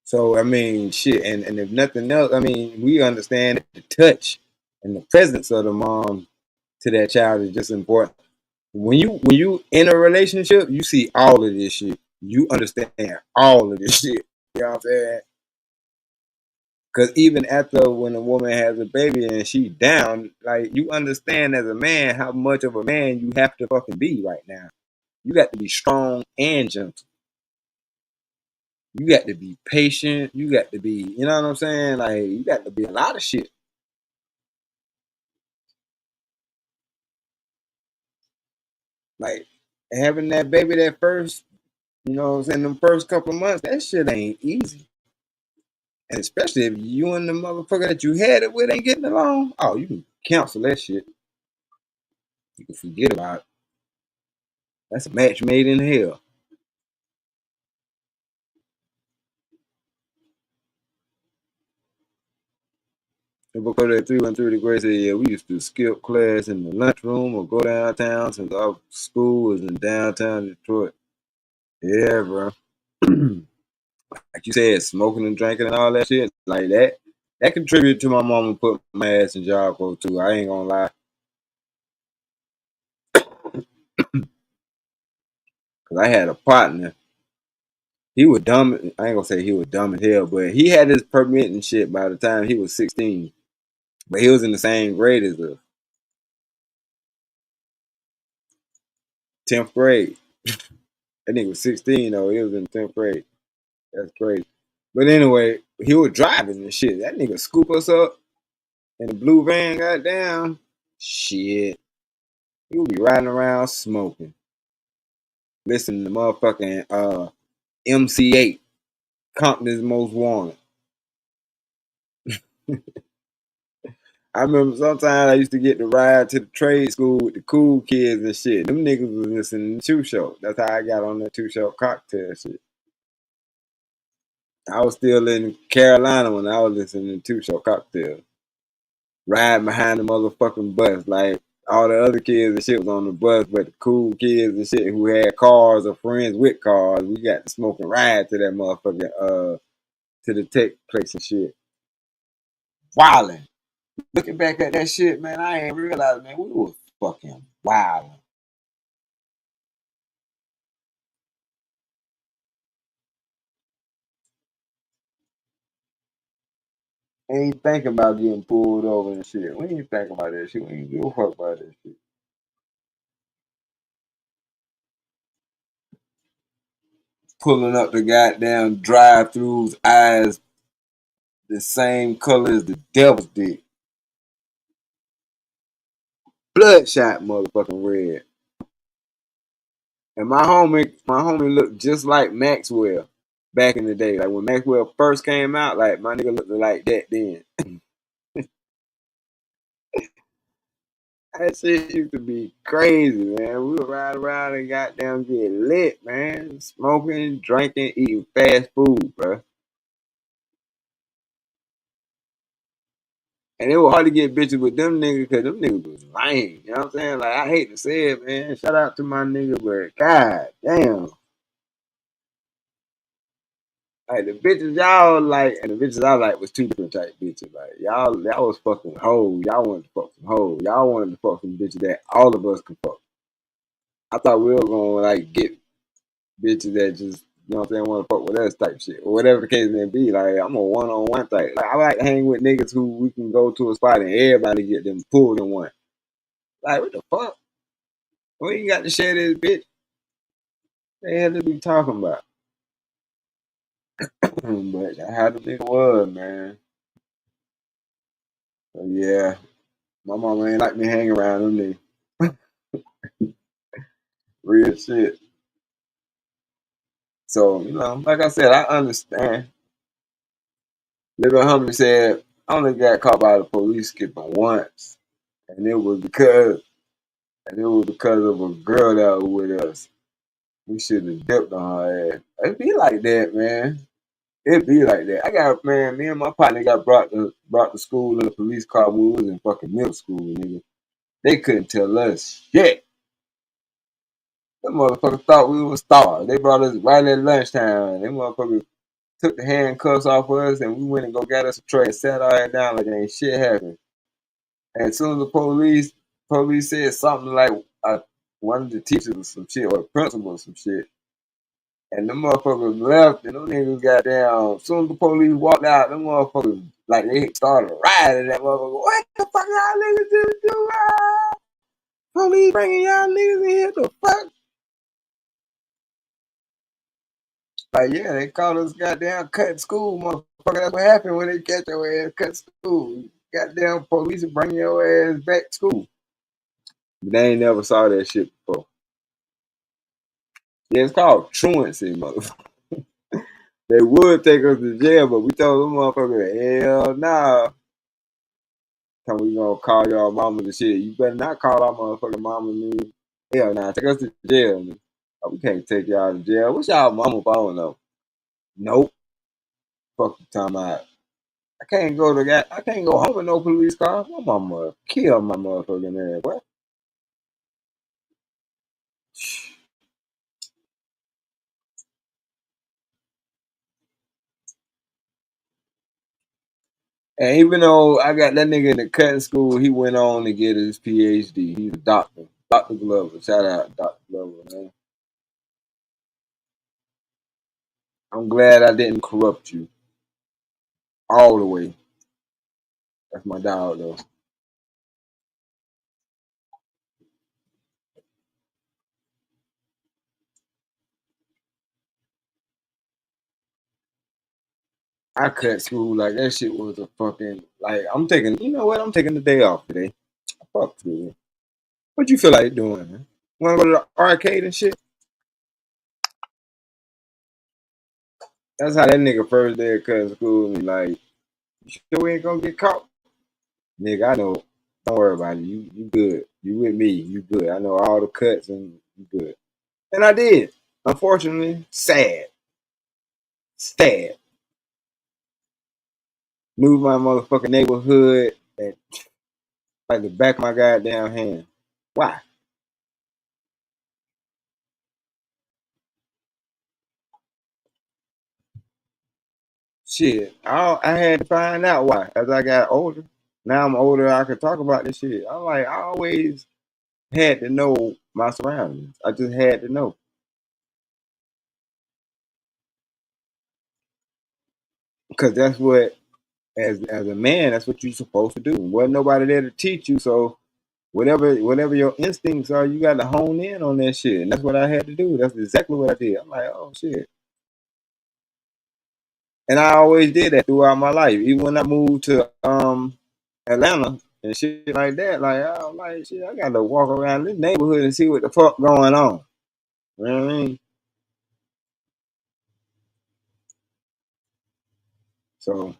So I mean, shit, and if nothing else, I mean, we understand that the touch and the presence of the mom to that child is just important. When you in a relationship, you see all of this shit. You understand all of this shit. You know what I'm saying? Because even after when a woman has a baby and she's down, like you understand as a man how much of a man you have to fucking be right now. You got to be strong and gentle. You got to be patient. You got to be, you know what I'm saying? Like you got to be a lot of shit. Like having that baby that first, you know what I'm saying, them first couple of months, that shit ain't easy. And especially if you and the motherfucker that you had it with ain't getting along, oh, you can cancel that shit. You can forget about it. That's a match made in hell. And because that 313 the great said, yeah, we used to skip class in the lunchroom or go downtown since our school was in downtown Detroit. Yeah, bro. Like you said, smoking and drinking and all that shit, like that. That contributed to my mama put my ass in job code too. I ain't gonna lie. Cause I had a partner. He was dumb. I ain't gonna say he was dumb as hell, but he had his permit and shit by the time he was 16. But he was in the same grade as us, 10th grade. That nigga was 16 though. He was in 10th grade. That's crazy. But anyway, he was driving and shit. That nigga scoop us up in the blue van, goddamn. Shit. He would be riding around smoking. Listening to motherfucking MC8, Compton's Most Wanted. I remember sometimes I used to get to ride to the trade school with the cool kids and shit. Them niggas was listening to Two Show. That's how I got on that Two Show cocktail shit. I was still in Carolina when I was listening to Two Show cocktail. Riding behind the motherfucking bus. Like all the other kids and shit was on the bus, but the cool kids and shit who had cars or friends with cars, we got to smoke and ride to that motherfucking to the tech place and shit. Wildin'. Looking back at that shit, man, I ain't realized, man, we was fucking wildin'. Ain't thinking about getting pulled over and shit. We ain't thinking about that shit. We ain't give a fuck about that shit. Pulling up the goddamn drive-throughs, eyes the same color as the devil's dick. Bloodshot motherfucking red. And my homie looked just like Maxwell back in the day. Like when Maxwell first came out, like my nigga looked like that then. That shit used to be crazy, man. We would ride around and goddamn get lit, man. Smoking, drinking, eating fast food, bro. And it was hard to get bitches with them niggas because them niggas was lame. You know what I'm saying? Like, I hate to say it, man. Shout out to my nigga, but god damn. Like, the bitches y'all like and the bitches I like was two different type bitches. Like, y'all was fucking hoes. Y'all wanted to fuck some hoes. Y'all wanted to fuck some bitches that all of us could fuck. I thought we were gonna, like, get bitches that just, you know what I'm saying, want to fuck with us type shit. Or whatever the case may be. Like, I'm a one-on-one type. Like, I like to hang with niggas who we can go to a spot and everybody get them pulled in one. Like, what the fuck? We ain't got to share this bitch. What the hell they be talking about? But that's how the nigga was, man. So, yeah. My mama ain't like me hanging around them niggas. Real shit. So, you know, like I said, I understand. Little homie said, I only got caught by the police skipping once. And it was because of a girl that was with us. We should have dipped on her ass. It be like that, man. It be like that. I got, man, me and my partner got brought to school in a police car when we was in fucking middle school, nigga. They couldn't tell us shit. Them motherfuckers thought we was stars. They brought us right at lunchtime. Them motherfuckers took the handcuffs off of us and we went and go got us a tray and sat our ass down like ain't shit happened. And as soon as the police said something like one of the teachers or some shit or the principal or some shit. And them motherfuckers left and them niggas got down. As soon as the police walked out, them motherfuckers, like, they started riding that motherfucker. What the fuck y'all niggas do? Police bringing y'all niggas in here, the fuck? Like, yeah, they called us goddamn cutting school, motherfucker. That's what happened when they catch your ass cut school. Goddamn police will bring your ass back to school. But they ain't never saw that shit before. Yeah, it's called truancy, motherfucker. They would take us to jail, but we told them motherfuckers, hell nah. Come, we gonna call y'all mamas and shit. You better not call our motherfucking mama, man. Hell nah, take us to jail, man. Oh, we can't take y'all to jail. What's y'all mama phone though? Nope. Fuck you talking about. I can't go home with no police car. My mama kill my motherfucking ass, what? And even though I got that nigga in the cutting school, he went on to get his PhD. He's a doctor. Dr. Glover. Shout out Dr. Glover, man. I'm glad I didn't corrupt you all the way. That's my dog though. I cut school like that shit was a fucking like I'm taking you know what I'm taking the day off today. Fuck school. What you feel like doing, man? Wanna go to the arcade and shit? That's how that nigga first day of cutting school me like, you sure we ain't gonna get caught? Nigga, I know. Don't worry about it. You good. You with me. You good. I know all the cuts and you good. And I did. Unfortunately, sad. Sad. Knew my motherfucking neighborhood and like the back of my goddamn hand. Why? Shit. I had to find out why as I got older. Now I'm older, I could talk about this shit. I'm like, I always had to know my surroundings. I just had to know. Because that's what as a man, that's what you're supposed to do. Wasn't nobody there to teach you, so whatever your instincts are, you got to hone in on that shit. And that's what I had to do. That's exactly what I did. I'm like, oh shit. And I always did that throughout my life. Even when I moved to Atlanta and shit like that, like I was like, shit, I gotta walk around this neighborhood and see what the fuck going on. You know what I mean? So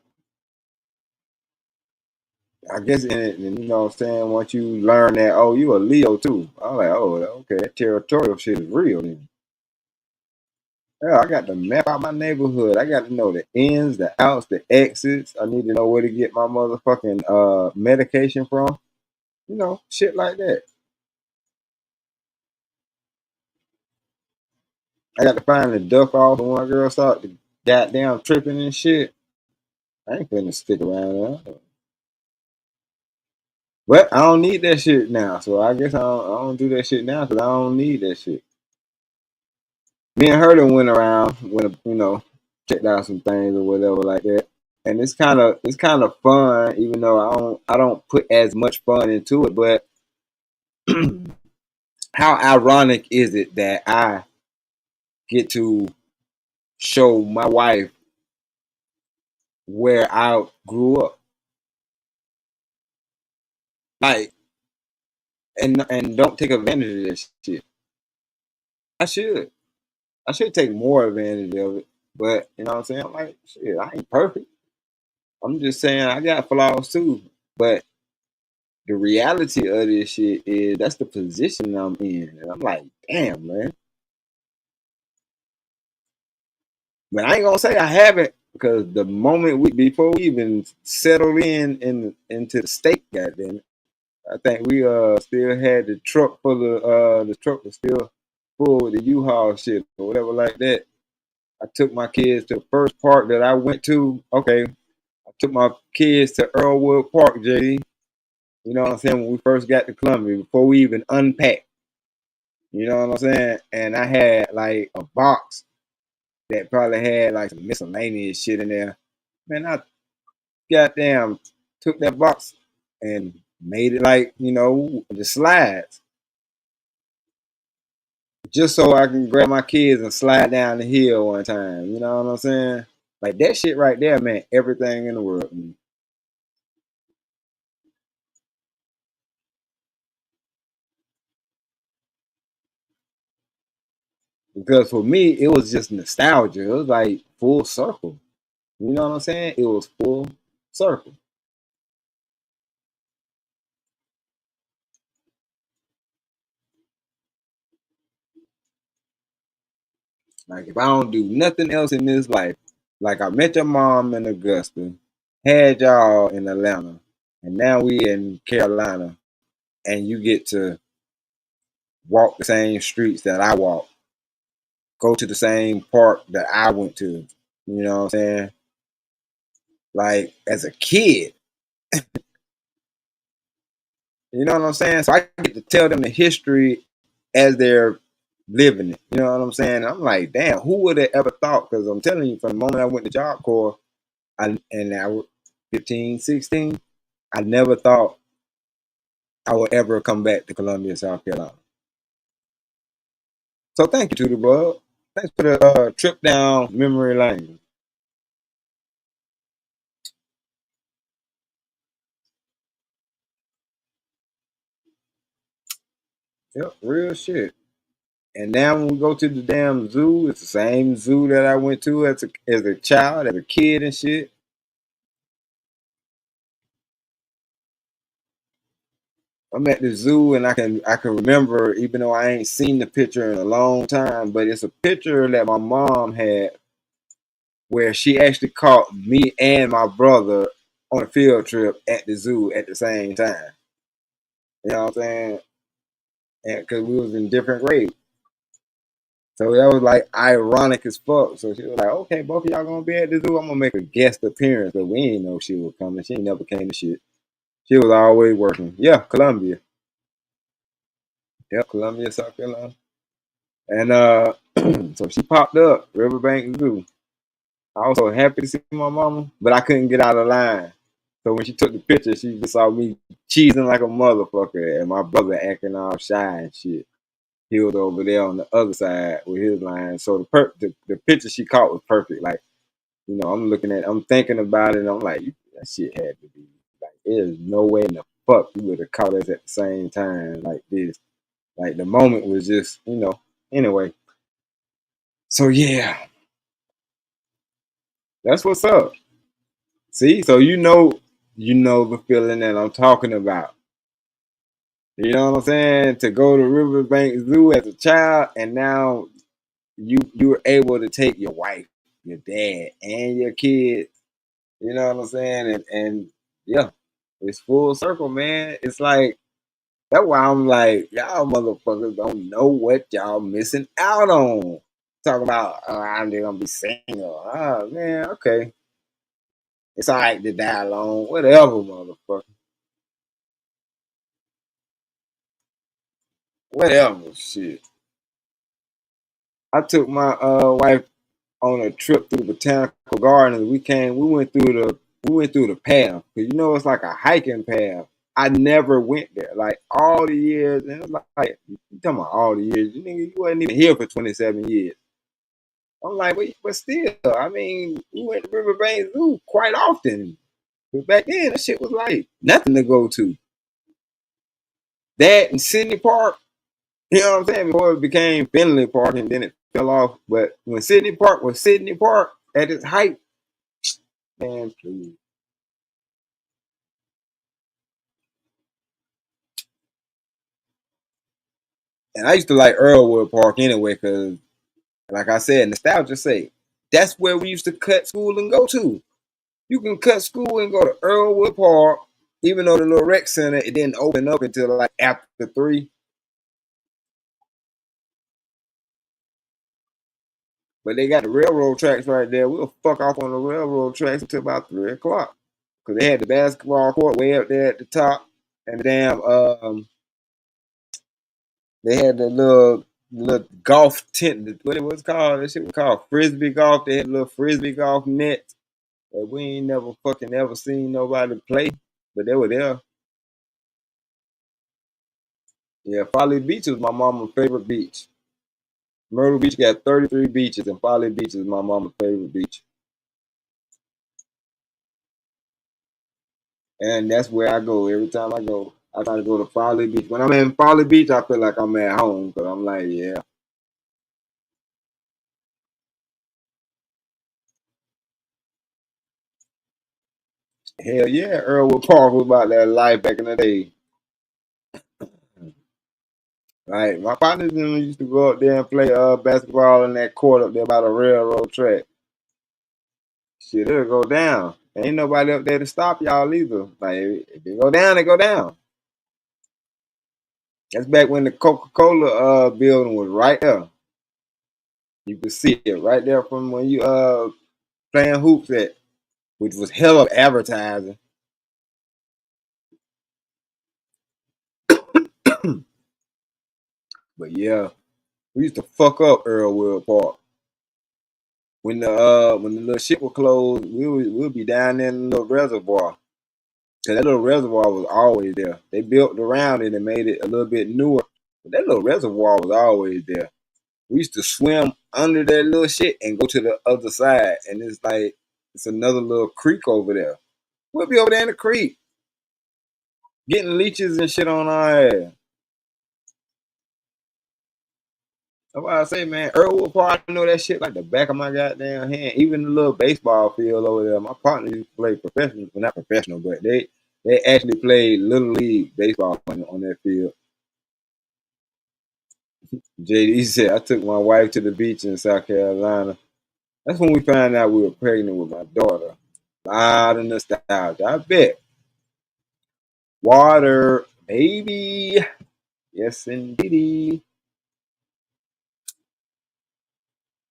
I guess and you know what I'm saying, once you learn that, oh, you a Leo too. I'm like, oh, okay, that territorial shit is real then. Yeah, I got to map out my neighborhood. I got to know the ins, the outs, the exits. I need to know where to get my motherfucking medication from. You know, shit like that. I got to find the duck off and one girl started goddamn tripping and shit. I ain't finna stick around there. But I don't need that shit now. So I guess I don't do that shit now because I don't need that shit. Me and her done went around, checked out some things or whatever like that. And it's kind of fun, even though I don't put as much fun into it. But how ironic is it that I get to show my wife where I grew up, like, and don't take advantage of that shit. I should. I should take more advantage of it. But you know what I'm saying? I'm like, shit, I ain't perfect. I'm just saying I got flaws too. But the reality of this shit is that's the position I'm in. And I'm like, damn, man. But I ain't gonna say I haven't because the moment before we even settled into the state, goddamn it, I think we still had the truck for the truck was still full with the U-Haul shit or whatever like that. I took my kids to the first park that I went to. Okay, I took my kids to Earlwood Park, JD. You know what I'm saying? When we first got to Columbia, before we even unpacked. You know what I'm saying? And I had like a box that probably had like some miscellaneous shit in there. Man, I goddamn took that box and made it like, the slides. Just so I can grab my kids and slide down the hill one time. You know what I'm saying? Like that shit right there meant everything in the world. Because for me, it was just nostalgia. It was like full circle. You know what I'm saying? It was full circle. Like if I don't do nothing else in this life, like I met your mom in Augusta, had y'all in Atlanta, and now we in Carolina, and you get to walk the same streets that I walk, go to the same park that I went to. You know what I'm saying? Like as a kid, you know what I'm saying? So I get to tell them the history as they're living it. You know what I'm saying? I'm like, damn, who would have ever thought? Because I'm telling you, from the moment I went to Job Corps, I was 15, 16, I never thought I would ever come back to Columbia, South Carolina. So thank you, Tudor Bug. Thanks for the trip down memory lane. Yep, real shit. And now when we go to the damn zoo, it's the same zoo that I went to as a child, as a kid and shit. I'm at the zoo and I can remember, even though I ain't seen the picture in a long time, but it's a picture that my mom had where she actually caught me and my brother on a field trip at the zoo at the same time. You know what I'm saying? And because we was in different grades. So that was like ironic as fuck. So she was like, okay, both of y'all gonna be at the zoo. I'm gonna make a guest appearance, but we ain't know she was coming. She never came to shit. She was always working. Yeah, Columbia. Yeah, Columbia, South Carolina. And so she popped up, Riverbank Zoo. I was so happy to see my mama, but I couldn't get out of line. So when she took the picture, she just saw me cheesing like a motherfucker and my brother acting all shy and shit. He was over there on the other side with his line. So the picture she caught was perfect. Like, I'm thinking about it and I'm like, that shit had to be like, there's no way in the fuck you would have caught us at the same time like this. Like the moment was just, anyway. So yeah, that's what's up. See, so you know the feeling that I'm talking about. You know what I'm saying? To go to Riverbank Zoo as a child, and now you were able to take your wife, your dad, and your kids. You know what I'm saying? And yeah, it's full circle, man. It's like that's why I'm like, y'all motherfuckers don't know what y'all missing out on. Talk about, oh, I'm just gonna be single. Oh man, okay. It's all right to die alone, whatever, motherfucker. Whatever, shit. I took my wife on a trip through the botanical gardens. We went through the path. Cause it's like a hiking path. I never went there. Like all the years, and it was like you talking about all the years. You nigga, you wasn't even here for 27 years. I'm like, but still, I mean, we went to Riverbank Zoo quite often. But back then, that shit was like nothing to go to. That and Sydney Park, you know what I'm saying? Before it became Finley Park and then it fell off. But when Sydney Park was Sydney Park at its height, man, please. And I used to like Earlwood Park anyway, because, like I said, nostalgia sake, that's where we used to cut school and go to. You can cut school and go to Earlwood Park, even though the little rec center, it didn't open up until like after 3. But they got the railroad tracks right there. We'll fuck off on the railroad tracks until about 3 o'clock. Because they had the basketball court way up there at the top. And the damn, they had the little golf tent. What it was called? That shit was called frisbee golf. They had a little frisbee golf net that we ain't never fucking ever seen nobody play, but they were there. Yeah, Folly Beach was my mama's favorite beach. Myrtle Beach got 33 beaches, and Folly Beach is my mama's favorite beach. And that's where I go every time I go. I try to go to Folly Beach. When I'm in Folly Beach, I feel like I'm at home because I'm like, yeah, hell yeah, Earlwood Park was about that life back in the day. Like my partners used to go up there and play basketball in that court up there by the railroad track. Shit, it'll go down. Ain't nobody up there to stop y'all either. Like if it go down, it go down. That's back when the Coca-Cola building was right there. You could see it right there from when you playing hoops at, which was hell of advertising. But yeah, We used to fuck up Earlwood Park. When the little shit was closed, we'll be down there in the little reservoir. Cause that little reservoir was always there. They built around it and made it a little bit newer. But that little reservoir was always there. We used to swim under that little shit and go to the other side. And it's like it's another little creek over there. We'll be over there in the creek, getting leeches and shit on our ass. That's why I say, man, Earlwood Park, I know that shit like the back of my goddamn hand. Even the little baseball field over there. My partner used to play professional, well, not professional, but they actually played little league baseball on that field. JD said, I took my wife to the beach in South Carolina. That's when we found out we were pregnant with my daughter. A lot of nostalgia, I bet. Water, baby. Yes, indeedy.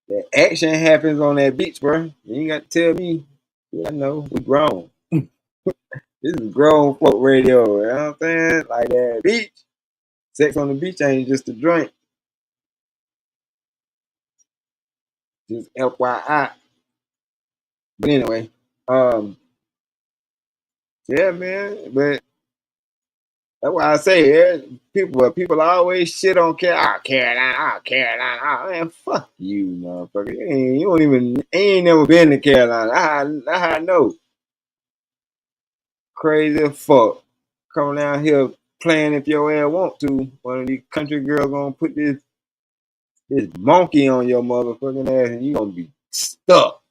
That action happens on that beach, bro. You ain't got to tell me. I know, we grown. This is grown folk radio, you know what I'm saying? Like that beach. Sex on the beach ain't just a drink. Just FYI. But anyway, yeah, man. But that's why I say, yeah, people always shit on Carolina. Oh, man, fuck you, motherfucker. You ain't never been to Carolina. That's how I know. Crazy as fuck. Coming down here playing if your ass want to. One of these country girls gonna put this monkey on your motherfucking ass and you gonna be stuck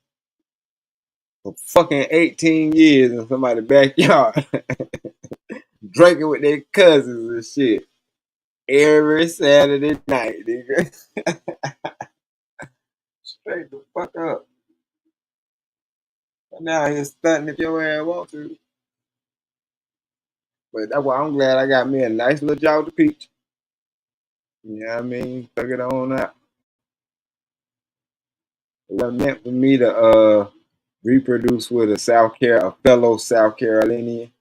for fucking 18 years in somebody's backyard. Drinking with their cousins and shit. Every Saturday night, nigga. Straight the fuck up. Now he's stunting if your ass want to. But that's why I'm glad I got me a nice little Georgia peach. You know what I mean? Took it on out. It wasn't meant for me to reproduce with a fellow South Carolinian.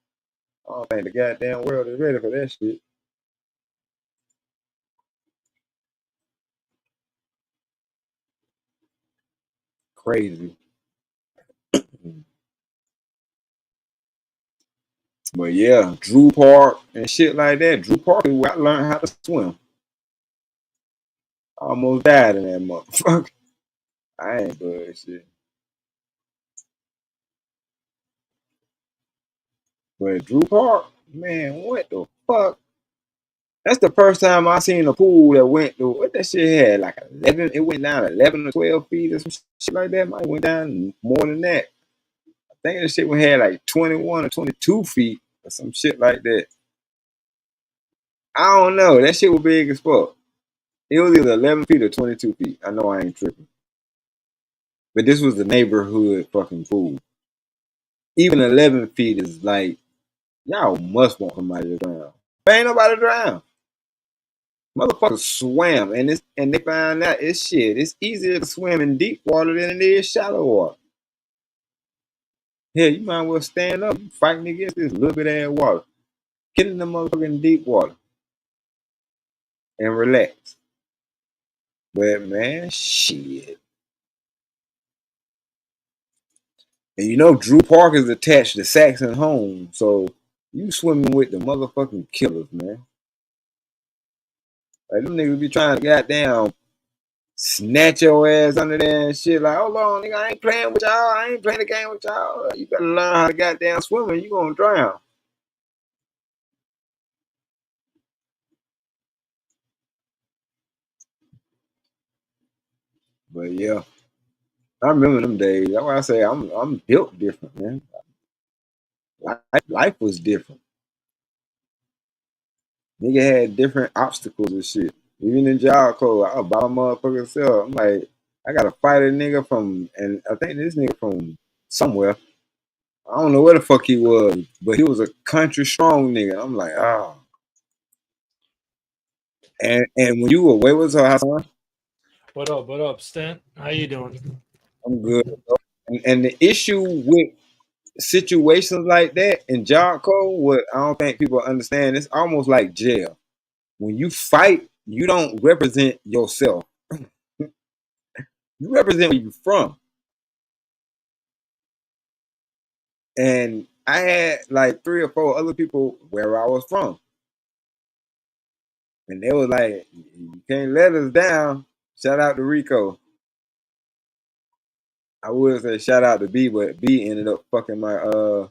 I don't think the goddamn world is ready for that shit. Crazy. But yeah, Drew Park and shit like that. Drew Park is where I learned how to swim. I almost died in that motherfucker. I ain't bullshit. But Drew Park, man, what the fuck? That's the first time I seen a pool that went through what that shit had, like 11, it went down 11 or 12 feet or some shit like that. Might went down more than that. I think that shit had like 21 or 22 feet or some shit like that. I don't know. That shit was big as fuck. It was either 11 feet or 22 feet. I know I ain't tripping. But this was the neighborhood fucking pool. Even 11 feet is like, y'all must want somebody to drown. But ain't nobody drown. Motherfuckers swam, and they found out it's easier to swim in deep water than it is shallow water. Hell, you might as well stand up, fighting against this little bit of ass water. Get in the motherfucking deep water and relax. But man, shit. And you know Drew Park is attached to Saxon Home, so you swimming with the motherfucking killers, man. Like them niggas be trying to goddamn snatch your ass under there and shit. Like, hold on, nigga, I ain't playing with y'all. I ain't playing the game with y'all. You better learn how to goddamn swim or you gonna drown. But yeah, I remember them days. That's why I say I'm built different, man. Life was different. Nigga had different obstacles and shit. Even in job code, I was by my motherfucking self. I'm like, I gotta fight a nigga from, and I think this nigga from somewhere. I don't know where the fuck he was, but he was a country strong nigga. I'm like, oh. And when you were, where was her house? What up, Stan? How you doing? I'm good. And the issue with situations like that in job code, what I don't think people understand, it's almost like jail. When you fight you don't represent yourself. You represent where you're from. And I had like 3 or 4 other people where I was from. And they was like, you can't let us down. Shout out to Rico. I would say shout out to B, but B ended up fucking my old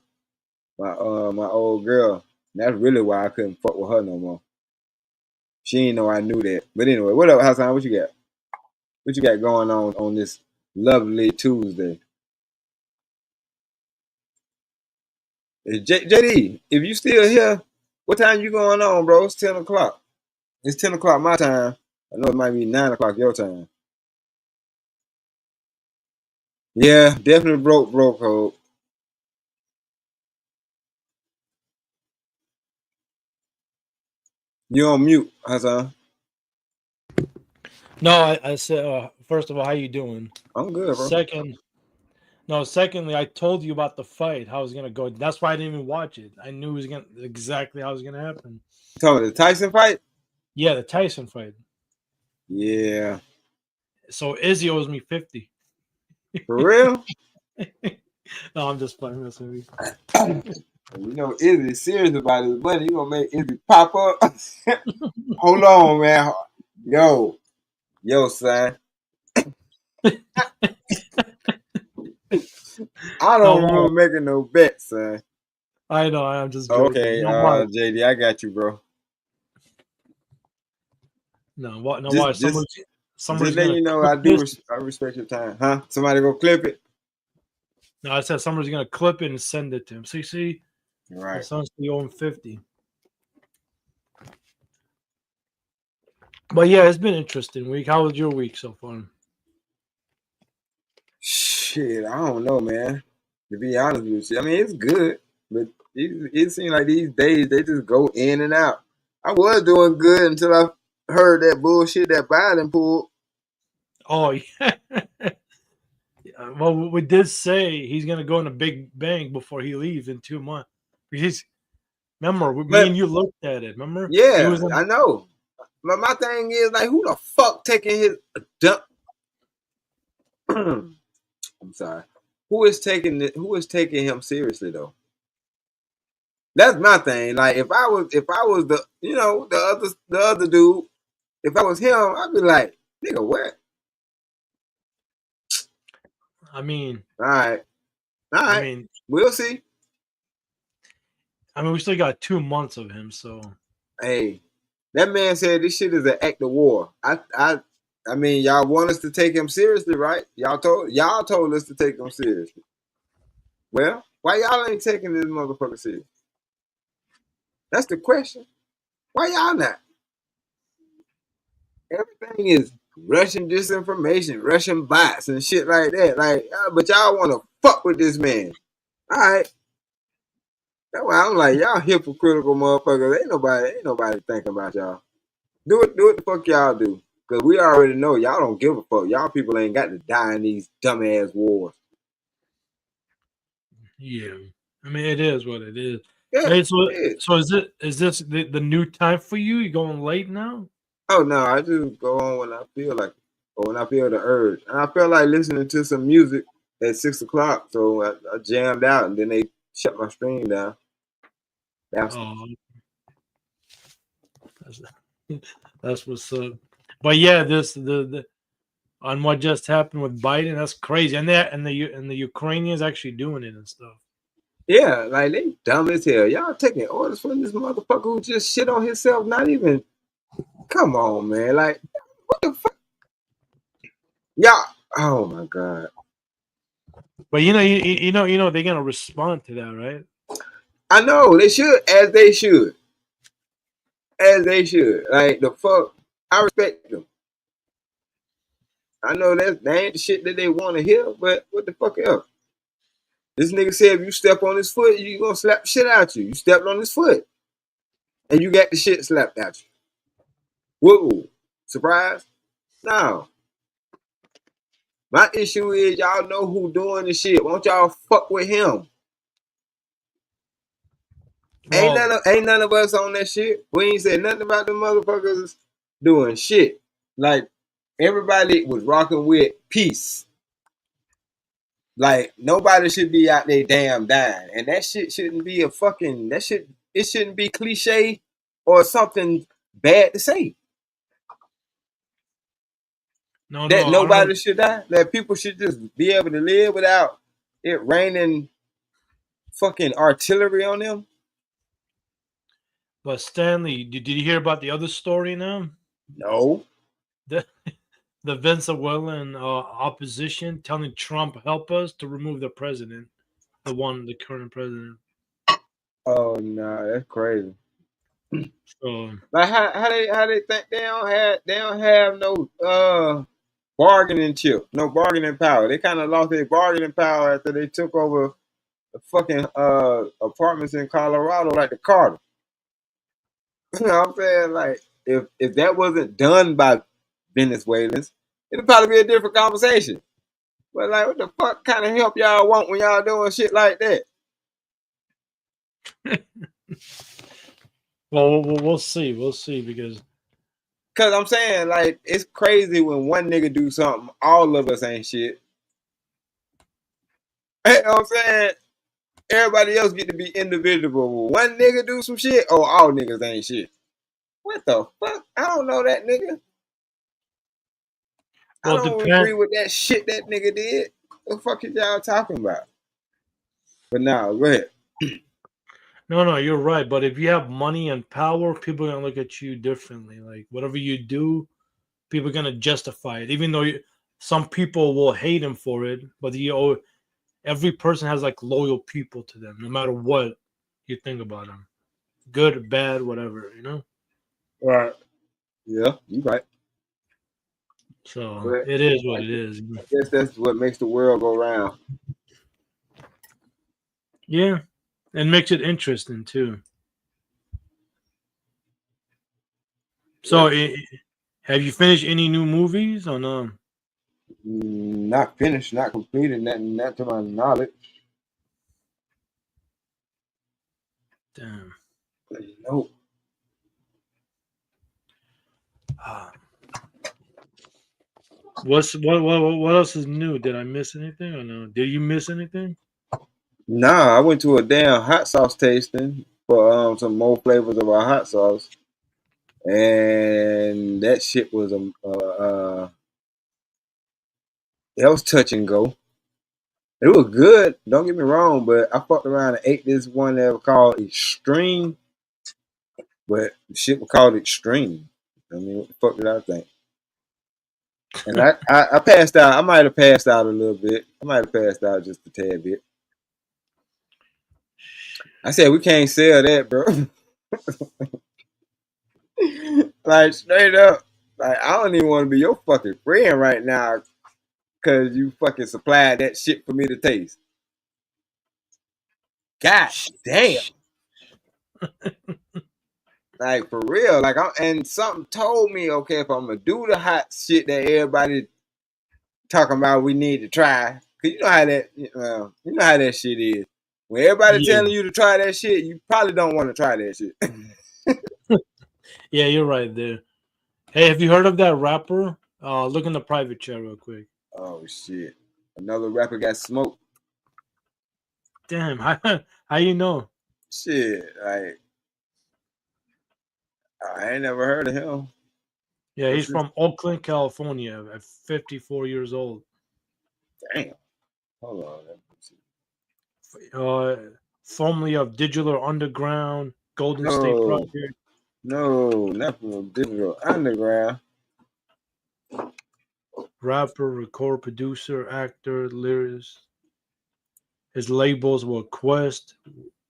girl. And that's really why I couldn't fuck with her no more. She didn't know I knew that. But anyway, what up, Hassan? What you got? What you got going on this lovely Tuesday? JD, if you still here, what time you going on, bro? It's 10 o'clock. It's 10 o'clock my time. I know it might be 9 o'clock your time. Yeah, definitely broke code. You on mute, Hassan. No, I said first of all, how you doing? I'm good, bro. Secondly, I told you about the fight, how it was gonna go. That's why I didn't even watch it. I knew it was gonna exactly how it was gonna happen. You talking about the Tyson fight? Yeah, the Tyson fight. Yeah. So Izzy owes me 50. For real? No, I'm just playing this movie. You know, Izzy's serious about his money. You gonna make Izzy pop up? Hold on, man. Yo, son. I don't remember making no bets, son. I know, I'm just joking. Okay, JD, I got you, bro. No, what? No, just, why? Somebody's let gonna you know I respect your time, huh? Somebody go clip it. No, I said somebody's gonna clip it and send it to him. See, right? My son's still owing 50. But yeah, it's been an interesting week. How was your week so far? Shit, I don't know, man. To be honest with you, I mean it's good, but it seems like these days they just go in and out. I was doing good until I heard that bullshit that Biden pulled. Oh yeah. Well, we did say he's gonna go in a big bang before he leaves in 2 months. Remember, me and you looked at it. Remember? Yeah, I know. But my thing is like, who the fuck taking his dump? I'm sorry. Who is taking him seriously though? That's my thing. Like if I was the the other dude, if I was him, I'd be like, nigga, what? I mean, all right. I mean, we'll see. I mean, we still got 2 months of him, so. Hey, that man said this shit is an act of war. I mean, y'all want us to take him seriously, right? Y'all told us to take him seriously. Well, why y'all ain't taking this motherfucker serious? That's the question. Why y'all not? Everything is Russian disinformation, Russian bots and shit like that. Like, but y'all want to fuck with this man. All right. That's why I'm like, y'all hypocritical motherfuckers. Ain't nobody thinking about y'all. Do what the fuck y'all do. Because we already know y'all don't give a fuck. Y'all people ain't got to die in these dumbass wars. Yeah. I mean, it is what it is. Yeah, hey, so is this the new time for you? You going late now? Oh no, I just go on when I feel like it, or when I feel the urge. And I felt like listening to some music at 6 o'clock, so I jammed out, and then they shut my stream down. That's what's up. But yeah, the on what just happened with Biden, that's crazy, and the Ukrainians actually doing it and stuff. Yeah, like they dumb as hell. Y'all taking orders from this motherfucker who just shit on himself. Not even. Come on, man. Like, what the fuck? Y'all. Oh my god. But you know they're gonna respond to that, right? I know they should, as they should, Like the fuck, I respect them. I know that ain't the shit that they want to hear, but what the fuck else? This nigga said if you step on his foot, you gonna slap the shit out you. You stepped on his foot, and you got the shit slapped out you. Whoa, surprise? No. My issue is y'all know who doing the shit. Won't y'all fuck with him? Well, ain't none of us on that shit. We ain't said nothing about the motherfuckers doing shit. Like everybody was rocking with peace. Like nobody should be out there damn dying, and that shit shouldn't be a fucking that shit. It shouldn't be cliche or something bad to say. No, That I nobody don't. should die. That people should just be able to live without it raining fucking artillery on them. But Stanley, did you hear about the other story now? No. The the Venezuelan opposition telling Trump help us to remove the president, the current president. Oh no, that's crazy. So Like how they think they don't have no bargaining chip, no bargaining power. They kind of lost their bargaining power after they took over the fucking apartments in Colorado, like the Carter. You know what I'm saying? Like if that wasn't done by Venezuelans, it'd probably be a different conversation. But like, what the fuck kind of help y'all want when y'all doing shit like that? well, we'll see. We'll see because Cause I'm saying like it's crazy when one nigga do something, all of us ain't shit. You know what I'm saying? Everybody else get to be individual. One nigga do some shit, oh, all niggas ain't shit. What the fuck? I don't know that nigga. I well, don't agree with that shit that nigga did. What the fuck is y'all talking about? But now, go ahead. no, you're right. But if you have money and power, people are gonna look at you differently. Like whatever you do, people are gonna justify it, even though some people will hate him for it. But every person has like loyal people to them, no matter what you think about them, good, bad, whatever. Right. Yeah, you right. So But it is what I it is. guess that's what makes the world go round. Yeah, and makes it interesting too. Yeah. So, have you finished any new movies or no? Not finished, not completed, not to my knowledge. Damn. Nope. Ah. What else is new? Did I miss anything or no? Did you miss anything? Nah, I went to a damn hot sauce tasting for some more flavors of our hot sauce, and that shit was that was touch and go. It was good. Don't get me wrong, but I fucked around and ate this one that was called Extreme, but the shit was called Extreme. I mean, what the fuck did I think? And I passed out. I might have passed out a little bit. I might have passed out just a tad bit. I said we can't sell that, bro. Like straight up. Like I don't even want to be your fucking friend right now because you fucking supplied that shit for me to taste. God damn. Like for real. Like and something told me, okay, if I'm gonna do the hot shit that everybody talking about we need to try. Cause you know how that you know how that shit is. When everybody Yeah, telling you to try that shit, you probably don't want to try that shit. yeah, you're right there. Hey, have you heard of that rapper? Look in the private chat real quick. Oh shit. Another rapper got smoked. Damn, how you know? Shit. Like I ain't never heard of him. Yeah, he's What's this? from Oakland, California, at 54 years old. Damn. Hold on. Let me see. Uh, Formerly of Digital Underground, Golden State No, Project, no, not from Digital Underground. rapper, record, producer, actor, lyricist. His labels were Quest,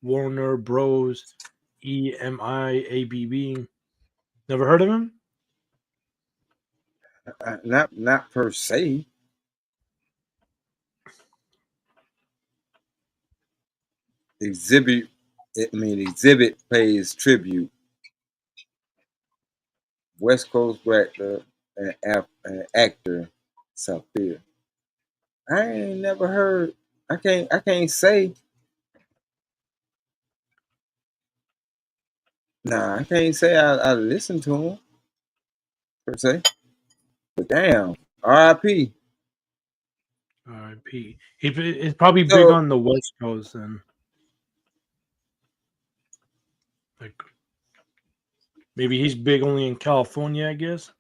Warner Bros, EMI, ABB. Never heard of him? Not per se. Exhibit. Exhibit pays tribute. West Coast actor and actor Sophia. I ain't never heard. I can't say. Nah, I can't say I listened to him. per se. But damn, R.I.P. R.I.P. It's probably big So on the West Coast then. Like maybe he's big only in California, I guess.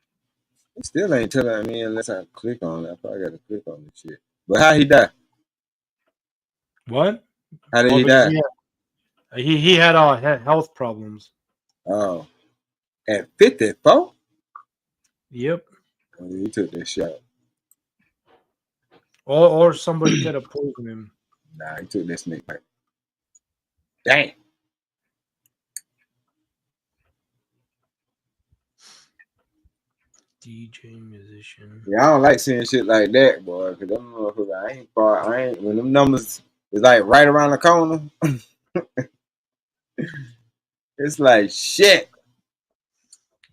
it still ain't telling me unless I click on it. I probably got to click on this shit. But how he die? What? How did Oh, he because die? he had health problems. Oh, at 54? Yep. Oh, he took that shot. Or somebody could have poisoned him. Nah, he took that snake bite. Dang. DJ musician. Yeah, I don't like seeing shit like that, boy. Cause them motherfuckers, I ain't far. I ain't when them numbers is like right around the corner. It's like shit.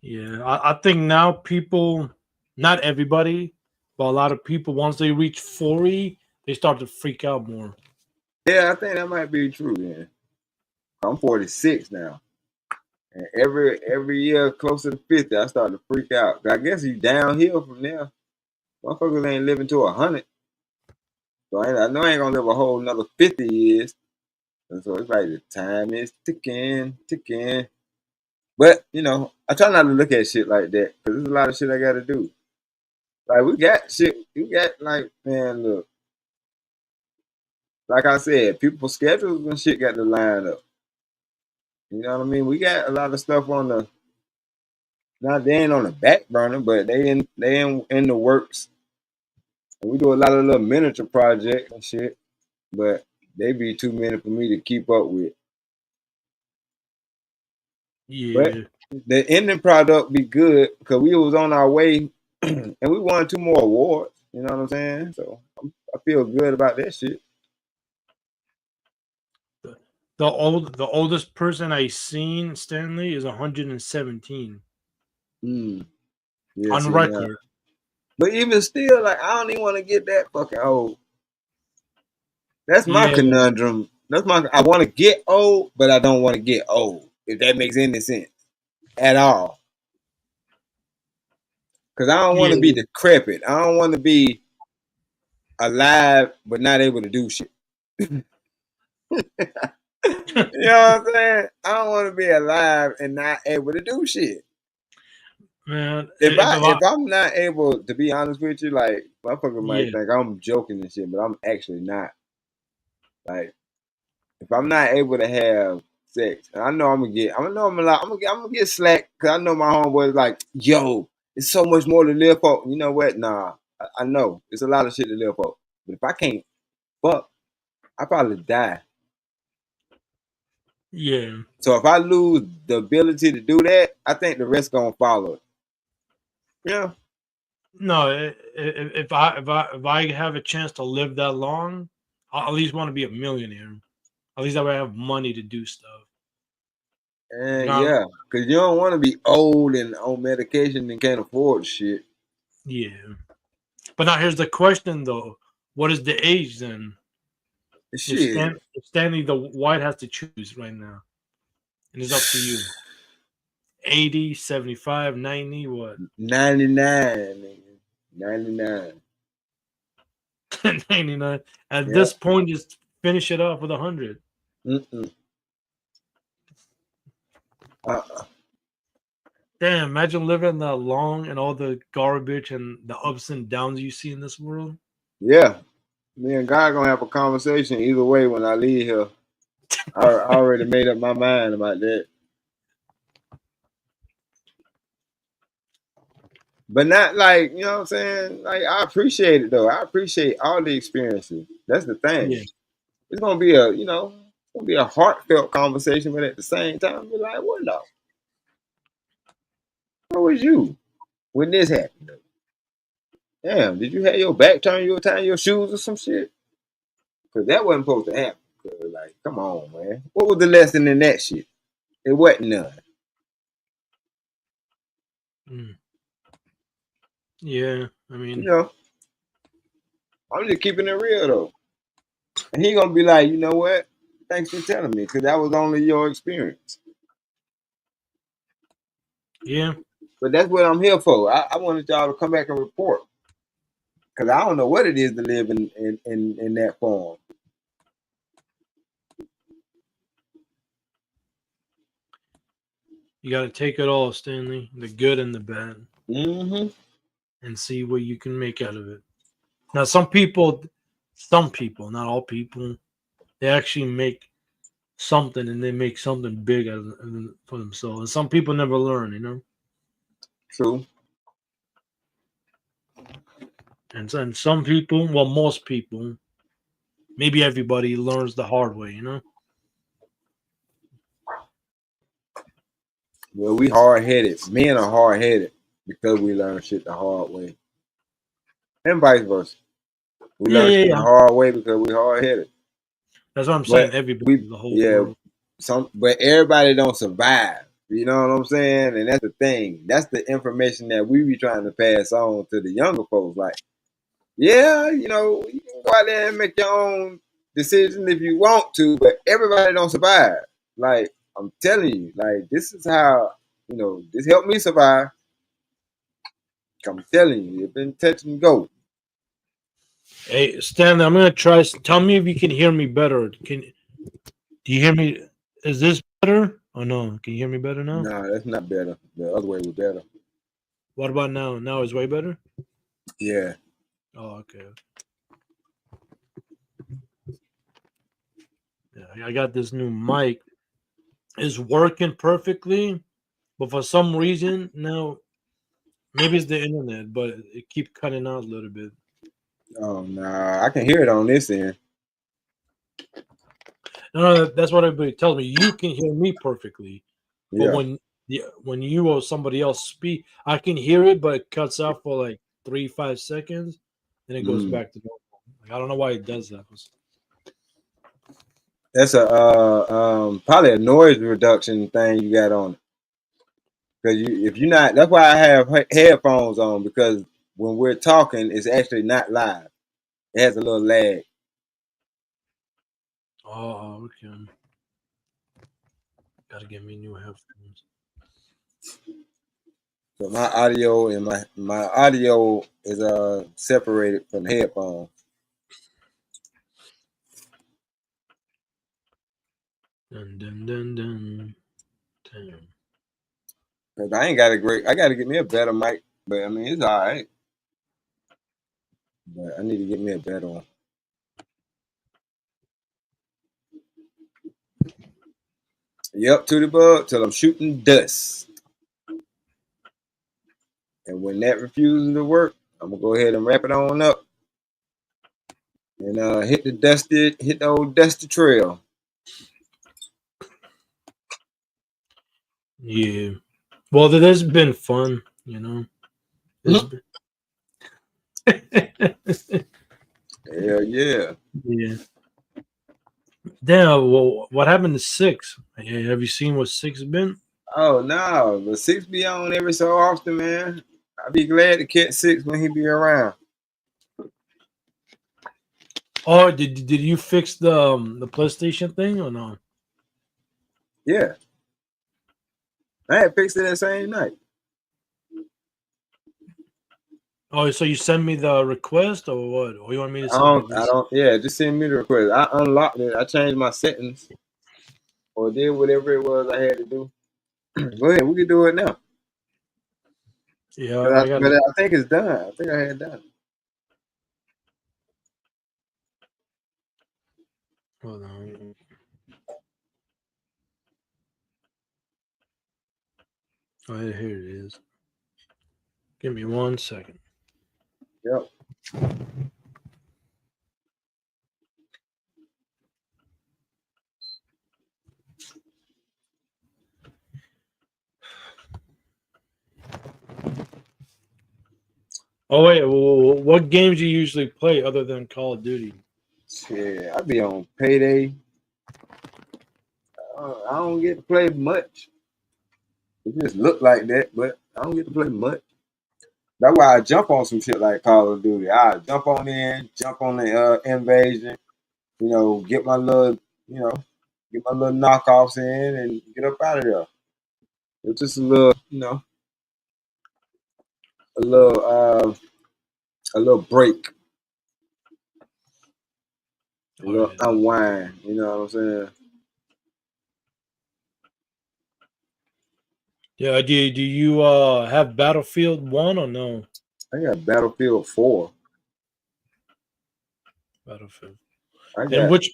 Yeah, I think now people, not everybody, but a lot of people, once they reach 40, they start to freak out more. Yeah, I think that might be true. Then I'm 46 now, and every year closer to 50, I start to freak out. I guess you downhill from there. Motherfuckers ain't living to 100, so I know I ain't gonna live a whole another 50 years. And so it's like the time is ticking, ticking. But you know, I try not to look at shit like that because there's a lot of shit I got to do. Like we got shit, we got like man, look, like I said, people's schedules and shit got to line up. You know what I mean? We got a lot of stuff on the not they ain't on the back burner, but they in the works. And we do a lot of little miniature projects and shit, but they be too many for me to keep up with. But Yeah. the ending product be good because we was on our way and we won 2 more awards. You know what I'm saying? So I feel good about that shit. The oldest person I seen, Stanley, is 117 Mm. Yeah, on see now. record. But even still, like I don't even want to get that fucking old. That's my Yeah, conundrum. I want to get old, but I don't want to get old. If that makes any sense at all. Because I don't want to be yeah, decrepit. I don't want to be alive but not able to do shit. You know what I'm saying? I don't want to be alive and not able to do shit. man. If I'm not able to be honest with you, like motherfucker might Yeah, think I'm joking and shit, but I'm actually not. Like if I'm not able to have sex, and I know I'm gonna get, I know I'm gonna get slack because I know my homeboy is like, yo, it's so much more to live for. You know what? Nah, I know it's a lot of shit to live for. But if I can't fuck, I probably die. yeah. So if I lose the ability to do that, I think the rest gonna follow. Yeah. No, if I have a chance to live that long, I at least want to be a millionaire. At least I would have money to do stuff. You And know? yeah, because you don't want to be old and on medication and can't afford shit. Yeah. But now here's the question though: what is the age then? Shit. If Stanley the White has to choose right now, and it's up to you: 80, 75, 90, what? 99, nigga. 99. 99. At Yeah. this point, just finish it off with 100. Mm-mm. Uh-uh. Damn, imagine living that long and all the garbage and the ups and downs you see in this world. Yeah. Me and God gonna have a conversation either way when I leave here. I already made up my mind about that. But not like, you know what I'm saying? Like I appreciate it though. I appreciate all the experiences. That's the thing. Yeah. It's gonna be a, you know, it's gonna be a heartfelt conversation, but at the same time, be like, what the? Where was you when this happened? Though? Damn, did you have your back turned, you were tying your shoes or some shit? Because that wasn't supposed to happen. 'Cause, like, come on, man. What was the lesson in that shit? It wasn't none. Mm. Yeah. I You mean, know, I'm just keeping it real though. And he gonna be like, you know what? Thanks for telling me, because that was only your experience. yeah. But that's what I'm here for. I wanted y'all to come back and report because I don't know what it is to live in that form. You got to take it all, Stanley, the good and the bad, Mm-hmm. and see what you can make out of it. Now, some people, not all people, they actually make something and they make something big out of for themselves. And some people never learn, you know. True. And some people, well, most people, maybe everybody learns the hard way, you know. Well, we hard headed. Men are hard headed because we learn shit the hard way, and vice versa. We Yeah, learn yeah, shit the yeah. hard way because we hard headed. That's what I'm saying. But Everybody, we, the whole yeah, world. but everybody don't survive. You know what I'm saying? And that's the thing. That's the information that we be trying to pass on to the younger folks. Like, yeah, you know, you can go out there and make your own decision if you want to, but everybody don't survive. Like, I'm telling you, like, this is how, you know, this helped me survive. I'm telling you, it's been touch and go. Hey, Stanley, I'm gonna try. Tell me if you can hear me better. Do you hear me? Is this better? Oh no, can you hear me better now? No, that's not better. The other way was better. What about now? Now is way better. Yeah. Oh, okay. Yeah, I got this new mic. It's working perfectly, but for some reason now, maybe it's the internet, but it keep cutting out a little bit. Oh, nah, I can hear it on this end. No, that's what everybody tells me. You can hear me perfectly, but Yeah. when you or somebody else speak, I can hear it, but it cuts out for like 3-5 seconds, and it goes Mm. back to normal. Like, I don't know why it does that. That's a probably a noise reduction thing you got on it. Because if you're not, that's why I have headphones on because when we're talking, it's actually not live. It has a little lag. Oh, okay. Gotta get me new headphones. So my audio and my audio is separated from the headphones. Dun dun dun dun. Damn. Cause I ain't got a great. I got to get me a better mic, but I mean it's all right. But I need to get me a better one. Yep, to the bug till I'm shooting dust. And when that refuses to work, I'm gonna go ahead and wrap it on up and hit the old dusty trail. Yeah. Well, there's been fun, you know. There's been... Hell yeah. yeah. Damn. Well, what happened to six? Have you seen what six been? Oh no, but six be on every so often, man. I'd be glad to catch six when he be around. Oh, did you fix the PlayStation thing or no? Yeah, I had fixed it that same night. Oh, so you send me the request or what? Or you want me to I send you don't, I this? don't. Yeah, just send me the request. I unlocked it. I changed my settings or did whatever it was I had to do. Go ahead, we can do it now. Yeah, I got But it. I think it's done. I think I had done. Hold on. Oh, here it is. Give me 1 second. Yep. Oh wait, what games you usually play other than Call of Duty? Yeah, I be on payday. I don't get to play much. It just look like that, but I don't get to play much. That's why I jump on some shit like Call of Duty. I jump on the invasion, get my little, get my little knockoffs in and get up out of there. It's just a little, a little break, a little unwind. You know what I'm saying? Yeah. Do you have Battlefield 1 or no? I got Battlefield 4. Battlefield. I And got which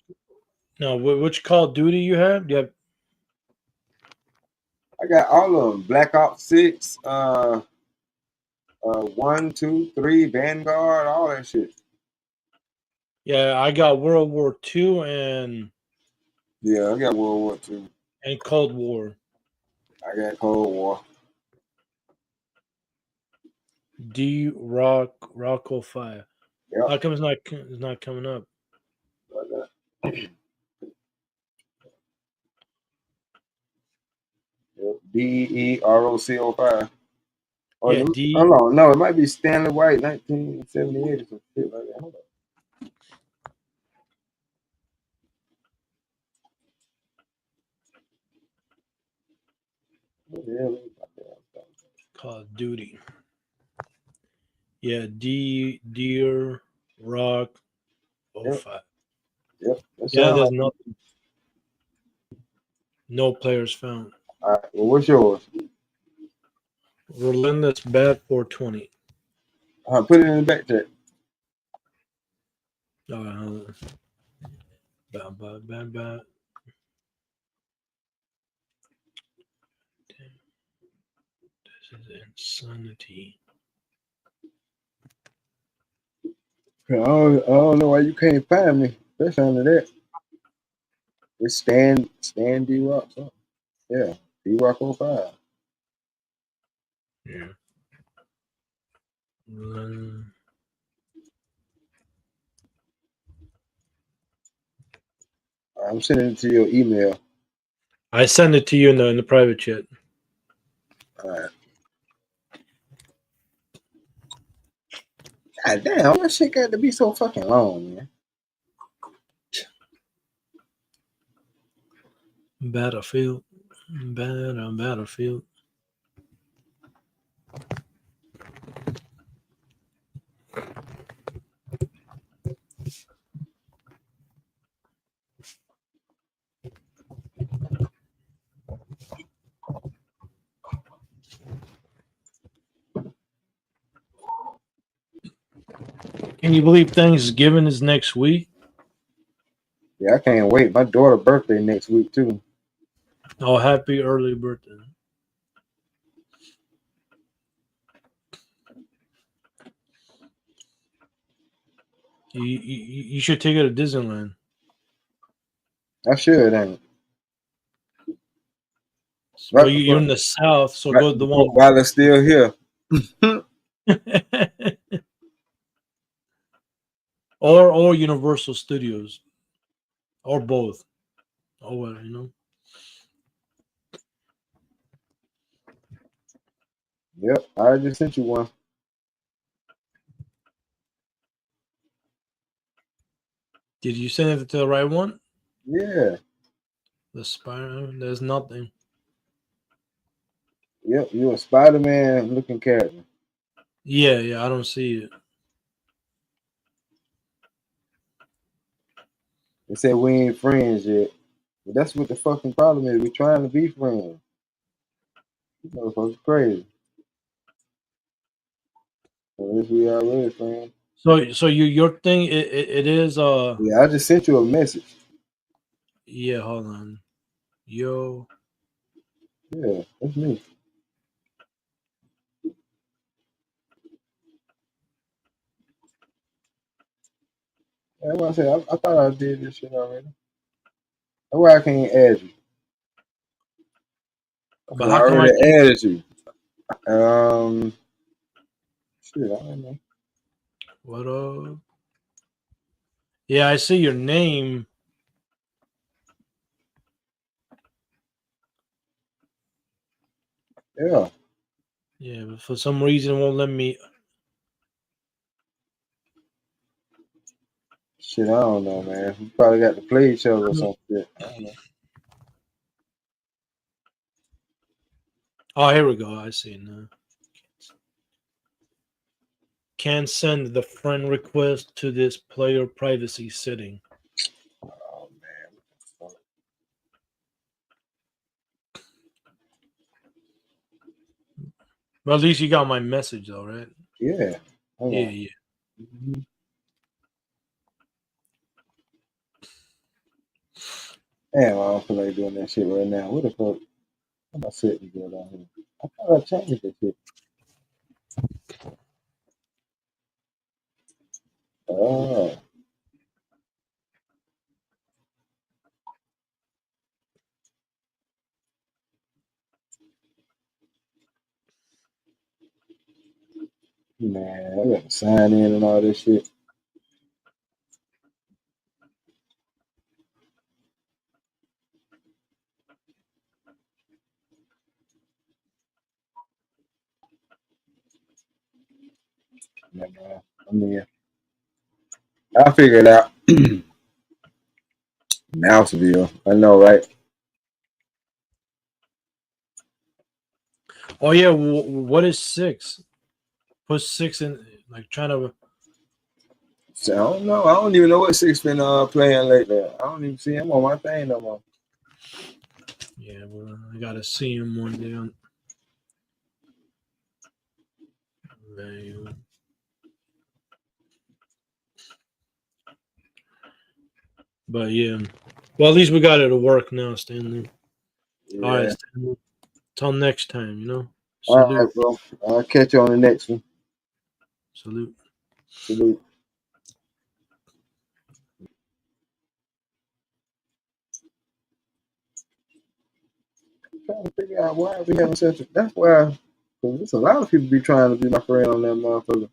Call of Duty you have? Do you have? all of them. Black Ops 6, 1, 2, 3, Vanguard, all that shit. Yeah, I got World War II and Yeah, I got World War II. Cold War. I got Cold War. Rocco 5. Yep. How come it's not coming up? Yep. DEROCO5. Oh, Yeah, hold on. No, it might be Stanley White, 1978 or some shit like that. Hold on. What the hell is that? Call of Duty. Yeah, Deer Rock 05. Yep. That Yeah, sound there's like nothing. No players found. all right. Well, what's yours? Relentless Bat 420. Put it in the back check. Hold on. Ba. This is insanity. I don't know why you can't find me. Especially under that. It's Stan D Rock. Something. Yeah. D Rock 05. Yeah. I'm sending it to your email. I send it to you in the private chat. All right. God damn, that shit got to be so fucking long, man. Battlefield. Battlefield. Can you believe Thanksgiving is next week? Yeah, I can't wait. My daughter's birthday next week too. Oh, happy early birthday. You should take her to Disneyland. I should, ain't it? Well, you're in the South, so go to the one. While it's still here. or Universal Studios, or both, or what, you know. Yep, I just sent you one. Did you send it to the right one? Yeah. The Spider. There's nothing. Yep, you're a Spider-Man looking character. Yeah, I don't see it. They said we ain't friends yet. But that's what the fucking problem is. We're trying to be friends. You motherfuckers crazy. Unless we already friends. So your thing it is Yeah, I just sent you a message. Yeah, hold on. Yo. Yeah, that's me. That's what I said. I thought I did this shit already. That's why I can't add you. But I how come I already can't? added you. Shit, I don't know. What up? Yeah, I see your name. Yeah. Yeah, but for some reason it won't let me. Shit, I don't know, man. We probably got to play each other or some shit. I don't know. Oh, here we go. I see it now. can't send the friend request to this player privacy setting. Oh man. Well, at least you got my message, though, right? Yeah. Hold Yeah, on. yeah. Mhm. Damn, I don't feel like doing that shit right now. What the fuck? Am I sitting good down here? I thought I changed that shit. Oh, man, I got to sign in and all this shit. Yeah, man. I mean, I figured it out. Mouseville. I know, right? Oh yeah. What is 6? Put 6 in, like trying to. So I don't know. I don't even know what Six been playing lately. I don't even see him on my thing no more. Yeah, well, I gotta see him one day on. But yeah. Well, at least we got it to work now, Stanley. All right, Yeah. Stanley. Till next time, you know. All Salute. right, bro. I'll catch you on the next one. Salute. Salute. Trying to figure out why we having such a. That's why. Cause there's a lot of people be trying to be my friend on that motherfucker.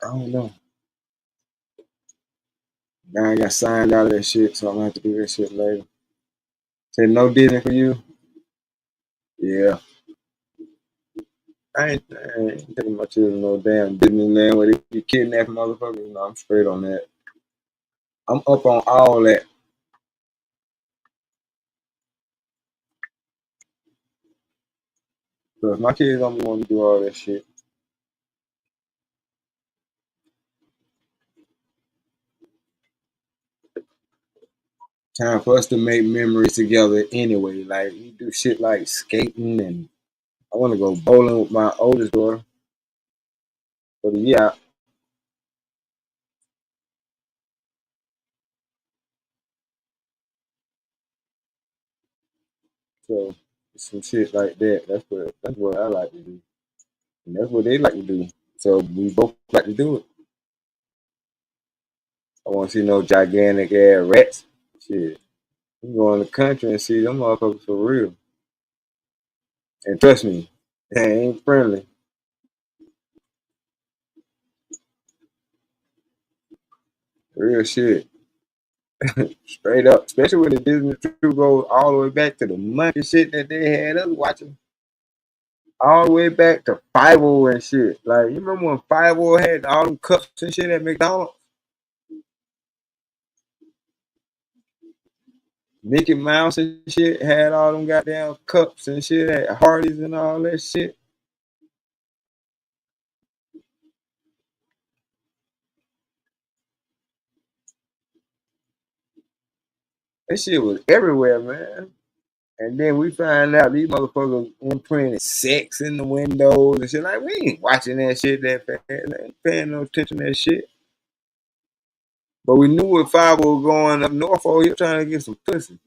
I don't know. Now I got signed out of that shit, so I'm gonna have to do that shit later. Say no Disney for you. Yeah. I ain't taking my children no damn Disneyland where they be kidnapping motherfuckers. You know, I'm straight on that. I'm up on all that. So if my kids don't want to do all that shit, time for us to make memories together anyway. Like we do shit like skating and I want to go bowling with my oldest daughter for the year. So some shit like that. That's what I like to do. And that's what they like to do. So we both like to do it. I want to see no gigantic ass rats. Shit. We go in the country and see them motherfuckers for real. And trust me, they ain't friendly. Real shit. Straight up. Especially when the Disney True goes all the way back to the monkey shit that they had us watching. All the way back to 5 and shit. Like, you remember when 5 had all them cups and shit at McDonald's? Mickey Mouse and shit had all them goddamn cups and shit at Hardee's and all that shit. That shit was everywhere, man. And then we find out these motherfuckers imprinted sex in the windows and shit. Like, we ain't watching that shit that fast. Ain't paying no attention to that shit. But we knew what 5 was going up north for. He was trying to get some pussy.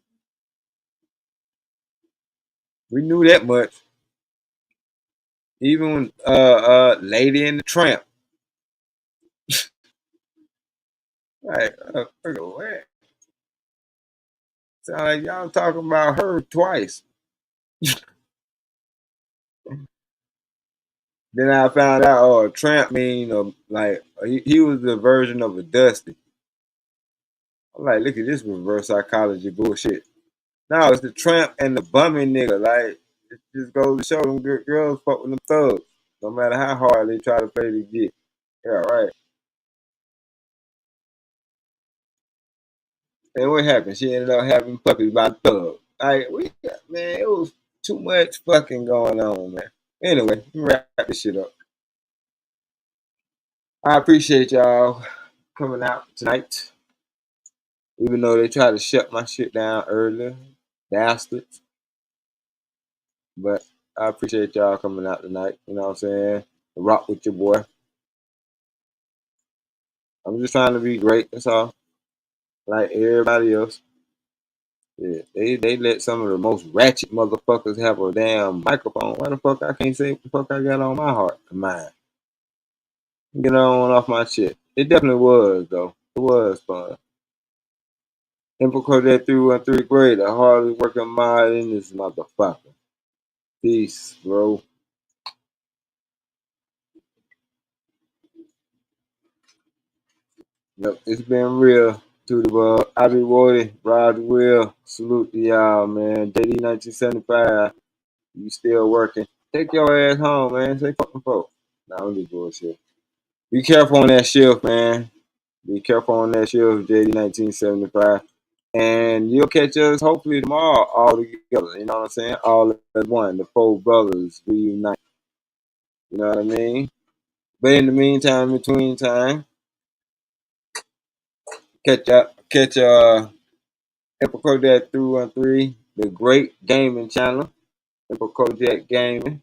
We knew that much. Even when Lady and the Tramp. Like, what? Sound like y'all talking about her twice. Then I found out, a tramp mean like he was the version of a dusty. I'm like, look at this reverse psychology bullshit. No, it's the tramp and the bumming nigga. Like, it just goes to show them girls fuck with them thugs. No matter how hard they try to play to get. Yeah, right. And what happened? She ended up having puppies by thug. Like, man, it was too much fucking going on, man. Anyway, let me wrap this shit up. I appreciate y'all coming out tonight. Even though they tried to shut my shit down earlier. Bastards. But I appreciate y'all coming out tonight. You know what I'm saying? Rock with your boy. I'm just trying to be great. That's all. Like everybody else. Yeah, they let some of the most ratchet motherfuckers have a damn microphone. Why the fuck I can't say what the fuck I got on my heart and mind? Get on off my shit. It definitely was though. It was fun. Infocode through and third grade, the hardest working mind in this motherfucker. Peace, bro. Yep, it's been real. To the I be Woody, Rod Will. Salute to y'all, man. JD 1975. You still working. Take your ass home, man. Say fucking folk. Nah, I'm just bullshit. Be careful on that shift, man. Be careful on that shift, JD 1975. And you'll catch us hopefully tomorrow all together. You know what I'm saying? All as one. The four brothers reunite. You know what I mean? But in the meantime, between time, catch Emperor Kodak 313, the great gaming channel, Emperor Kodak Gaming.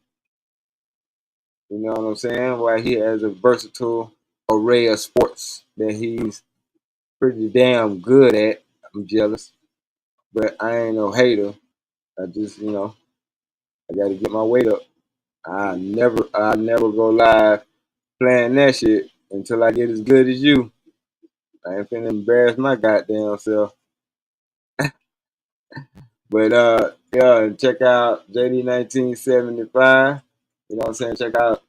You know what I'm saying? Why he has a versatile array of sports that he's pretty damn good at. I'm jealous, but I ain't no hater. I just, I got to get my weight up. I never go live playing that shit until I get as good as you. I ain't finna embarrass my goddamn self. But yeah, check out JD 1975. You know what I'm saying? Check out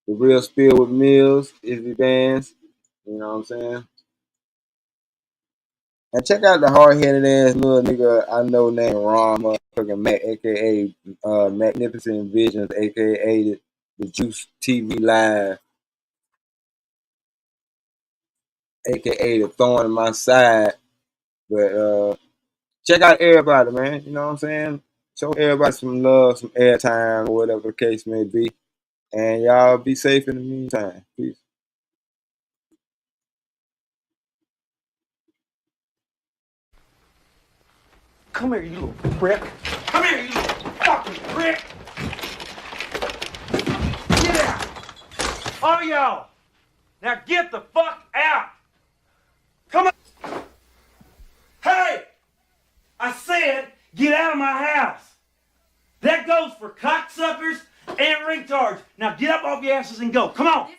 The Real Spill with Mills, Izzy Bands. You know what I'm saying? And check out the hard-headed ass little nigga I know named Ron motherfucking Mac, aka Magnificent Visions, aka the Juice TV Live, aka the Thorn in My Side. But check out everybody, man. You know what I'm saying? Show everybody some love, some airtime, or whatever the case may be. And y'all be safe in the meantime. Peace. Come here, you little prick. Come here, you little fucking prick. Get out. All y'all. Now get the fuck out. Come on. Hey, I said get out of my house. That goes for cocksuckers and retards. Now get up off your asses and go. Come on.